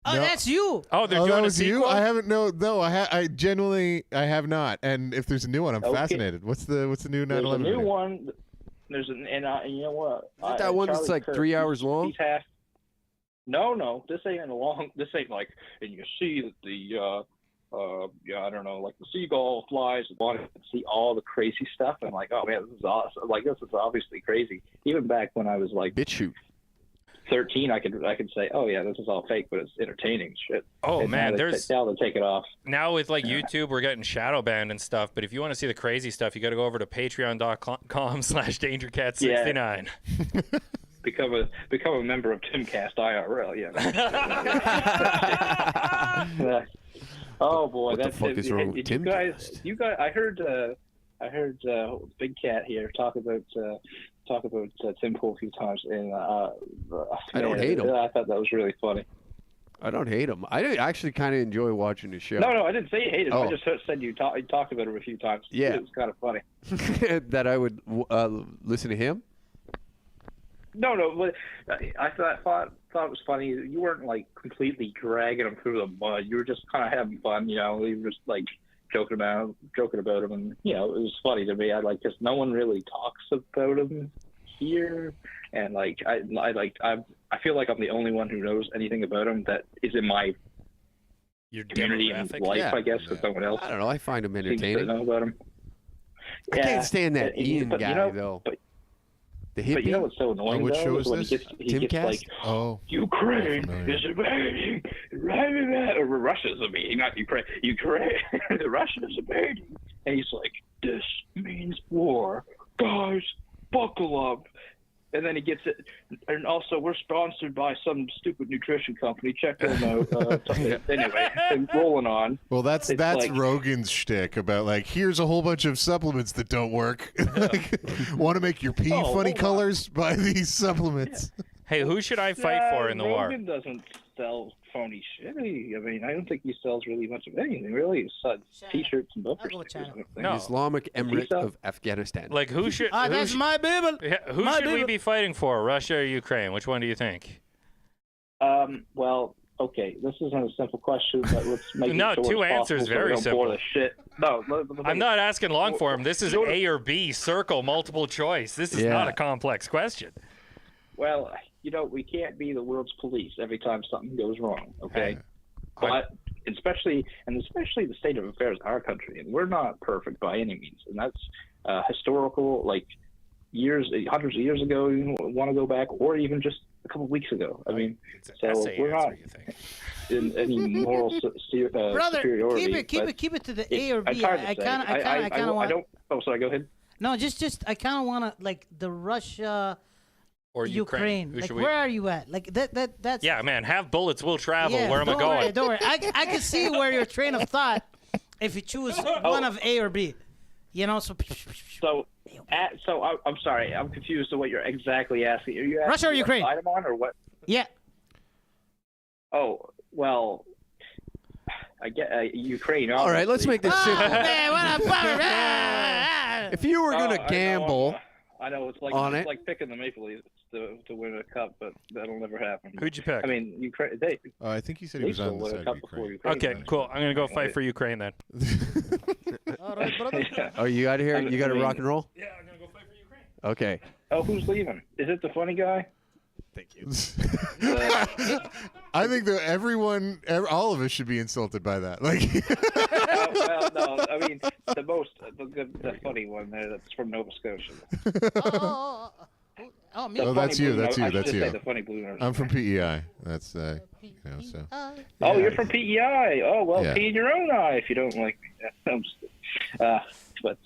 Oh, No. that's you. Oh, they're Oh, doing that a was you? sequel? I haven't. No. I genuinely have not. And if there's a new one, I'm Okay. fascinated. What's the new 9/11? There's a new video? one. There's an and you know what? Is it that one that's Charlie like Kirk, 3 hours long? He's half. No. This ain't a long. This ain't like. And you see that the I don't know, like the seagull flies. Want to see all the crazy stuff. I'm like, oh man, this is awesome. Like this is obviously crazy. Even back when I was like BitChute. 13, I could say, oh yeah, this is all fake, but it's entertaining shit. Oh, And man, now there's- now they take it off. Now with like YouTube, we're getting shadow banned and stuff. But if you want to see the crazy stuff, you got to go over to patreon.com/dangercat69. Become a member of Timcast IRL. Yeah. Oh boy, What the that's fuck it. is wrong with Did you guys, I heard Big Cat here talk about Tim Pool a few times, and I don't hate him. I thought that was really funny. I don't hate him. I actually kind of enjoy watching the show. No, I didn't say you hated him. Oh. I just said you talked about him a few times. Yeah. It was kind of funny. That I would listen to him. No, but I thought it was funny. You weren't like completely dragging him through the mud. You were just kind of having fun, you know. You were just like joking about him, and you know, it was funny to me. I like because no one really talks about him here, and like I feel like I'm the only one who knows anything about him that is in my Your community and demographic? life, Yeah. I guess, with someone else I don't know. I find him seems to entertaining. know about him. I can't stand that and- Ian but, guy you know, though. But, The hippie. but you know what's so annoying which though show is is when this? he gets Timcast? like, Oh. Ukraine Familiar. is invading, or Russia's invading, not Ukraine. Ukraine, Russia's invading, and he's like, "This means war, guys. Buckle up." And then he gets it, and also we're sponsored by some stupid nutrition company. Check them out. Anyway, and rolling on. Well, that's It's like- Rogan's shtick about like, here's a whole bunch of supplements that don't work. Like, want to make your pee Oh, funny hold on. colors? Buy these supplements. Hey, who should I fight for in the war? Rogan doesn't sell phony shit. I mean, I don't think he sells really much of anything. Really, he sells T-shirts and bumper I'll go with stickers. China. and No. things. Islamic Emirate so? of Afghanistan. Like who should? Ah, who that's sh- my baby. Yeah, who My should we baby. be fighting for, Russia or Ukraine? Which one do you think? Well, okay, this isn't a simple question, but let's make No, it short two as answers, possible so we very don't bore simple. the shit. No, I'm not asking long form. This is Go to- A or B, circle, multiple choice. This is Yeah. not a complex question. Well, you know, we can't be the world's police every time something goes wrong. Okay, but especially the state of affairs in our country, and we're not perfect by any means, and that's historical, like hundreds of years ago. You want to go back, or even just a couple of weeks ago. I mean, It's an so essay we're answer, not you think? in any moral Brother, superiority. keep it to the A or It's B. hard to I say. kind of I want. don't. Oh, sorry. Go ahead. No, just I kind of want to like the Russia, Or Ukraine. Who Like, should we? where are you at? Like that's. Yeah, man. Have bullets. We'll travel. Yeah, Where am I don't going? Worry, don't worry. I can see where your train of thought. If you choose one of A or B, you know. So I'm sorry. I'm confused to what you're exactly asking. Are you asking Russia or what Ukraine? side I'm on, or what? yeah. Oh, well, I get Ukraine. All right, let's make this Oh, simple. man, what a bummer. If you were gonna gamble, I know it's like on it's it. like picking the Maple Leafs to win a cup, but that'll never happen. Who'd you pick? I mean, Ukraine. They I think he said he was Leafs on will the win a side of cup before Ukraine. Ukraine. Okay, cool. I'm gonna go fight for Ukraine then. All right, brother. Yeah. oh, you got here. I You got to mean- rock and roll. Yeah, I'm gonna go fight for Ukraine. Okay. Oh, who's leaving? Is it the funny guy? Thank you. I think that all of us should be insulted by that. Like, Well, no. I mean, the funny one there. That's from Nova Scotia. Oh, me. The Oh, funny that's you, blue that's nose- you, I should that's just say you. the funny blue nose. I'm from PEI. That's so. Oh, you're from PEI. Oh, well, Yeah. pee in your own eye if you don't like me. I'm just, but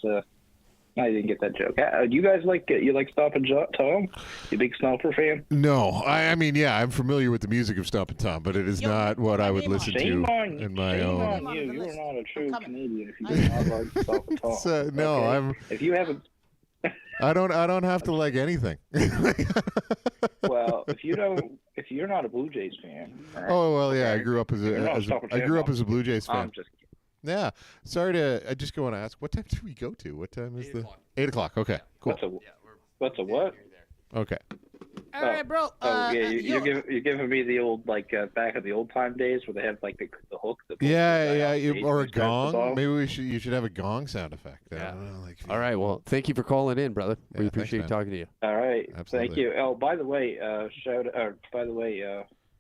I didn't get that joke. Do you guys like Stompin' Tom? You big Stomper fan? No, I mean, yeah, I'm familiar with the music of Stompin' Tom, but it is not what I would listen Shame to on you. in my Shame own. on you. You're not a true coming. Canadian if you do not like Stompin' Tom. So, no, Okay? I'm. If you haven't, I don't have to like anything. well, if you're not a Blue Jays fan. all right? Oh well, yeah. I Okay. grew up as You're not a Stompin' I fan, grew up no. as a Blue Jays fan. I'm just kidding. Yeah. Sorry to. I just want to ask, what time do we go to? What time is the 8 o'clock? Okay. Cool. What's a what? Okay. All right, bro. You're giving me the old back in the old time days where they have like the hook. Or a gong. Maybe you should have a gong sound effect. I don't know, All right. Well, thank you for calling in, brother. We Yeah, appreciate thanks, talking to you. All right. Absolutely. Thank you. Oh, by the way,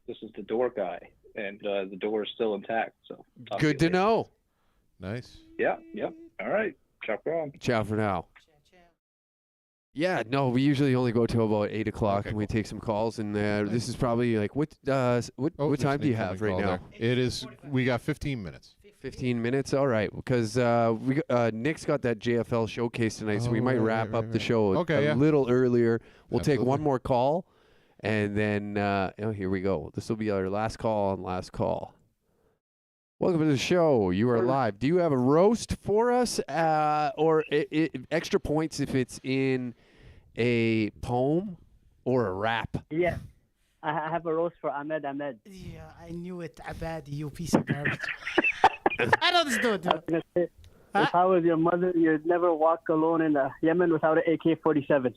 this is the door guy, and the door is still intact. So Good to know. Nice. Yeah. Yep. All right. Ciao for now. Ciao for now. Yeah, no, we usually only go till about 8 o'clock, and we take some calls. And this is probably like what time do you have right now? It is. We got 15 minutes. 15 minutes, all right. Because Nick's got that JFL showcase tonight, so we might wrap up the show a little earlier. We'll take one more call, and then here we go. This will be our last call and last call. Welcome to the show. You are live. Do you have a roast for us, or extra points if it's in a poem or a rap? Yeah, I have a roast for Ahmed. Yeah, I knew it. Abad, you piece of garbage. I know this dude. I was gonna say, if I was your mother, you'd never walk alone in Yemen without an AK-47.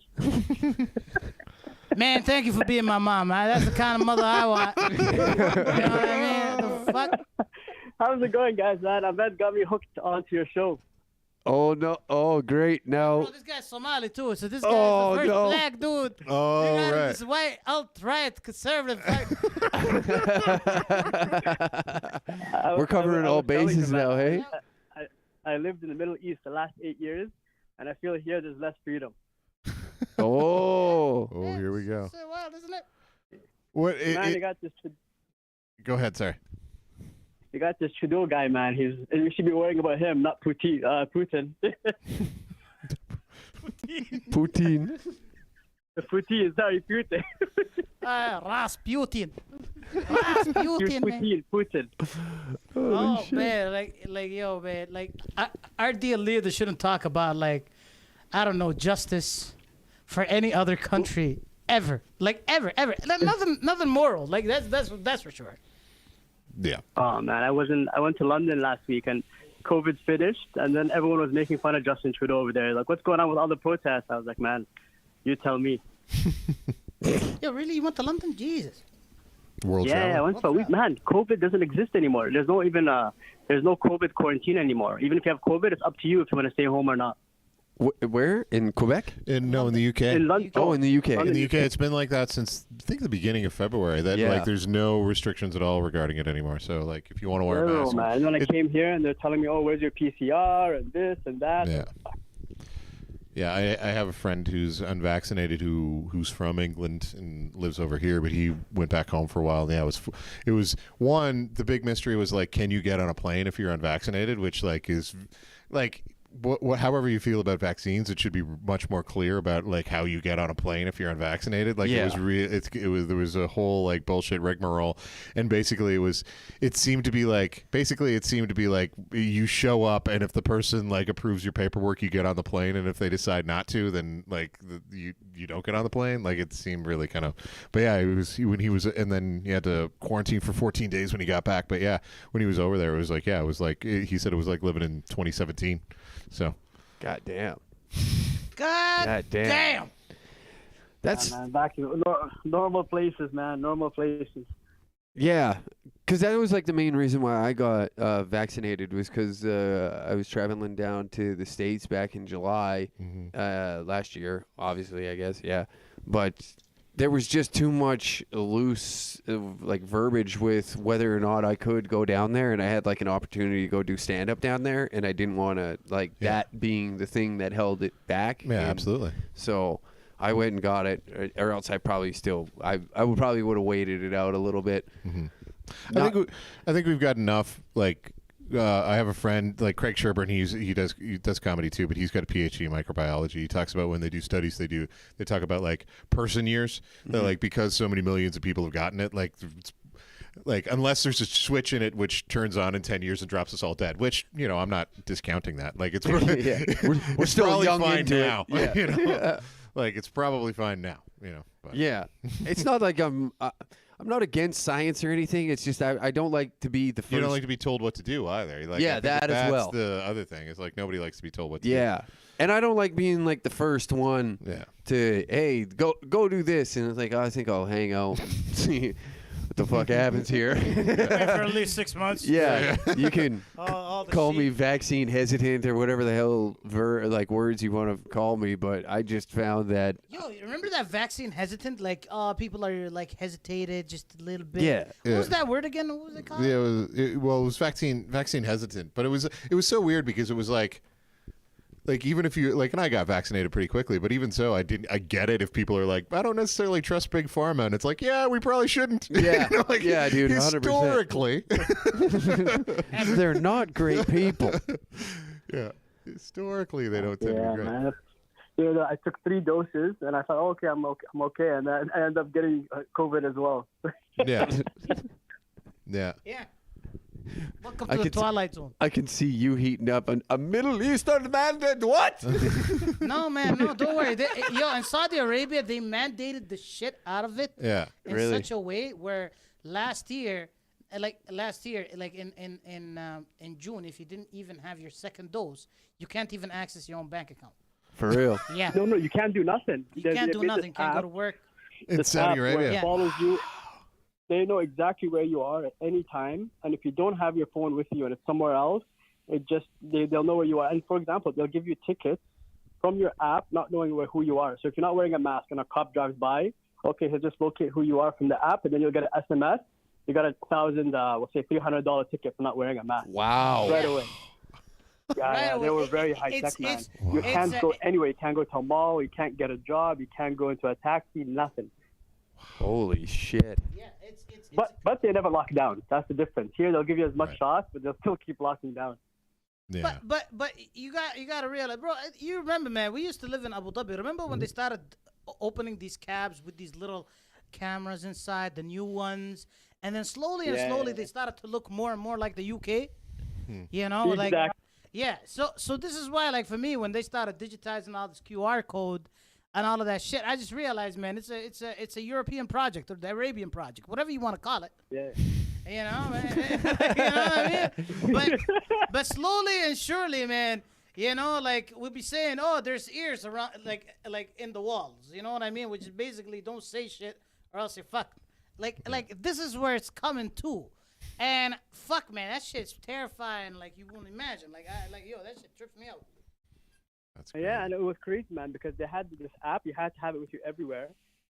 Man, thank you for being my mom. That's the kind of mother I want. You know what I mean? The fuck? How's it going, guys, man? Ahmed got me hooked onto your show. Oh, no. Oh, great. Now. Bro, this guy's Somali, too, so this guy's the first black dude. Oh, you got right. This white, alt-right, conservative. We're covering all bases now, hey? I lived in the Middle East the last 8 years, and I feel here there's less freedom. Oh. Here we go. So wild, isn't it? What? You got this. Go ahead, sorry. You got this Trudeau guy, man. We should be worrying about him, not Putin. Putin. Putin, sorry, Putin. Rasputin. Rasputin, man. Putin. Oh, man, yo, man, our dear leader shouldn't talk about, I don't know, justice for any other country ever. Ever. Nothing moral. That's for sure. Yeah. Oh man, I went to London last week and COVID's finished, and then everyone was making fun of Justin Trudeau over there. Like, what's going on with all the protests? I was like, man, you tell me. Yo, really? You went to London? Jesus. World travel. I went for a week. Man, COVID doesn't exist anymore. There's no COVID quarantine anymore. Even if you have COVID, it's up to you if you want to stay home or not. Where? In Quebec? No, in the UK. In London. Oh, in the UK. In the UK, it's been like that since, I think, the beginning of February. That there's no restrictions at all regarding it anymore. So, if you want to wear a mask. Man. And then I came here, and they're telling me, oh, where's your PCR, and this and that. Yeah. Yeah, I have a friend who's unvaccinated who's from England and lives over here, but he went back home for a while. Yeah, it was one, the big mystery was, can you get on a plane if you're unvaccinated, which, is, however you feel about vaccines, it should be much more clear about how you get on a plane if you're unvaccinated. It was there was a whole bullshit rigmarole, and basically it seemed to be like you show up, and if the person approves your paperwork, you get on the plane, and if they decide not to, then you don't get on the plane. It seemed really kind of, but yeah, it was when he was, and then he had to quarantine for 14 days when he got back. But yeah, when he was over there, it was he said it was like living in 2017. So, God damn. God damn. That's man, back to normal places, man. Normal places. Yeah, because that was the main reason why I got vaccinated was because I was traveling down to the States back in July last year. Obviously, I guess, yeah, but there was just too much loose verbiage with whether or not I could go down there, and I had an opportunity to go do stand up down there, and I didn't want to that being the thing that held it back. Yeah, and absolutely. So I went and got it, or else I probably would have waited it out a little bit. Mm-hmm. I think we've got enough I have a friend Craig Sherburne. He does comedy too, but he's got a PhD in microbiology. He talks about when they do studies, they talk about person years. That because so many millions of people have gotten it, unless there's a switch in it which turns on in 10 years and drops us all dead. Which I'm not discounting that. It's we're still probably young fine into now. It. Yeah. It's probably fine now. But. Yeah, it's not like I'm. I'm not against science or anything. It's just I don't like to be the first. You don't like to be told what to do either. Like, Yeah, that as well. That's the other thing. It's like nobody likes to be told what to do. Yeah. And I don't like being like the first one to, hey, go do this. And it's like, oh, I think I'll hang out and see what the fuck happens here. For at least 6 months. Yeah. You can all the call shit. me vaccine hesitant or whatever the hell words you want to call me. But I just found that. Yo, you remember that vaccine hesitant? Like, people are like hesitated just a little bit. Yeah. What was that word again? What was it called? Yeah, it was vaccine hesitant, but it was so weird because it was like even if you and I got vaccinated pretty quickly, but even so, I get it if people are like, I don't necessarily trust big pharma, and it's like, yeah, we probably shouldn't. Yeah, yeah, dude, 100%. Historically, they're not great people. Yeah, historically, they don't tend to be great. Man. I took 3 doses, and I thought, okay, I'm okay, and then I ended up getting COVID as well. Yeah. Yeah. Yeah. Welcome to the Twilight Zone. I can see you heating up. A Middle Eastern man did what? No, man, no, don't worry. In Saudi Arabia, they mandated the shit out of it. Yeah, in such a way where last year, in June, if you didn't even have your second dose, you can't even access your own bank account. For real? Yeah. No, you can't do nothing. You can't do nothing. Can't go to work. In Saudi Arabia. It follows you. They know exactly where you are at any time, and if you don't have your phone with you and it's somewhere else, they'll know where you are. And for example, they'll give you tickets from your app, not knowing who you are. So if you're not wearing a mask and a cop drives by, okay, he'll just locate who you are from the app, and then you'll get an SMS. You got we'll say $300 ticket for not wearing a mask. Wow! Right away. Yeah, they were very high tech, man. You can't go anywhere. You can't go to a mall. You can't get a job. You can't go into a taxi. Nothing. Holy shit! Yeah, but they never lock down. That's the difference. Here they'll give you as much shots, but they'll still keep locking down. Yeah. But you got to realize, bro. You remember, man? We used to live in Abu Dhabi. Remember when they started opening these cabs with these little cameras inside, the new ones, and then slowly they started to look more and more like the UK. You know, exactly. So this is why, for me, when they started digitizing all this QR code and all of that shit, I just realized, man, it's a European project or the Arabian project, whatever you want to call it. Yeah. You know, man. You know what I mean? But slowly and surely, man, we'll be saying, oh, there's ears around, like in the walls. You know what I mean? Which is basically don't say shit or else you're fucked. Like this is where it's coming to. And fuck, man, that shit's terrifying. Like you wouldn't imagine. That shit trips me out. That's crazy. Yeah, and it was crazy, man, because they had this app. You had to have it with you everywhere.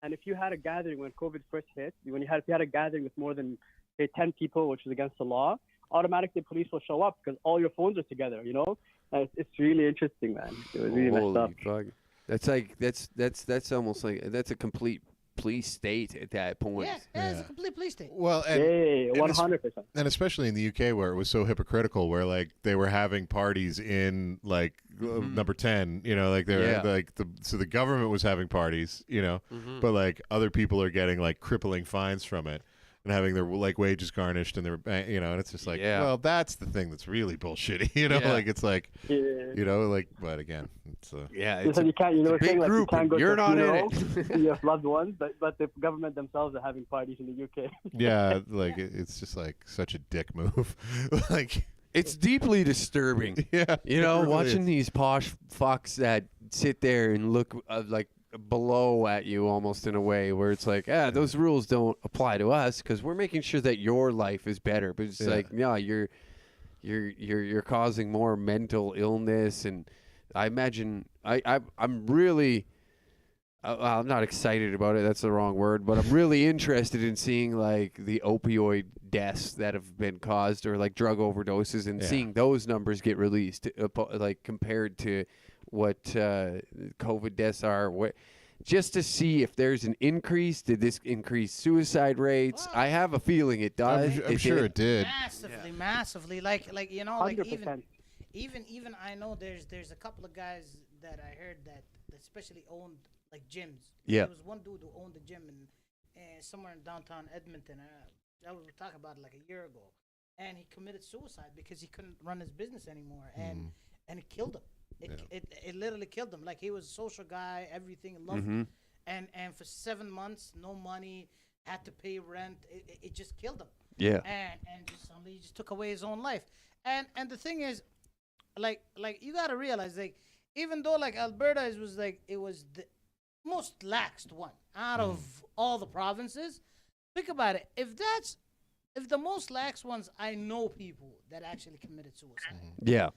And if you had a gathering when COVID first hit, if you had a gathering with more than, say, 10 people, which is against the law, automatically police will show up because all your phones are together, you know? And it's really interesting, man. It was really messed up. Fuck. That's almost like that's a complete police state at that point. Yeah, it's a complete police state. Well, and 100%. And especially in the UK where it was so hypocritical, where they were having parties in number 10, they're so the government was having parties, but other people are getting crippling fines from it and having their wages garnished and their and it's just well, that's the thing that's really bullshitty, but again, it's so you can't, it's a big group. You can't go You're to not in it. You have loved ones, but the government themselves are having parties in the UK. Yeah, it's just such a dick move. It's deeply disturbing. Yeah, really watching these posh fucks that sit there and look below at you almost in a way where it's those rules don't apply to us because we're making sure that your life is better. But it's you're causing more mental illness, and I imagine I'm really. I'm not excited about it. That's the wrong word, but I'm really interested in seeing the opioid deaths that have been caused or drug overdoses and seeing those numbers get released, compared to what COVID deaths are. Just to see if there's an increase. Did this increase suicide rates? I have a feeling it does. I'm sure it did. Massively. 100%. Even I know there's a couple of guys that I heard that especially owned gyms. Yeah. There was one dude who owned a gym in somewhere in downtown Edmonton. That was talking about a year ago, and he committed suicide because he couldn't run his business anymore, and it killed him. It literally killed him. He was a social guy, everything, loved him. And for 7 months, no money, had to pay rent. It just killed him. Yeah. And just suddenly he just took away his own life. And the thing is, like you gotta realize, like, even though like Alberta was like it was the most laxed one out of all the provinces. Think about it. If the most lax ones, I know people that actually committed suicide. Yeah.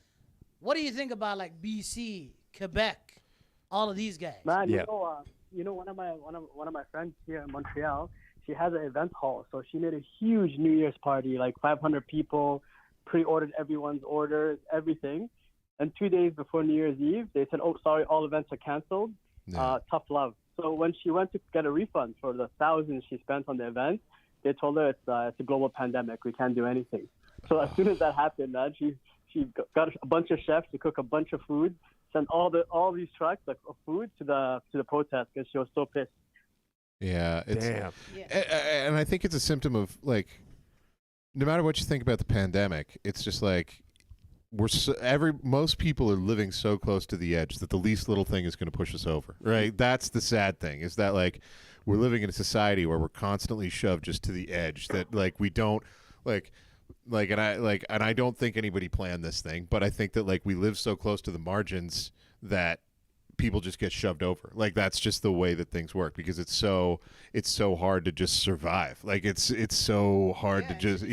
What do you think about like BC, Quebec, all of these guys? Man, Yeah. you know, one of my friends here in Montreal, she has an event hall, so she made a huge New Year's party, like 500 people, pre-ordered everyone's orders, everything. And 2 days before New Year's Eve, they said, "Oh, sorry, all events are canceled. Tough love." So when she went to get a refund for the thousands she spent on the event, they told her it's a global pandemic. We can't do anything. So as soon as that happened, man, she got a bunch of chefs to cook a bunch of food, sent all these trucks of food to the protest because she was so pissed. Yeah, it's, Damn. and I think it's a symptom of like, no matter what you think about the pandemic, it's just like most people are living so close to the edge that the least little thing is going to push us over, right? That's the sad thing, is that like we're living in a society where we're constantly shoved just to the edge, that like we don't and I don't think anybody planned this thing, but I think that like we live so close to the margins that people just get shoved over. Like that's just the way that things work, because it's so hard to just survive. Like it's so hard to just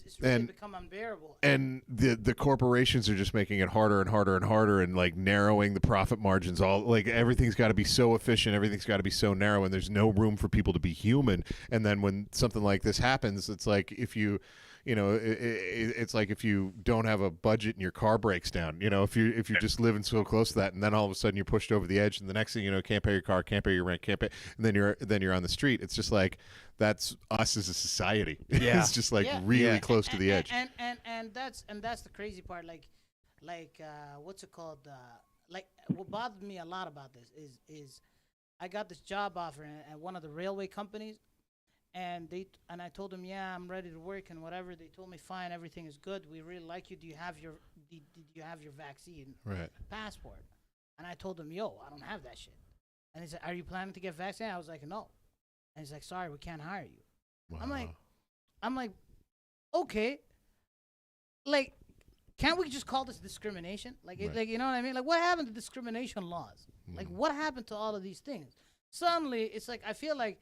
it's really become unbearable. And the corporations are just making it harder and harder and harder, and like narrowing the profit margins. All like everything's got to be so efficient, everything's got to be so narrow, and there's no room for people to be human. And then when something like this happens, it's like if you it's like if you don't have a budget and your car breaks down, if you're just living so close to that, and then all of a sudden you're pushed over the edge, and the next thing you know, can't pay your car, can't pay your rent, can't pay, and then you're on the street. It's just like that's us as a society. Yeah. It's just like really close to the edge. And that's the crazy part. Like what's it called? Like what bothered me a lot about this is I got this job offer at one of the railway companies. And I told them, yeah, I'm ready to work and whatever. They told me, fine, everything is good. We really like you. Do you have your vaccine passport? And I told them, yo, I don't have that shit. And he said, are you planning to get vaccinated? I was like, no. And he's like, sorry, we can't hire you. Wow. I'm like, okay. Like, can't we just call this discrimination? Like, like you know what I mean? Like, what happened to discrimination laws? Like, what happened to all of these things? Suddenly, it's like I feel like.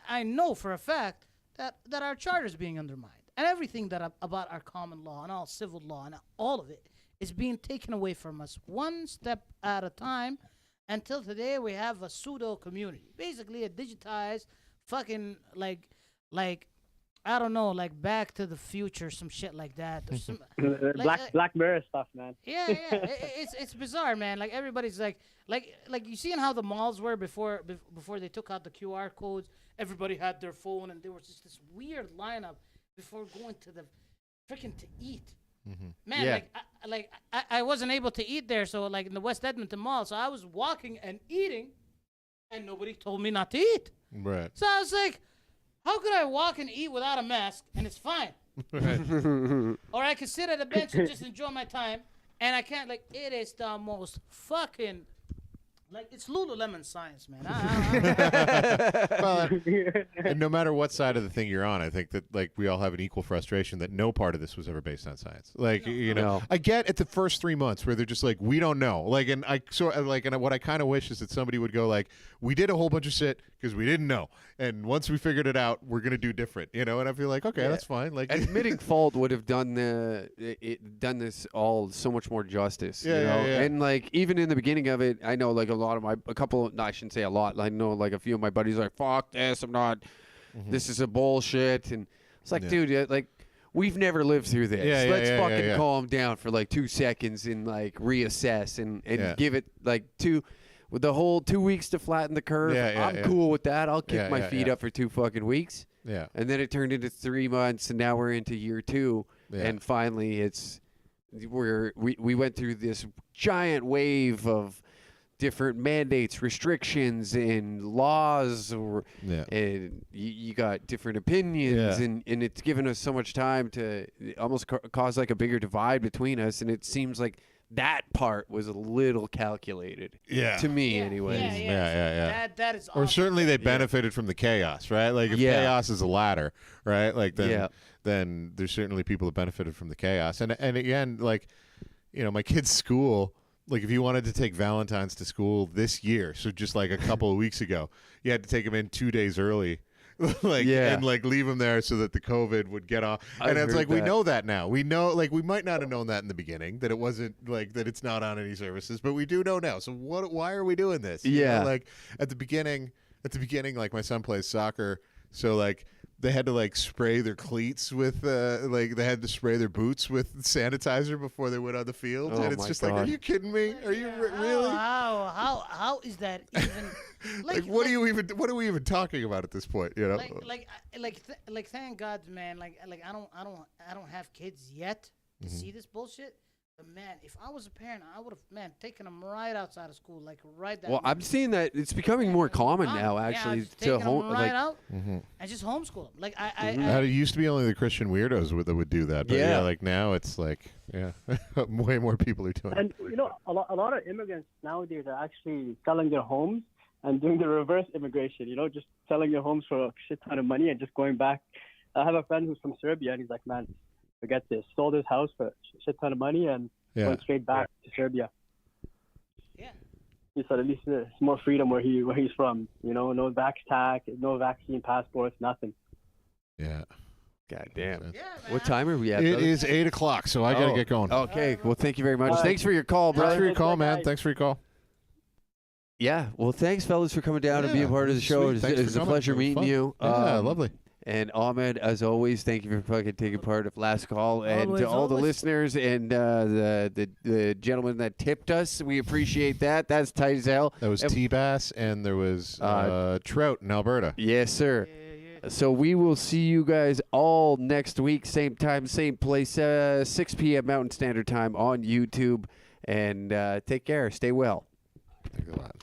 I know for a fact that our charter is being undermined, and everything that about our common law and all civil law and all of it is being taken away from us one step at a time, until today we have a pseudo community, basically a digitized fucking like I don't know, like Back to the Future, some shit like that, or some Black Mirror stuff, man. Yeah, it's bizarre, man. Like everybody's like you seeing how the malls were before they took out the QR codes. Everybody had their phone, and there was just this weird lineup before going to the freaking to eat. Man, I wasn't able to eat there, so like in the West Edmonton Mall, so I was walking and eating, and nobody told me not to eat. Right. So I was like, how could I walk and eat without a mask and it's fine? Or I can sit at a bench and just enjoy my time, and I can't. Like, it is the most fucking, like, it's Lululemon science, man. Well, and no matter what side of the thing you're on, I think that like we all have an equal frustration that no part of this was ever based on science. Like I get at the first 3 months where they're just like, we don't know. Like, and what I kind of wish is that somebody would go like, we did a whole bunch of shit because we didn't know, and once we figured it out, we're gonna do different. And I feel like, okay, that's fine. Like admitting fault would have done done this all so much more justice. And like even in the beginning of it, I know like I shouldn't say a lot. I know like a few of my buddies are like, fuck this, I'm not. This is a bullshit, and it's like, dude, like we've never lived through this. Let's fucking calm down for like 2 seconds and like reassess and give it like with the whole 2 weeks to flatten the curve. I'm cool with that. I'll kick my feet up for 2 fucking weeks. Yeah. And then it turned into 3 months, and now we're into year 2, and finally we went through this giant wave of different mandates, restrictions, and laws, and you got different opinions, and it's given us so much time to almost cause like a bigger divide between us, and it seems like that part was a little calculated. Yeah. To me, Yeah, anyways. Yeah. That is Or awesome. certainly they benefited from the chaos, right? Like if chaos is a ladder, right? Like then there's certainly people that benefited from the chaos. And again, like, you know, my kid's school, like if you wanted to take Valentine's to school this year, so just like a couple of weeks ago, you had to take him in 2 days early. And like leave them there so that the COVID would get off. And it's like, we know that now. We know, like, we might not have known that in the beginning, that it wasn't like that it's not on any services, but we do know now. So why are we doing this? You know, like at the beginning, like my son plays soccer. So like they had to like spray their cleats with like they had to spray their boots with sanitizer before they went on the field. And it's just like, are you kidding me? Are you really? How is that even? Like what are we even talking about at this point? You know, like thank God, man. Like I don't have kids yet to see this bullshit. But man, if I was a parent, I would have taken them right outside of school, like right there. Well, I'm seeing that it's becoming more common now, actually, to home right out and just homeschool them. Like it used to be only the Christian weirdos that would do that, but like now it's like way more people are doing it. And you know, a lot of immigrants nowadays are actually selling their homes and doing the reverse immigration, you know, just selling their homes for a shit ton of money and just going back. I have a friend who's from Serbia, and he's like, man, forget this. Sold his house for a shit ton of money and went straight back to Serbia. Yeah. He said at least there's more freedom where he's from. You know, no vax tax, no vaccine passports, nothing. Yeah. God damn. Yeah, What time are we at? It brother? is 8 o'clock, so I got to get going. Okay. Well, thank you very much. right. Thanks for your call, brother. Thanks for your call, man. Thanks for your call. Yeah. Well, thanks, fellas, for coming down and being part of the show. Sweet. Thanks It's for a coming. pleasure It was meeting fun. you. Yeah, lovely. And Ahmed, as always, thank you for fucking taking part of Last Call. And to all the listeners and the gentleman that tipped us, we appreciate that. That's tight as hell. That was T-Bass, and there was Trout in Alberta. Yes, sir. So we will see you guys all next week, same time, same place, 6 p.m. Mountain Standard Time on YouTube. And take care. Stay well. Thanks a lot.